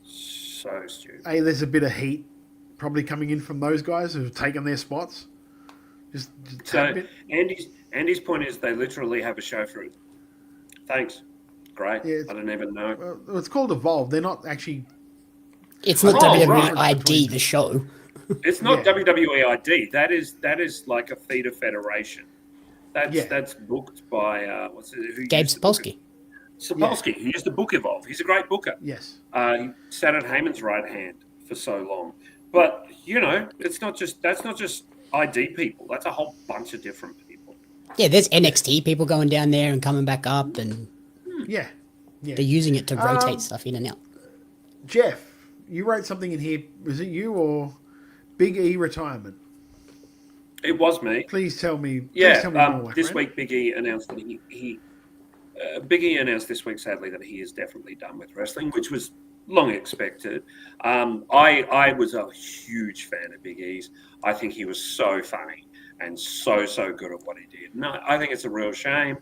S22: So stupid.
S1: There's a bit of heat probably coming in from those guys who've taken their spots.
S22: So Andy's point is they literally have a show for it. Thanks. Great. Yeah, I don't even know.
S1: Well, it's called Evolve. They're not actually...
S14: It's not WWEID, the show.
S22: It's not WWEID. That is like a feeder federation. That's booked by
S14: Gabe Sapolsky.
S22: Sapolsky, who used to book Evolve. He's a great booker.
S1: Yes.
S22: He sat at Heyman's right hand for so long. But that's not just ID people. That's a whole bunch of different people.
S14: Yeah, there's NXT people going down there and coming back up, and
S1: yeah.
S14: They're using it to rotate stuff in and out.
S1: Jeff, you wrote something in here. Was it you or Big E retirement?
S22: It was me.
S1: Please tell me.
S22: More, this week Big E announced that Big E announced this week, sadly, that he is definitely done with wrestling, which was long expected. I was a huge fan of Big E's. I think he was so funny and so good at what he did. No, I think it's a real shame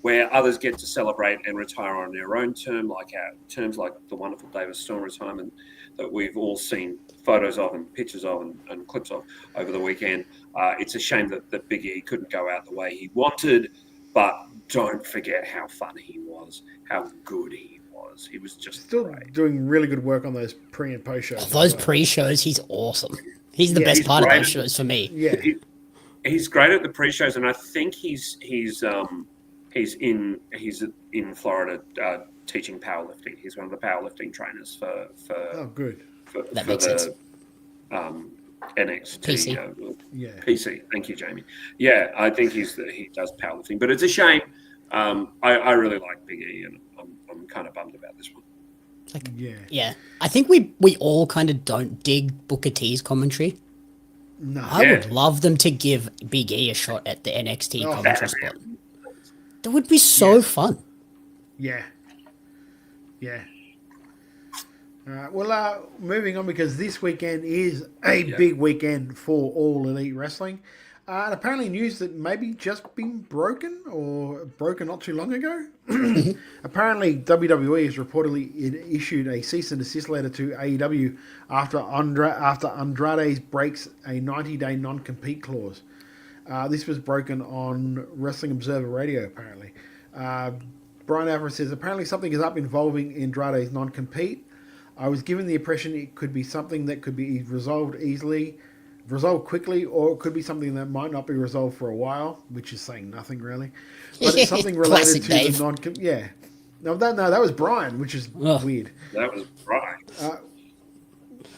S22: where others get to celebrate and retire on their own terms like the wonderful David Storm retirement that we've all seen photos of and pictures of and clips of over the weekend. It's a shame that Big E couldn't go out the way he wanted, but don't forget how fun he was, how good he was. He was just
S1: still doing really good work on those pre and post shows.
S14: Those pre-shows, he's awesome. He's the best part of those shows for me.
S1: Yeah,
S22: he's great at the pre-shows, and I think he's in Florida teaching powerlifting. He's one of the powerlifting trainers for
S1: good.
S14: That makes sense.
S22: NXT.
S1: PC.
S22: PC. Thank you, Jamie. Yeah, I think he does powerlifting, but it's a shame. I really like Big E, and I'm kind of bummed about this one.
S14: Yeah. I think we all kind of don't dig Booker T's commentary.
S1: No.
S14: I would love them to give Big E a shot at the NXT commentary spot. That would be so fun.
S1: Yeah. All right. Well, moving on, because this weekend is a big weekend for All Elite Wrestling. And apparently news that maybe just been broken not too long ago. Apparently WWE has reportedly issued a cease and desist letter to AEW after Andrade breaks a 90-day non-compete clause. This was broken on Wrestling Observer Radio, apparently. Brian Alvarez says, apparently something is up involving Andrade's non-compete. I was given the impression it could be something that could be resolved quickly, or it could be something that might not be resolved for a while, which is saying nothing really. But it's something related to
S14: Dave.
S1: the non-compete. Yeah. No, that was Brian, which is weird.
S22: That was Brian.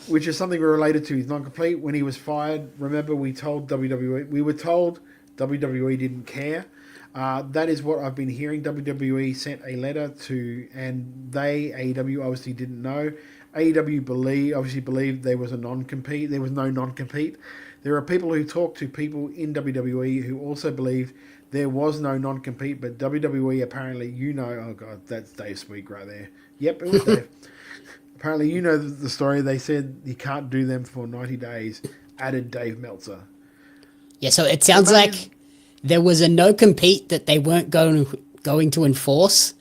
S1: Which is something related to his non-complete. When he was fired, remember we were told WWE didn't care. That is what I've been hearing. WWE sent a letter to, and AEW obviously didn't know. AEW obviously believed there was a non-compete. There was no non-compete. There are people who talk to people in WWE who also believe there was no non-compete, but WWE apparently, oh God, that's Dave Speak right there. Yep, it was Dave. Apparently, the story. They said you can't do them for 90 days, added Dave Meltzer.
S14: Yeah, so it sounds like there was a no-compete that they weren't going to enforce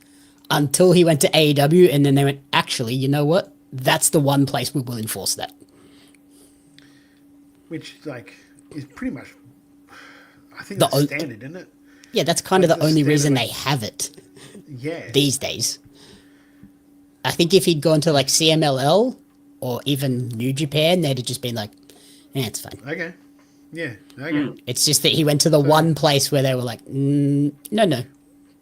S14: until he went to AEW, and then they went, actually, you know what? That's the one place we will enforce that.
S1: Which, is pretty much, I think that's standard, isn't it?
S14: Yeah, that's kind of the only reason they have it.
S1: Yeah.
S14: These days. I think if he'd gone to CMLL or even New Japan, they'd have just been like, it's fine.
S1: Okay. Yeah. Okay.
S14: It's just that he went to the one place where they were like, no.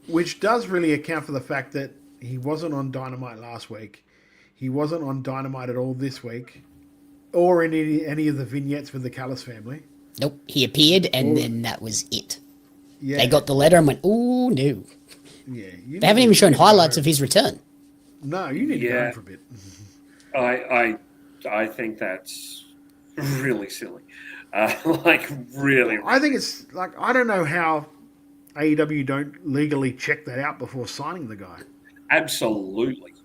S1: Which does really account for the fact that he wasn't on Dynamite last week. He wasn't on Dynamite at all this week. Or in any of the vignettes with the Callis family.
S14: Nope. He appeared and then that was it.
S1: Yeah.
S14: They got the letter and went, ooh, no.
S1: Yeah.
S14: They haven't even shown highlights of his return.
S1: No, you need to go home for a bit.
S22: I think that's really silly. Really.
S1: I think it's I don't know how AEW don't legally check that out before signing the guy.
S22: Absolutely.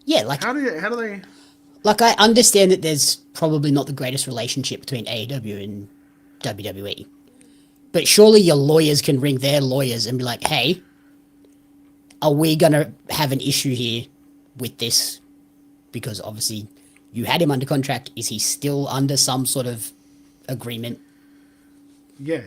S14: Yeah,
S1: how do they?
S14: I understand that there's probably not the greatest relationship between AEW and WWE, but surely your lawyers can ring their lawyers and be like, "Hey, are we gonna have an issue here with this? Because obviously you had him under contract. Is he still under some sort of agreement?"
S1: Yeah.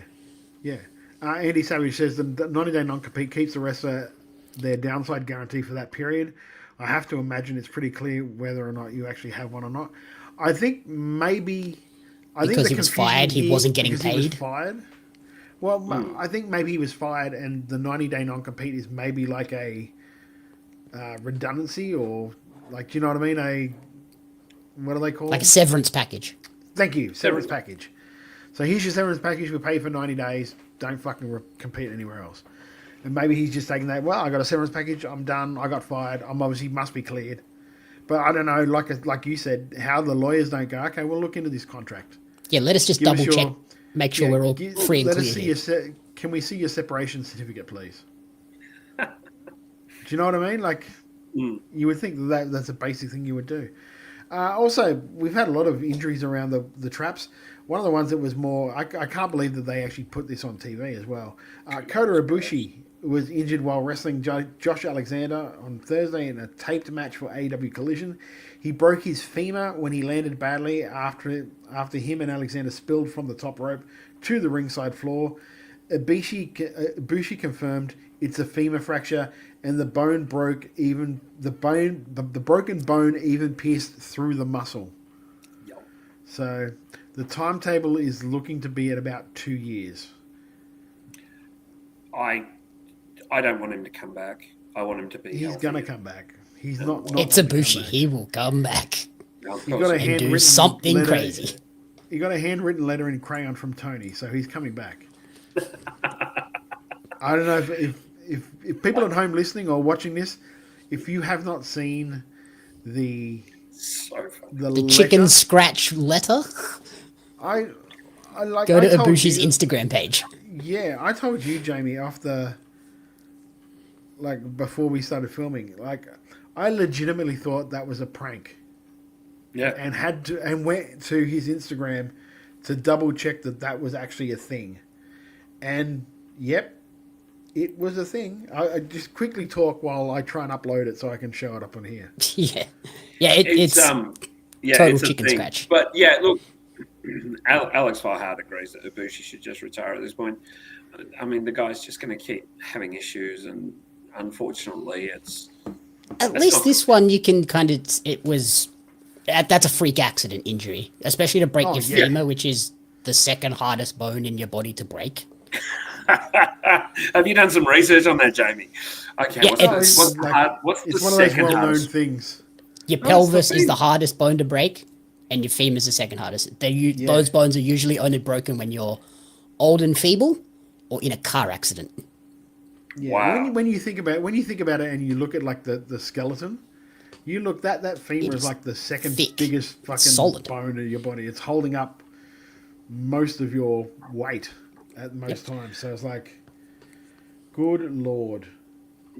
S1: Andy Savage says the 90-day non-compete keeps the wrestler their downside guarantee for that period. I have to imagine it's pretty clear whether or not you actually have one or not. I think maybe...
S14: Because he was fired, he wasn't getting paid?
S1: He was fired? Well, I think maybe he was fired and the 90-day non-compete is maybe like a redundancy or... do you know what I mean? What do they call it?
S14: Like a severance package.
S1: Thank you, severance package. So here's your severance package. We pay for 90 days. Don't fucking compete anywhere else. And maybe he's just taking that, I got a severance package. I'm done. I got fired. I'm obviously must be cleared. But I don't know, like you said, how the lawyers don't go, okay, we'll look into this contract.
S14: Yeah, let us just double check, make sure we're all free and clear.
S1: Can we see your separation certificate, please? Do you know what I mean? You would think that's a basic thing you would do. Also, we've had a lot of injuries around the traps. One of the ones that was more... I can't believe that they actually put this on TV as well. Kota Ibushi was injured while wrestling Josh Alexander on Thursday in a taped match for AEW Collision. He broke his femur when he landed badly after him and Alexander spilled from the top rope to the ringside floor. Ibushi confirmed it's a femur fracture and the bone broke even... The broken bone even pierced through the muscle.
S22: Yep.
S1: So the timetable is looking to be at about 2 years.
S22: I don't want him to come back. I want him to be.
S1: He's going to come back. He's not.
S14: It's Ibushi. He will come back.
S1: He got a
S14: do something crazy.
S1: He got a handwritten letter in crayon from Tony, so he's coming back. I don't know if people at home listening or watching this, if you have not seen the
S14: chicken scratch letter,
S1: I
S14: go to Ibushi's Instagram page.
S1: Yeah, I told you, Jamie, before we started filming, I legitimately thought that was a prank.
S22: Yeah.
S1: And went to his Instagram to double check that was actually a thing. And yep, it was a thing. I just quickly talk while I try and upload it so I can show it up on here.
S14: Yeah. Yeah, it's total
S22: it's
S14: chicken scratch.
S22: But yeah, look, Alex Farhad agrees that Ibushi should just retire at this point. I mean, the guy's just going to keep having issues, and unfortunately,
S14: at least this one you can that's a freak accident injury, especially to break your femur, which is the second hardest bone in your body to break.
S22: Have you done some research on that, Jamie? Okay,
S14: yeah,
S22: what's the
S1: one of those well-known things.
S14: Your pelvis is the hardest bone to break, and your femur is the second hardest. Those bones are usually only broken when you're old and feeble or in a car accident.
S1: Yeah.
S22: Wow.
S1: When you think about it and you look at the skeleton, you look that femur is like the second biggest fucking
S14: solid
S1: bone in your body. It's holding up most of your weight at most times. So it's Good Lord.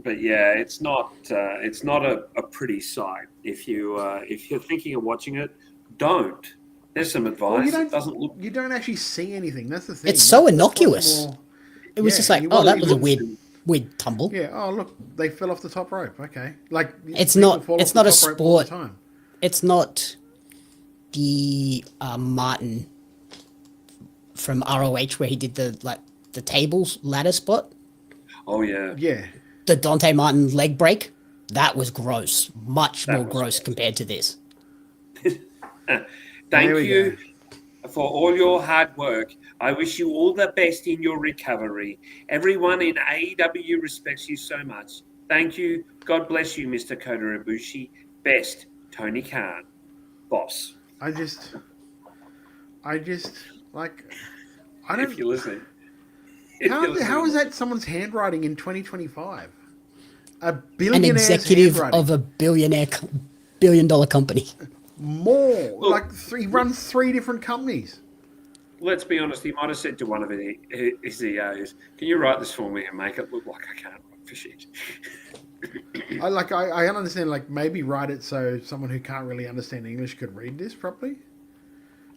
S22: But yeah, it's not a pretty sight. If you're thinking of watching it, don't. There's some advice.
S1: Well,
S22: It doesn't look.
S1: you don't actually see anything. That's the thing.
S14: It's so
S1: That's
S14: innocuous.
S1: more-
S14: It was
S1: Yeah,
S14: just like,
S1: you
S14: oh,
S1: want-
S14: that
S1: it
S14: was a
S1: looks-
S14: weird tumble.
S1: Yeah. Oh, look, they fell off the top rope. Okay. Like
S14: It's
S1: people
S14: not.
S1: fall
S14: It's
S1: off
S14: not
S1: the
S14: a
S1: top rope all the
S14: sport.
S1: time.
S14: It's not the Martin from ROH where he did the tables ladder spot.
S22: Oh yeah.
S1: Yeah.
S14: The Dante Martin leg break. That was gross. Much
S22: That
S14: more
S22: was
S14: gross compared to this.
S22: Thank
S1: we
S22: you for all your hard work. I wish you all the best in your recovery. Everyone in AEW respects you so much. Thank you. God bless you, Mr. Kota Ibushi. Best, Tony Khan. Boss.
S1: I just like. I don't.
S22: If you're listening.
S1: How is that someone's handwriting in 2025? A
S14: An
S1: billionaire's
S14: executive
S1: handwriting.
S14: of a billion-dollar company.
S1: More. Like he runs 3 different companies.
S22: Let's be honest, he might have said to one of his CEOs, can you write this for me and make it look like I can't write for shit?
S1: I understand, like, maybe write it so someone who can't really understand English could read this properly.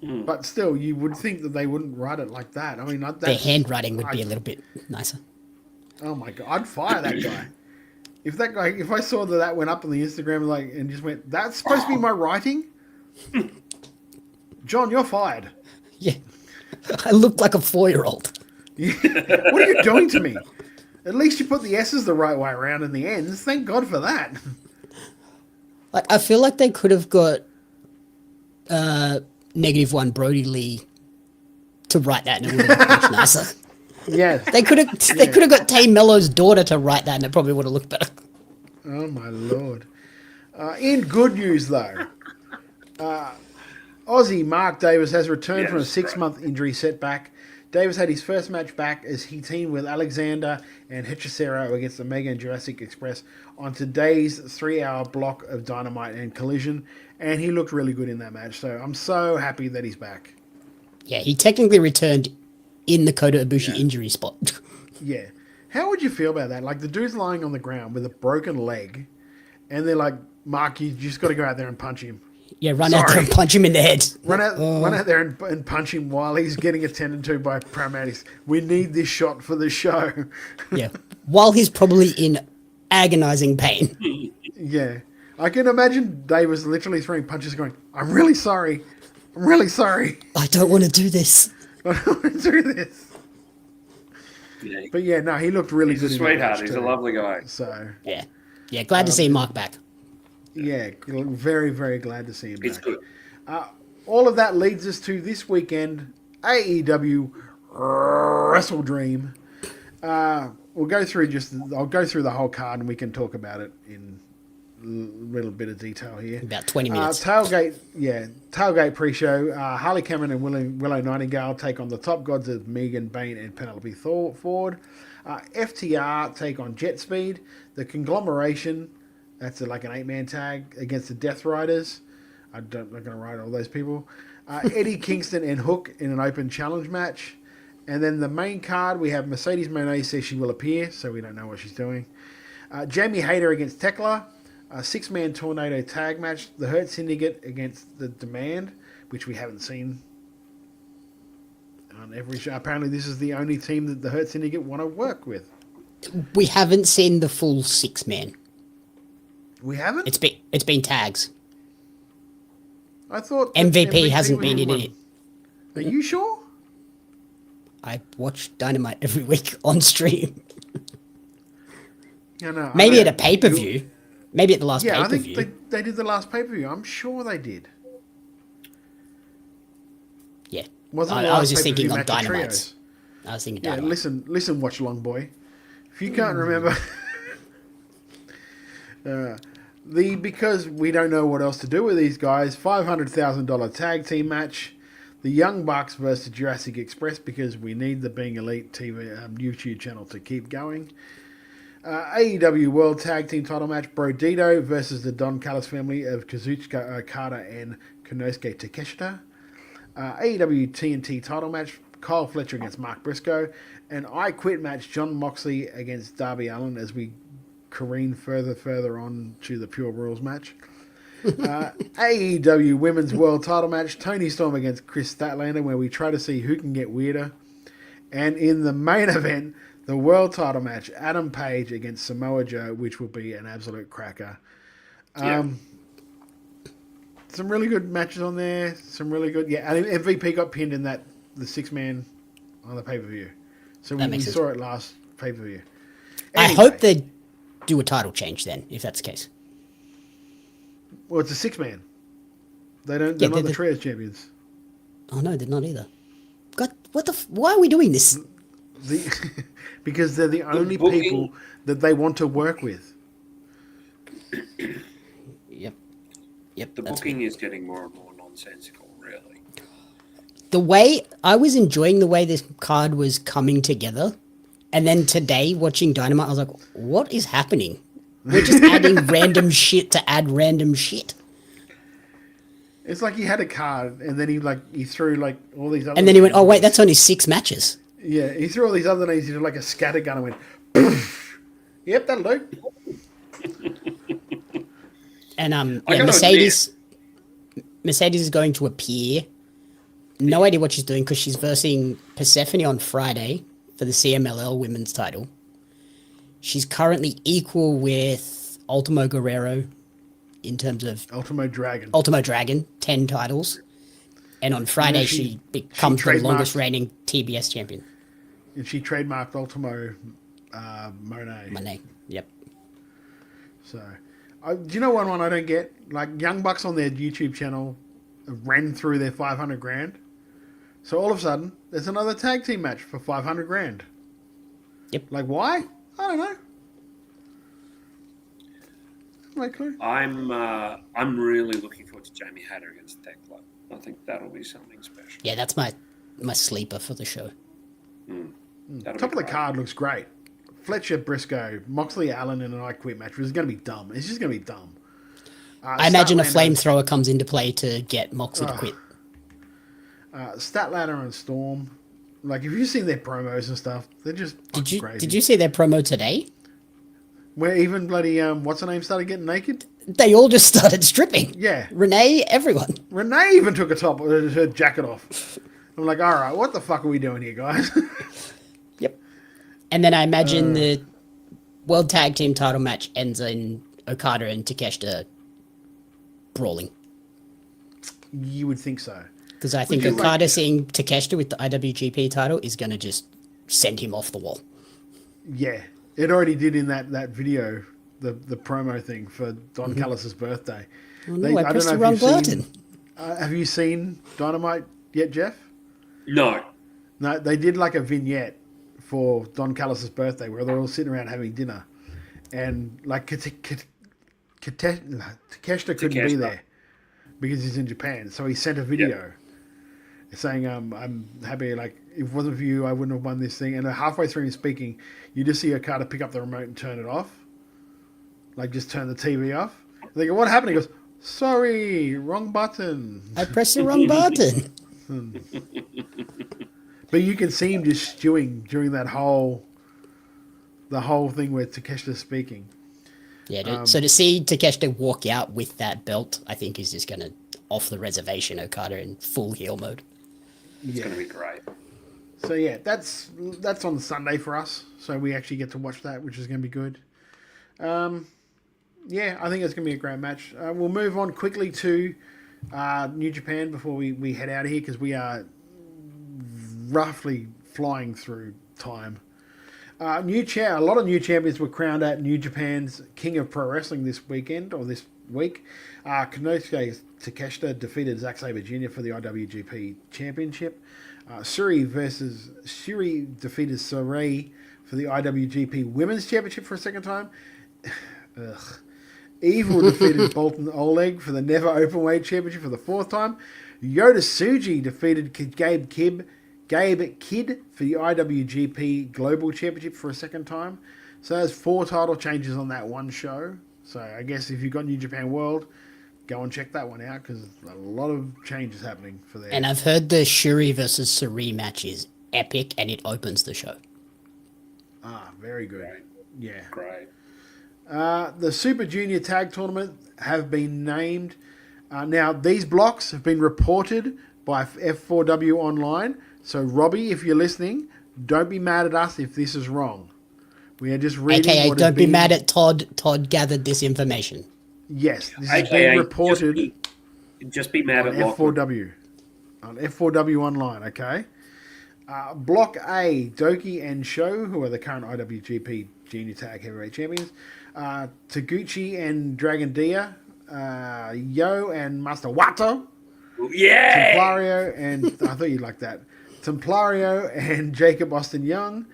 S1: But still, you would think that they wouldn't write it like that. I mean,
S14: Their handwriting would be a little bit nicer.
S1: Oh my god, I'd fire that guy. If I saw that went up on the Instagram and just went, that's supposed to be my writing? John, you're fired.
S14: Yeah. I look like a 4-year-old.
S1: What are you doing to me? At least you put the S's the right way around in the ends. Thank God for that.
S14: Like, I feel like they could have got -1 Brody Lee to write that and it would have looked much nicer.
S1: Yeah.
S14: They could have got Tay Mello's daughter to write that and it probably would have looked better.
S1: Oh my Lord. In good news though, Aussie Mark Davis has returned from a 6-month injury setback. Davis had his first match back as he teamed with Alexander and Hechicero against Omega and Jurassic Express on today's 3-hour block of Dynamite and Collision, and he looked really good in that match, so I'm so happy that he's back.
S14: Yeah, he technically returned in the Kota Ibushi injury spot.
S1: Yeah. How would you feel about that? Like, the dude's lying on the ground with a broken leg, and they're like, Mark, you just got to go out there and punch him.
S14: Yeah, run out there and punch him in the head.
S1: Run out there and punch him while he's getting attended to by paramedics. We need this shot for the show.
S14: Yeah, while he's probably in agonizing pain.
S1: Yeah. I can imagine Davis literally throwing punches going, I'm really sorry. I'm really sorry.
S14: I don't want to do this.
S1: I don't want to do this.
S22: Yeah.
S1: But yeah, no, he looked really
S22: He's
S1: good.
S22: a
S1: in that
S22: sweetheart.
S1: match
S22: He's
S1: too.
S22: a lovely guy.
S1: So
S14: yeah, glad to see Mark back.
S1: Yeah, very, very glad to see him
S22: It's
S1: back.
S22: good.
S1: All of that leads us to this weekend, AEW WrestleDream. I'll go through the whole card and we can talk about it in a little bit of detail here.
S14: About 20 minutes.
S1: Tailgate pre-show. Harley Cameron and Willow Nightingale take on the Top Gods of Megan Bain and Penelope Ford. FTR take on Jet Speed. The Conglomeration, that's like an 8-man tag against the Death Riders. I'm not going to write all those people. Eddie Kingston and Hook in an open challenge match. And then the main card, we have Mercedes Moné says she will appear, so we don't know what she's doing. Jamie Hayter against Tekla. A 6-man tornado tag match. The Hurt Syndicate against the Demand, which we haven't seen on every show. Apparently this is the only team that the Hurt Syndicate want to work with.
S14: We haven't seen the full 6-man.
S1: We haven't?
S14: It's been tags.
S1: I thought that
S14: MVP hasn't
S1: was
S14: been in
S1: one.
S14: it.
S1: Are you sure?
S14: I watch Dynamite every week on stream.
S1: Yeah, no,
S14: Maybe at a pay-per-view. Maybe at the last
S1: Yeah, I
S14: pay-per-view.
S1: think they did the last pay-per-view. I'm sure they did.
S14: Yeah.
S1: Wasn't the
S14: I
S1: last
S14: was just thinking
S1: pay-per-view
S14: on
S1: match of
S14: Dynamite.
S1: trios?
S14: I was thinking
S1: Yeah,
S14: Dynamite.
S1: listen, Watch Long Boy. If you can't remember... because we don't know what else to do with these guys, $500,000 tag team match. The Young Bucks versus Jurassic Express because we need the Being Elite TV YouTube channel to keep going. AEW World Tag Team title match, Brodito versus the Don Callis family of Kazuchika Okada and Konosuke Takeshita. AEW TNT title match, Kyle Fletcher against Mark Briscoe. An I Quit match, John Moxley against Darby Allin, as we careen further on to the Pure Rules match. AEW Women's World Title match, Toni Storm against Chris Statlander, where we try to see who can get weirder. And in the main event, the World Title match, Adam Page against Samoa Joe, which will be an absolute cracker. Some really good matches on there. Some really good... Yeah, and MVP got pinned in the 6-man on the pay-per-view. So we saw it last pay-per-view. Anyway,
S14: I hope they do a title change then, if that's the case.
S1: Well, it's a 6-man. They're not the Trios champions.
S14: Oh, no, they're not either. God, why are we doing this?
S1: Because they're the only people that they want to work with.
S14: Yep.
S22: The booking is getting more and more nonsensical, really.
S14: I was enjoying the way this card was coming together. And then today, watching Dynamite, I was like, what is happening? We're just adding random shit to add random shit.
S1: It's like he had a card, and then he threw all these other...
S14: And then he went, oh, wait, that's only 6 matches.
S1: Yeah, he threw all these other names into like a scatter gun and went, poof. Yep, that'll do.
S14: And Mercedes is going to appear. No idea what she's doing because she's versing Persephone on Friday for the CMLL women's title. She's currently equal with Ultimo Guerrero in terms of...
S1: Ultimo Dragon,
S14: 10 titles. And on Friday, she becomes the longest reigning TBS champion.
S1: And she trademarked Ultimo Monet.
S14: Monet, yep.
S1: So, do you know one I don't get? Like, Young Bucks on their YouTube channel ran through their 500 grand. So all of a sudden, there's another tag team match for 500 grand.
S14: Yep.
S1: Like, why? I don't know. No clue.
S22: I'm really looking forward to Jamie Hatter against Thekla. I think that'll be something special.
S14: Yeah, that's my sleeper for the show.
S1: Top of the card looks great. Fletcher, Briscoe, Moxley, Allen in an I Quit match, which is going to be dumb. It's just going to be dumb.
S14: I imagine a flamethrower comes into play to get Moxley to quit.
S1: Statlander and Storm. Like, if you've seen their promos and stuff, they're just crazy.
S14: Did you see their promo today?
S1: Where even bloody, what's her name started getting naked?
S14: They all just started stripping.
S1: Yeah.
S14: Renee, everyone.
S1: Renee even took her jacket off. I'm like, all right, what the fuck are we doing here, guys?
S14: Yep. And then I imagine the World Tag Team title match ends in Okada and Takeshita brawling.
S1: You would think so.
S14: Because I think Okada seeing Takeshita with the IWGP title is going to just send him off the wall.
S1: Yeah. It already did in that video, the promo thing for Don Callis' birthday.
S14: Oh, no, I pressed the wrong button.
S1: Have you seen Dynamite yet, Jeff?
S22: No.
S1: No, they did like a vignette for Don Callis' birthday where they're all sitting around having dinner. And like Takeshita couldn't be there because he's in Japan. So he sent a video saying, I'm happy, like, if it wasn't for you, I wouldn't have won this thing. And halfway through him speaking, you just see Okada pick up the remote and turn it off. Like, just turn the TV off. They go, what happened? He goes, sorry, wrong button.
S14: I pressed the wrong button.
S1: But you can see him just stewing during the whole thing where Takeshita's speaking.
S14: Yeah, so to see Takeshita walk out with that belt, I think is just going to off the reservation Okada in full heel mode.
S22: It's going to be great.
S1: So yeah, that's on Sunday for us. So we actually get to watch that, which is going to be good. Yeah, I think it's going to be a great match. We'll move on quickly to New Japan before we head out of here because we are roughly flying through time. A lot of new champions were crowned at New Japan's King of Pro Wrestling this weekend or this week. Konosuke Takeshita defeated Zack Sabre Jr. for the IWGP Championship. Suri defeated Sarai for the IWGP Women's Championship for a second time. Ugh. Evil defeated Bolton Oleg for the Never Openweight Championship for the 4th time. Yota Tsuji defeated Gabe Kidd for the IWGP Global Championship for a 2nd time. So there's 4 title changes on that one show. So I guess if you've got New Japan World, go and check that one out because a lot of changes happening for there.
S14: And I've heard the Shuri versus Suri match is epic, and it opens the show.
S1: Ah, very good.
S22: Great.
S1: Yeah.
S22: Great.
S1: The Super Junior Tag Tournament have been named. Now, these blocks have been reported by F4W Online. So, Robbie, if you're listening, don't be mad at us if this is wrong. We are just reading
S14: AKA,
S1: what
S14: don't be mad at Todd. Todd gathered this information.
S1: Yes, this has
S22: AKA,
S1: been reported
S22: just be mad
S1: on
S22: at Lachlan.
S1: F4W. On F4W Online, okay? Block A, Doki and Sho, who are the current IWGP Junior Tag Heavyweight Champions. Taguchi and Dragon Dia. Yo and Master Wato.
S22: Yeah!
S1: Templario and... I thought you'd like that. Templario and Jacob Austin Young.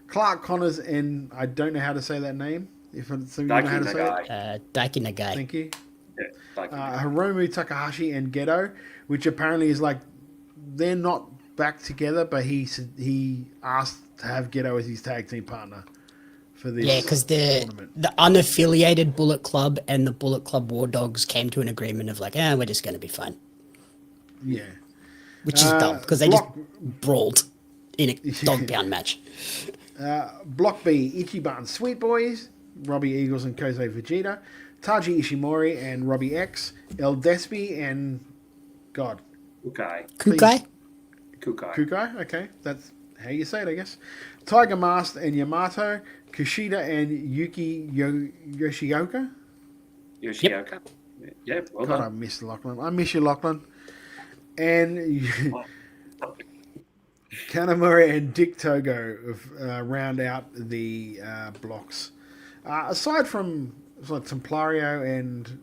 S1: Clark Connors and... I don't know how to say that name. If it's, you know how to say it.
S14: Daiki Nagai.
S1: Thank you.
S22: Yeah,
S1: Hiromu Takahashi and Gedo, which apparently is like... They're not back together, but he asked to have Gedo as his tag team partner for this.
S14: Yeah, because the unaffiliated Bullet Club and the Bullet Club War Dogs came to an agreement of like, we're just going to be fine.
S1: Yeah.
S14: Which is dumb, because they just brawled in a dog pound match.
S1: Block B, Ichiban Sweet Boys, Robbie Eagles and Kosei Vegeta, Taji Ishimori and Robbie X, El Despi and... God.
S22: Kukai.
S1: Kukai, okay. That's how you say it, I guess. Tiger Mask and Yamato, Kushida and Yuki Yoshioka.
S22: Yoshioka. Yeah, well
S1: God,
S22: done.
S1: I miss Lachlan. I miss you, Lachlan. And Kanemaru and Dick Togo round out the blocks. Aside from Templario and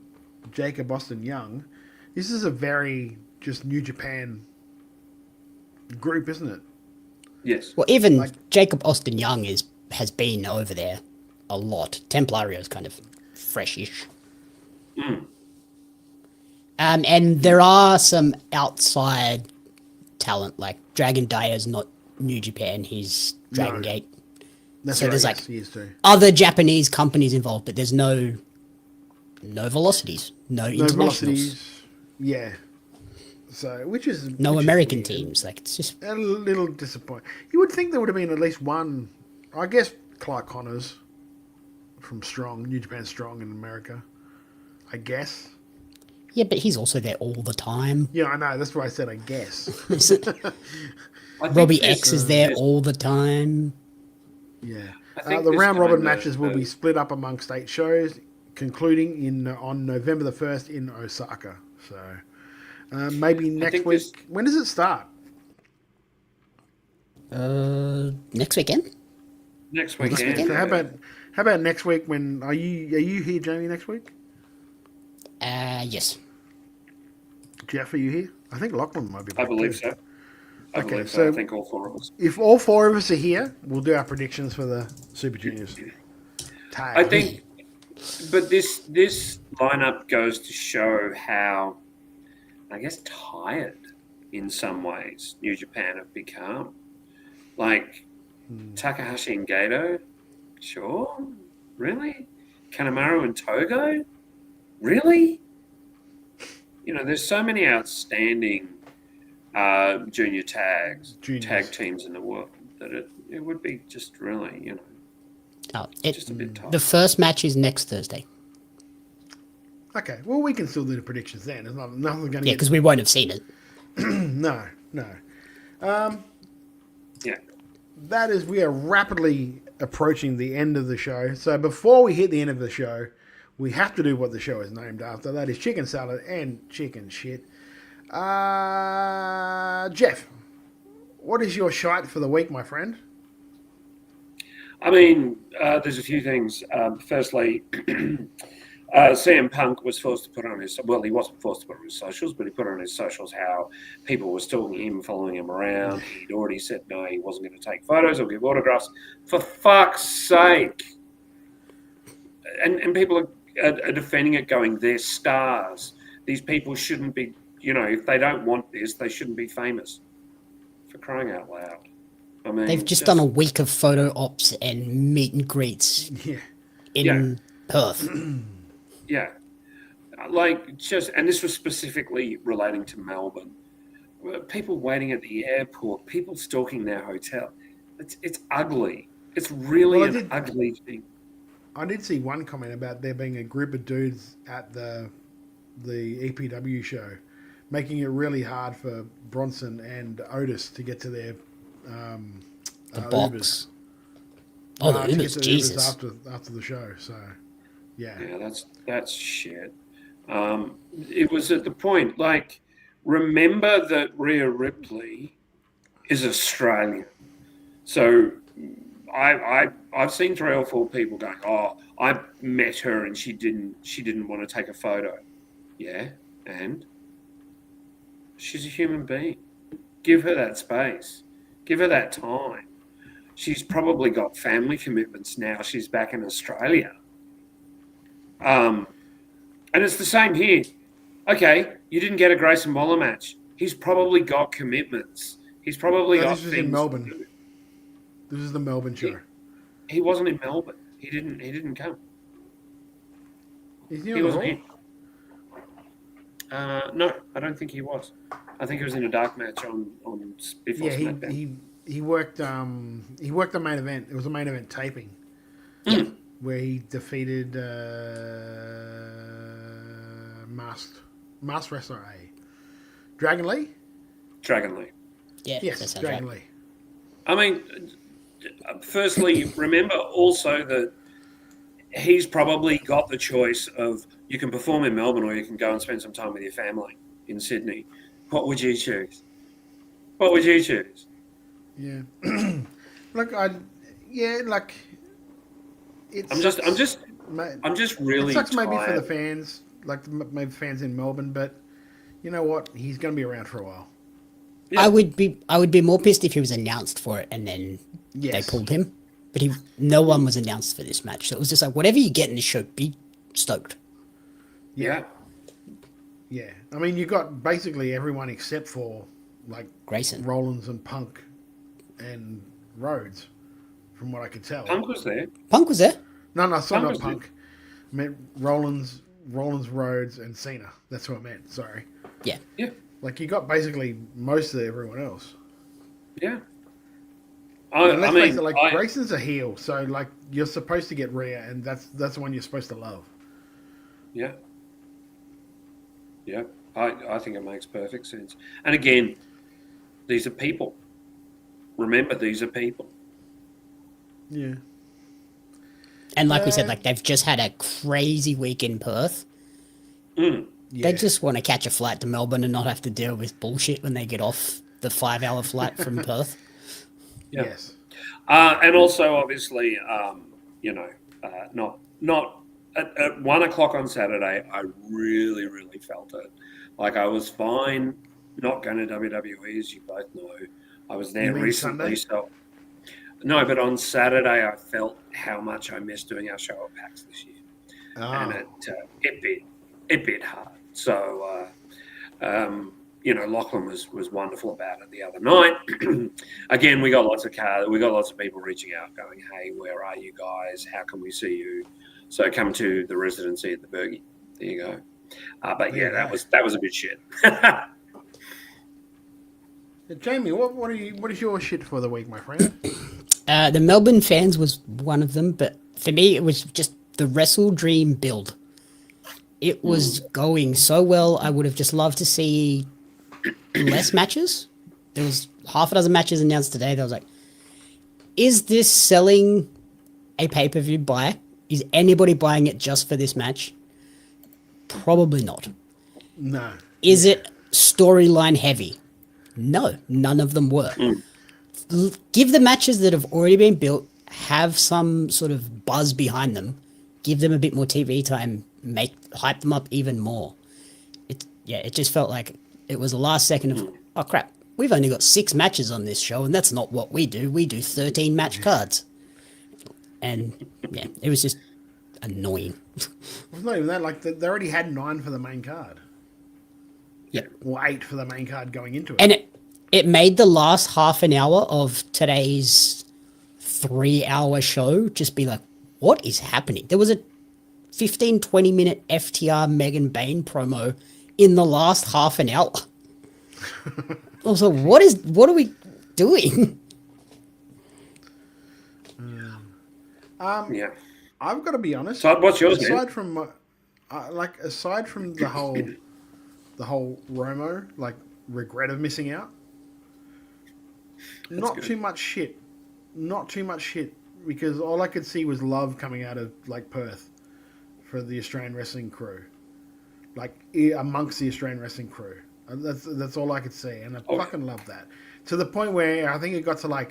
S1: Jacob Austin Young, this is a very just New Japan group, isn't it?
S22: Yes.
S14: Well, even Jacob Austin Young has been over there a lot. Templario's kind of freshish. And there are some outside talent, like Dragon Dia's not New Japan, he's Dragon Gate.
S1: That's
S14: so
S1: right,
S14: there's
S1: yes, he is too.
S14: other Japanese companies involved, but there's no velocities, no internationals.
S1: Velocities, yeah. So, which is
S14: American teams. Like, it's just
S1: a little disappointing. You would think there would have been at least one. I guess Clark Connors from New Japan Strong in America. I guess.
S14: Yeah, but he's also there all the time.
S1: Yeah, I know. That's why I said I guess.
S14: Robbie X is there all the time.
S1: Yeah. The round robin matches will be split up amongst 8 shows, concluding on November the 1st in Osaka. So. Maybe next week. When does it start?
S14: Next weekend.
S22: Next weekend.
S1: So how about next week? When are you here, Jamie? Next week?
S14: Yes.
S1: Jeff, are you here? I think Lachlan might be back.
S22: I believe so. I think all 4 of us.
S1: If all 4 of us are here, we'll do our predictions for the Super Juniors.
S22: I think, but this lineup goes to show how, I guess, tired in some ways New Japan have become. Like Takahashi and Gato, sure, really? Kanemaru and Togo, really? There's so many outstanding junior tag teams in the world that it would be just really, just a bit tired.
S14: The first match is next Thursday.
S1: Okay, well, we can still do the predictions then. There's nothing going to get...
S14: Yeah, because we won't have seen it.
S1: No.
S22: Yeah.
S1: That is, we are rapidly approaching the end of the show. So before we hit the end of the show, we have to do what the show is named after. That is chicken salad and chicken shit. Jeff, what is your shite for the week, my friend?
S22: I mean, there's a few things. Firstly... CM Punk was forced to put on his... Well, he wasn't forced to put on his socials, but he put on his socials how people were stalking him, following him around. He'd already said no, he wasn't going to take photos or give autographs. For fuck's sake! And people are defending it, going, they're stars. These people shouldn't be... if they don't want this, they shouldn't be famous. For crying out loud. I mean...
S14: They've just done a week of photo ops and meet and greets in Perth.
S22: Yeah. And this was specifically relating to Melbourne. people waiting at the airport, people stalking their hotel. It's ugly. It's really an ugly thing.
S1: I did see one comment about there being a group of dudes at the EPW show, making it really hard for Bronson and Otis to get to their
S14: the box.
S1: Ubers.
S14: Oh, the Ubers, Jesus!
S1: After the show, so yeah,
S22: that's shit. It was at the point, like, remember that Rhea Ripley is Australian, so I've seen 3 or 4 people going, "Oh, I met her and she didn't want to take a photo." Yeah, and she's a human being. Give her that space. Give her that time. She's probably got family commitments now. She's back in Australia. And it's the same here. Okay, you didn't get a Grayson Waller match. He's probably got commitments. He's probably got
S1: this was
S22: things
S1: in Melbourne.
S22: to do.
S1: This is the Melbourne show.
S22: He wasn't in Melbourne. He didn't come.
S1: Is
S22: He wasn't in. No, I don't think he was. I think he was in a dark match on before SmackDown.
S1: He worked the main event. It was a main event taping where he defeated masked wrestler Dragon Lee.
S22: Dragon Lee.
S14: Yeah,
S1: yes, Dragon Lee.
S22: I mean, firstly, remember also that he's probably got the choice of you can perform in Melbourne or you can go and spend some time with your family in Sydney. What would you choose? What would you choose?
S1: Yeah. It's.
S22: I'm just really.
S1: It sucks maybe for
S22: tired.
S1: the fans, like maybe fans in Melbourne, but you know what? He's going to be around for a while.
S22: Yeah.
S14: I would be more pissed if he was announced for it and then they pulled him. But no one was announced for this match, so it was just like whatever you get in the show, be stoked.
S22: Yeah.
S1: Yeah. I mean, you got basically everyone except for like
S14: Grayson,
S1: Rollins, and Punk, and Rhodes, from what I could tell.
S22: Punk was there.
S14: Punk was there.
S1: No, sorry,
S22: Punk
S1: not
S22: was
S1: Punk.
S22: there.
S1: I meant Rollins, Rhodes, and Cena. That's what I meant. Sorry.
S14: Yeah.
S22: Yeah.
S1: Like you got basically most of everyone else.
S22: Yeah.
S1: Let's face it, Grayson's a heel, so like you're supposed to get Rhea, and that's the one you're supposed to love.
S22: Yeah. Yeah. I think it makes perfect sense. And again, these are people. Remember, these are people.
S1: Yeah.
S14: And like we said, like they've just had a crazy week in Perth.
S22: Mm.
S14: They just want to catch a flight to Melbourne and not have to deal with bullshit when they get off the 5-hour flight from Perth.
S22: Yeah.
S1: Yes.
S22: And also, obviously, not at 1 o'clock on Saturday, I really, really felt it. Like I was fine not going to WWE, as you both know. I was there recently, so no. But on Saturday, I felt how much I missed doing our show at PAX this year, and it bit hard. So, Lachlan was wonderful about it the other night. Again, we got lots of people reaching out, going, "Hey, where are you guys? How can we see you?" So come to the residency at the Bergie. There you go. But yeah, that was a bit shit.
S1: Jamie, what is your shit for the week, my friend?
S14: The Melbourne fans was one of them, but for me, it was just the WrestleDream build. It was going so well. I would have just loved to see less matches. There was half a dozen matches announced today. That was like, is this selling a pay-per-view buy? Is anybody buying it just for this match? Probably not.
S1: No.
S14: Is it storyline heavy? No, none of them were. Give the matches that have already been built, have some sort of buzz behind them, give them a bit more TV time, hype them up even more. It just felt like it was the last second of, oh crap, we've only got 6 matches on this show, and that's not what we do. We do 13 match cards. And yeah, it was just annoying.
S1: It's not even that. Like they already had 9 for the main card.
S14: Yeah,
S1: or 8 for the main card going into it.
S14: And it made the last half an hour of today's 3-hour show just be like, what is happening? There was a 15-20 minute FTR Megan Bain promo in the last half an hour. Also, what are we doing?
S22: Yeah.
S1: I've got to be honest.
S22: So what's yours,
S1: aside
S22: man?
S1: from aside from the whole Romo regret of missing out. Not
S22: good.
S1: too much shit. Not too much shit because all I could see was love coming out of Perth for the Australian wrestling crew, amongst the Australian wrestling crew. That's all I could see, and I fucking love that. To the point where I think it got to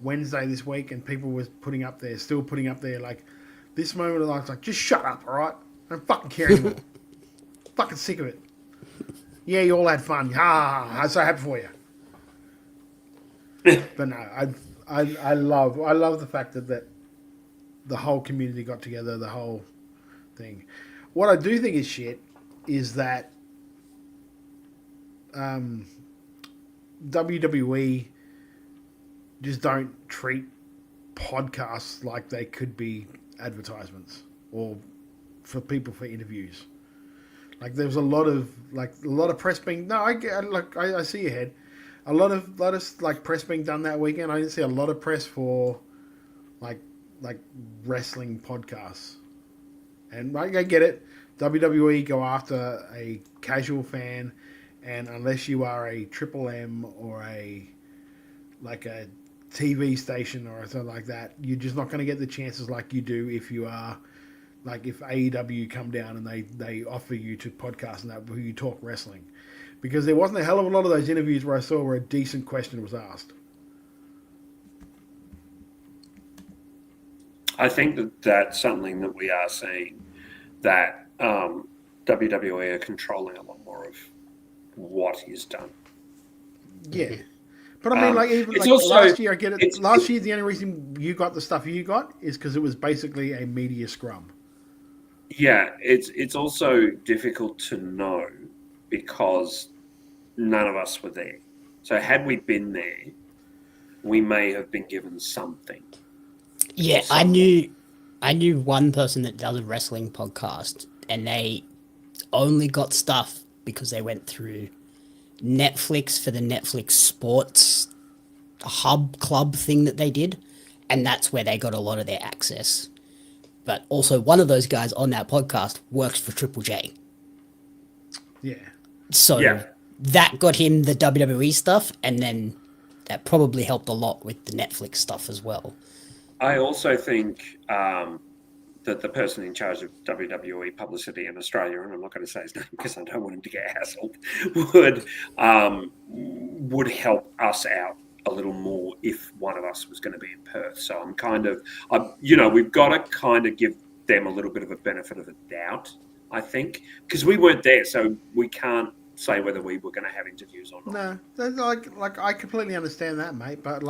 S1: Wednesday this week, and people was still putting up there this moment of life, just shut up, all right? I don't fucking care anymore. Fucking sick of it. Yeah, you all had fun. I'm so happy for you. But no, I love the fact that the whole community got together, the whole thing. What I do think is shit is that WWE just don't treat podcasts like they could be advertisements or for people for interviews. There was a lot of press being. No, I see your head. A lot of press being done that weekend. I didn't see a lot of press for like wrestling podcasts. And I get it. WWE go after a casual fan, and unless you are a Triple M or a TV station or something like that, you're just not going to get the chances like you do if you are if AEW come down and they offer you to podcast and that where you talk wrestling, because there wasn't a hell of a lot of those interviews where I saw where a decent question was asked.
S22: I think that's something that we are seeing, that WWE are controlling a lot more of what is done.
S1: Yeah. But I mean, even
S22: also,
S1: last year, I get it. Last year, the only reason you got the stuff you got is because it was basically a media scrum.
S22: Yeah, it's also difficult to know because none of us were there. So had we been there, we may have been given something.
S14: Yeah, I knew one person that does a wrestling podcast, and they only got stuff because they went through Netflix for the Netflix Sports Hub Club thing that they did, and that's where they got a lot of their access. But also, one of those guys on that podcast works for Triple J.
S1: Yeah.
S14: So that got him the WWE stuff, and then that probably helped a lot with the Netflix stuff as well.
S22: I also think that the person in charge of WWE publicity in Australia, and I'm not going to say his name because I don't want him to get hassled, would help us out a little more if one of us was going to be in Perth. So we've got to kind of give them a little bit of a benefit of the doubt, I think, because we weren't there, so we can't say whether we were going to have interviews or not.
S1: No, I completely understand that, mate. But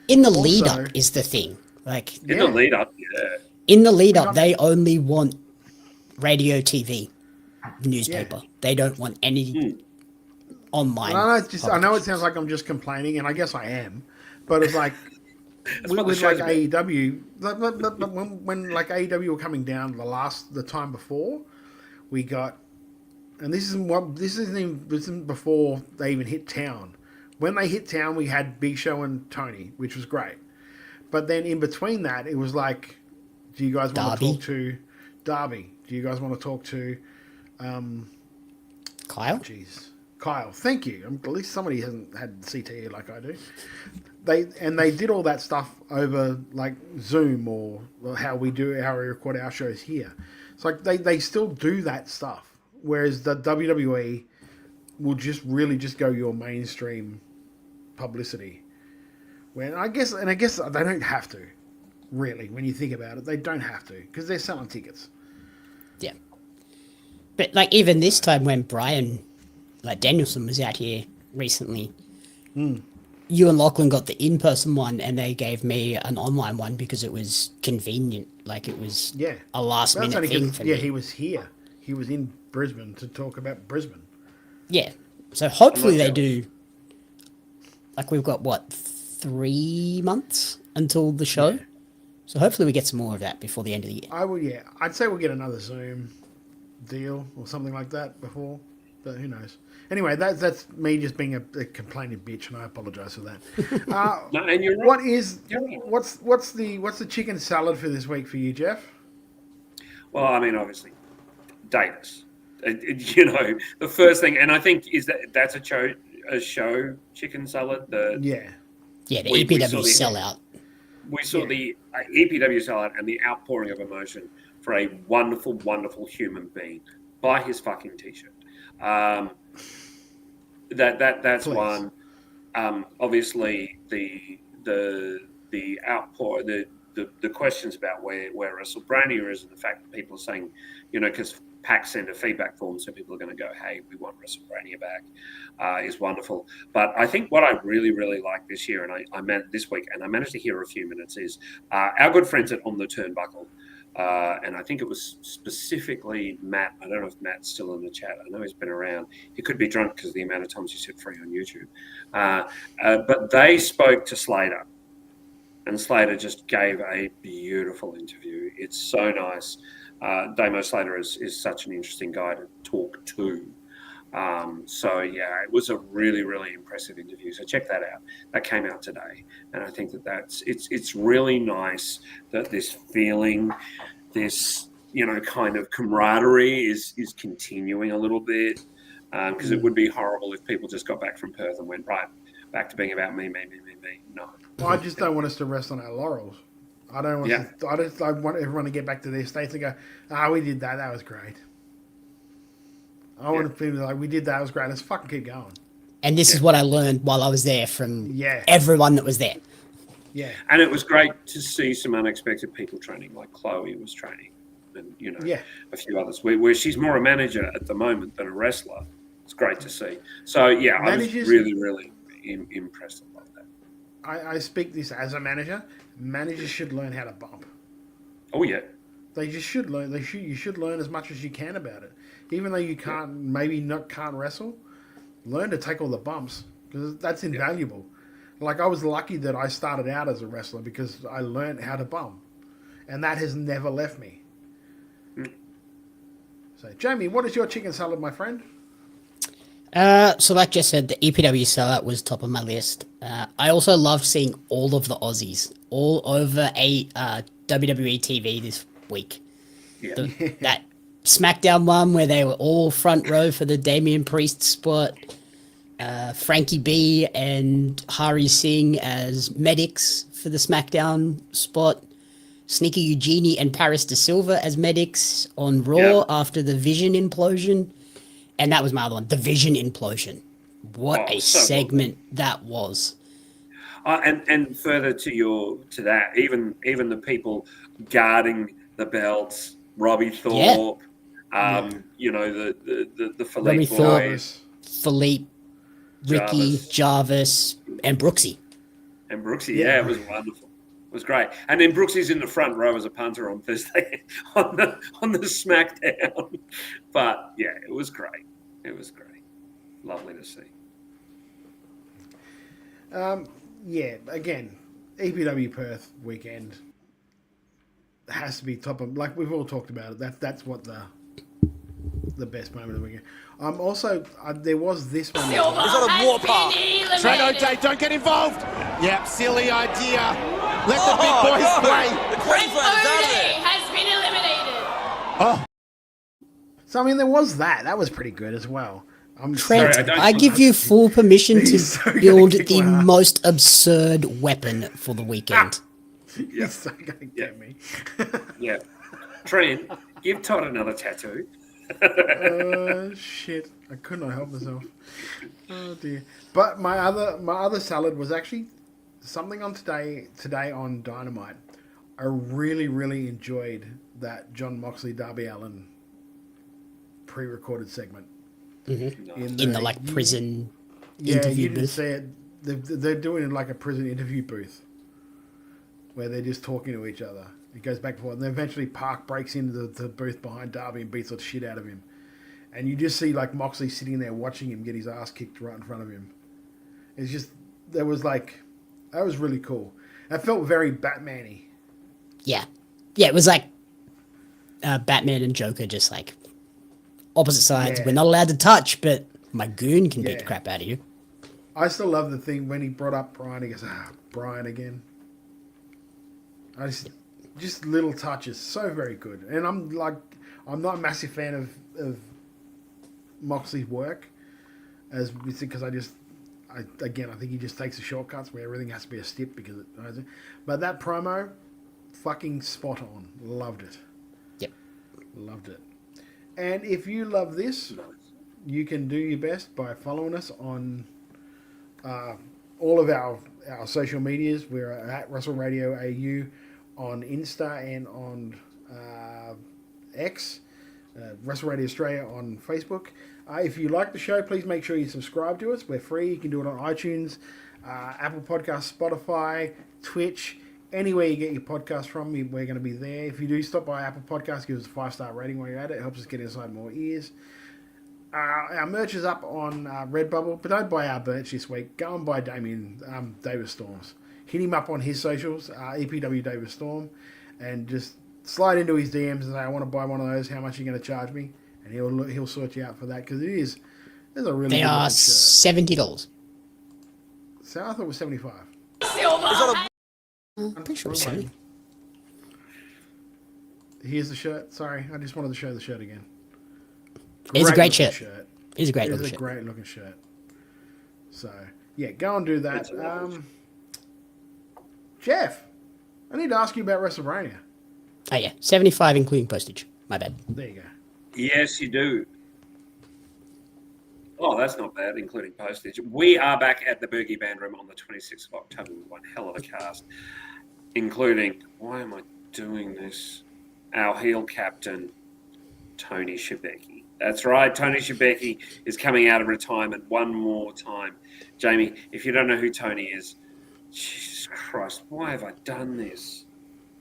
S14: in the lead up is the thing.
S22: In the lead up, yeah.
S14: In the lead up, they only want radio, TV, newspaper. Yeah. They don't want any online.
S1: I know it sounds like I'm just complaining, and I guess I am, but it's with AEW, when AEW were coming down the time before, we got, and this isn't before they even hit town. When they hit town, we had Big Show and Tony, which was great. But then in between that, it was do you guys want to talk to Darby? Do you guys want to talk to
S14: Kyle?
S1: Jeez. Kyle, thank you. At least somebody hasn't had CTE like I do. They did all that stuff over Zoom or how we record our shows here. It's they still do that stuff. Whereas the WWE will just go your mainstream publicity. When I guess they don't have to, really, when you think about it. They don't have to, because they're selling tickets.
S14: Yeah. But even this time when Brian Danielson was out here recently, you and Lachlan got the in-person one, and they gave me an online one because it was convenient. It was a last-minute thing for me.
S1: Yeah, he was here. He was in Brisbane to talk about Brisbane.
S14: Yeah. So hopefully they do... we've got, 3 months until the show? Yeah. So hopefully we get some more of that before the end of the year.
S1: I'd say we'll get another Zoom deal or something like that before. But who knows? Anyway, that's me just being a complaining bitch, and I apologise for that.
S22: No, and you're right.
S1: What's the chicken salad for this week for you, Jeff?
S22: Well, I mean, obviously, Davis. The first thing, and I think is that's a show chicken salad.
S14: The EPW sellout.
S22: We saw the EPW sellout and the outpouring of emotion for a wonderful, wonderful human being. Buy his fucking t-shirt. That's Please. One. Obviously, the outpour, the questions about where WrestleBrania is, and the fact that people are saying, because PAC send a feedback form, so people are going to go, hey, we want WrestleBrania back, is wonderful. But I think what I really, really like this year, and I managed to hear a few minutes, is our good friends at On the Turnbuckle. And I think it was specifically Matt. I don't know if Matt's still in the chat. I know he's been around. He could be drunk because of the amount of times he said free on YouTube. But they spoke to Slater, and Slater just gave a beautiful interview. It's so nice. Damo Slater is such an interesting guy to talk to. It was a really, really impressive interview. So check that out. That came out today, and I think it's really nice that this feeling, this kind of camaraderie is continuing a little bit, because it would be horrible if people just got back from Perth and went right back to being about me. No,
S1: I just don't want us to rest on our laurels. I don't want. Yeah. I want everyone to get back to their states and go, we did that. That was great. I want to feel like we did that. It was great. Let's fucking keep going.
S14: And this is what I learned while I was there from everyone that was there.
S1: Yeah.
S22: And it was great to see some unexpected people training, like Chloe was training, and a few others. Where she's more a manager at the moment than a wrestler. It's great to see. So I was really, really impressed about that.
S1: I speak this as a manager. Managers should learn how to bump.
S22: Oh yeah.
S1: They just should learn. You should learn as much as you can about it. Even though you can't wrestle, learn to take all the bumps, because that's invaluable. Like, I was lucky that I started out as a wrestler because I learned how to bump, and that has never left me. So, Jamie, what is your chicken salad, my friend?
S14: So like Jess said, the EPW sellout was top of my list. I also loved seeing all of the Aussies all over WWE TV this week. Yeah. That SmackDown one where they were all front row for the Damian Priest spot. Frankie B and Hari Singh as medics for the SmackDown spot. Sneaky Eugenie and Paris De Silva as medics on Raw after the Vision implosion. And that was my other one, the Vision implosion. What a segment that was.
S22: And further to that, even the people guarding the belts, Robbie Thorpe, the Philippe boys,
S14: Philippe, Ricky, Jarvis, and Brooksy.
S22: It was wonderful. It was great. And then Brooksy's in the front row as a punter on Thursday on the SmackDown. But it was great. It was great. Lovely to see.
S1: Again, EPW Perth weekend has to be top of, like we've all talked about it. That's what the best moment of the weekend. Also, there was this one.
S2: Is that a warpath? Trent O'Day, don't get involved. Yep, silly idea. Let the big boys play.
S15: The Queensland has been eliminated.
S2: Oh.
S1: So, I mean, there was that. That was pretty good as well.
S14: Trent, I give you full permission to build the most absurd weapon for the weekend.
S1: You're so going to get me.
S22: Yeah. Trent, give Todd another tattoo.
S1: Shit. I could not help myself. Oh, dear. But my other salad was actually something on today on Dynamite. I really, really enjoyed that John Moxley, Darby Allin pre-recorded segment.
S14: Mm-hmm. In the prison interview booth.
S1: See it. They're doing it like a prison interview booth where they're just talking to each other. It goes back and forth. And then eventually Park breaks into the booth behind Darby and beats the shit out of him. And you just see Moxley sitting there watching him get his ass kicked right in front of him. It's just, that was really cool. It felt very Batman-y.
S14: Yeah. Yeah, it was like Batman and Joker just opposite sides.
S1: Yeah.
S14: We're not allowed to touch, but my goon can beat the crap out of you.
S1: I still love the thing when he brought up Brian. He goes, Brian again. Just little touches, so very good. And I'm not a massive fan of Moxley's work, because I think he just takes the shortcuts where everything has to be a stip because it. But that promo, fucking spot on. Loved it.
S14: Yep.
S1: Loved it. And if you love this, you can do your best by following us on all of our social medias. We're at Wrestle Radio AU on Insta and on X, Wrestle Radio Australia on Facebook. If you like the show, please make sure you subscribe to us. We're free. You can do it on iTunes, Apple Podcasts, Spotify, Twitch, anywhere you get your podcast from. We're going to be there. If you do stop by Apple Podcasts, give us a 5-star rating while you're at it. It helps us get inside more ears. Our merch is up on Redbubble, but don't buy our merch this week. Go and buy Damien Davis Storm's. Hit him up on his socials, EPW Davis Storm, and just slide into his DMs and say, I want to buy one of those. How much are you going to charge me? And he'll sort you out for that, because it's a really
S14: They
S1: good
S14: are
S1: shirt.
S14: $70.
S1: So I thought it was $75.
S14: I'm pretty sure it's 70.
S1: Here's the shirt. Sorry, I just wanted to show the shirt again.
S14: It's a great
S1: looking
S14: shirt. It's a great looking
S1: It's a
S14: shirt.
S1: great looking shirt. So yeah, go and do that. Jeff, I need to ask you about WrestleMania.
S14: Oh yeah, 75 including postage. My bad.
S1: There you go.
S22: Yes, you do. Oh, that's not bad, including postage. We are back at the Bergie Band Room on the 26th of October with one hell of a cast, including, why am I doing this? Our heel captain, Tony Shebeki. That's right, Tony Shebeki is coming out of retirement one more time. Jamie, if you don't know who Tony is, Jesus Christ, why have I done this?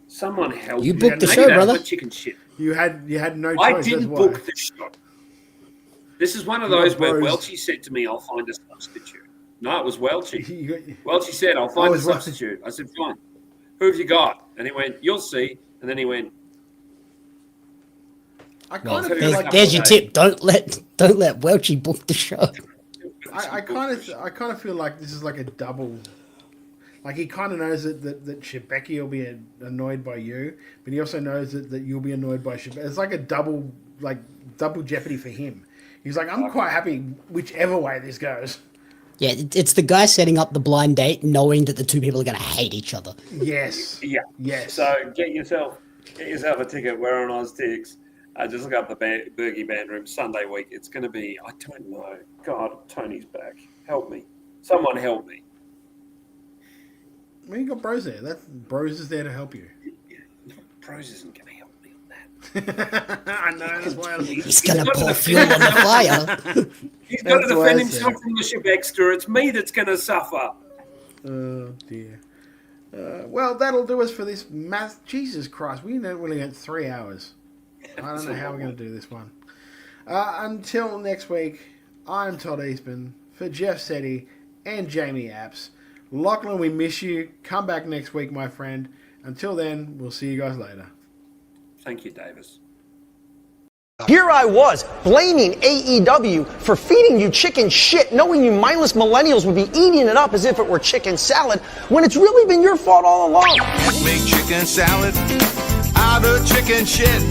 S22: Someone help me.
S14: You booked the
S22: Maybe
S14: show,
S22: that's
S14: brother.
S22: my chicken shit.
S1: You had no choice.
S22: I didn't
S1: that's why.
S22: book the show. This is one of
S1: You
S22: those
S1: got
S22: where
S1: bros.
S22: Welchie said to me, I'll find a substitute. No, it was Welchie. Welchie said, I'll
S1: Oh,
S22: find
S1: it
S22: a
S1: was Welchie.
S22: substitute. I said, fine. Who have you got? And he went, you'll see. And then he went,
S1: I
S22: Well,
S1: kind of feel
S22: there's-
S1: like
S14: There's your tip. Don't let Welchie book the show.
S1: I kind of feel like this is like a double. Like he kind of knows that Shebeki will be annoyed by you, but he also knows that you'll be annoyed by Shebeki. It's like a double jeopardy for him. He's like, I'm quite happy whichever way this goes.
S14: Yeah, it's the guy setting up the blind date, knowing that the two people are going to hate each other.
S1: Yes.
S22: yeah.
S1: Yes.
S22: So get yourself a ticket. We're on OzTix. Just look up the Bergie Band Room Sunday week. It's going to be, I don't know. God, Tony's back. Help me. Someone help me.
S1: Well, you got Bros there. Bros is there to help you.
S22: Bros isn't going to help me on that.
S1: I know. That's why
S14: He's going to pour fuel on the fire.
S22: He's got to
S1: That's why I
S22: defend himself
S1: said.
S22: from the Shebexter. It's me that's going to suffer.
S1: Oh dear. Well, that'll do us for this math. Jesus Christ, we only went 3 hours. I don't know how we're going to do this one. Until next week, I'm Todd Eastman for Jeff Setti and Jamie Apps. Lachlan, we miss you. Come back next week, my friend. Until then, we'll see you guys later.
S22: Thank you, Davis.
S4: Here I was, blaming AEW for feeding you chicken shit, knowing you mindless millennials would be eating it up as if it were chicken salad, when it's really been your fault all along.
S10: Make chicken salad out of chicken shit.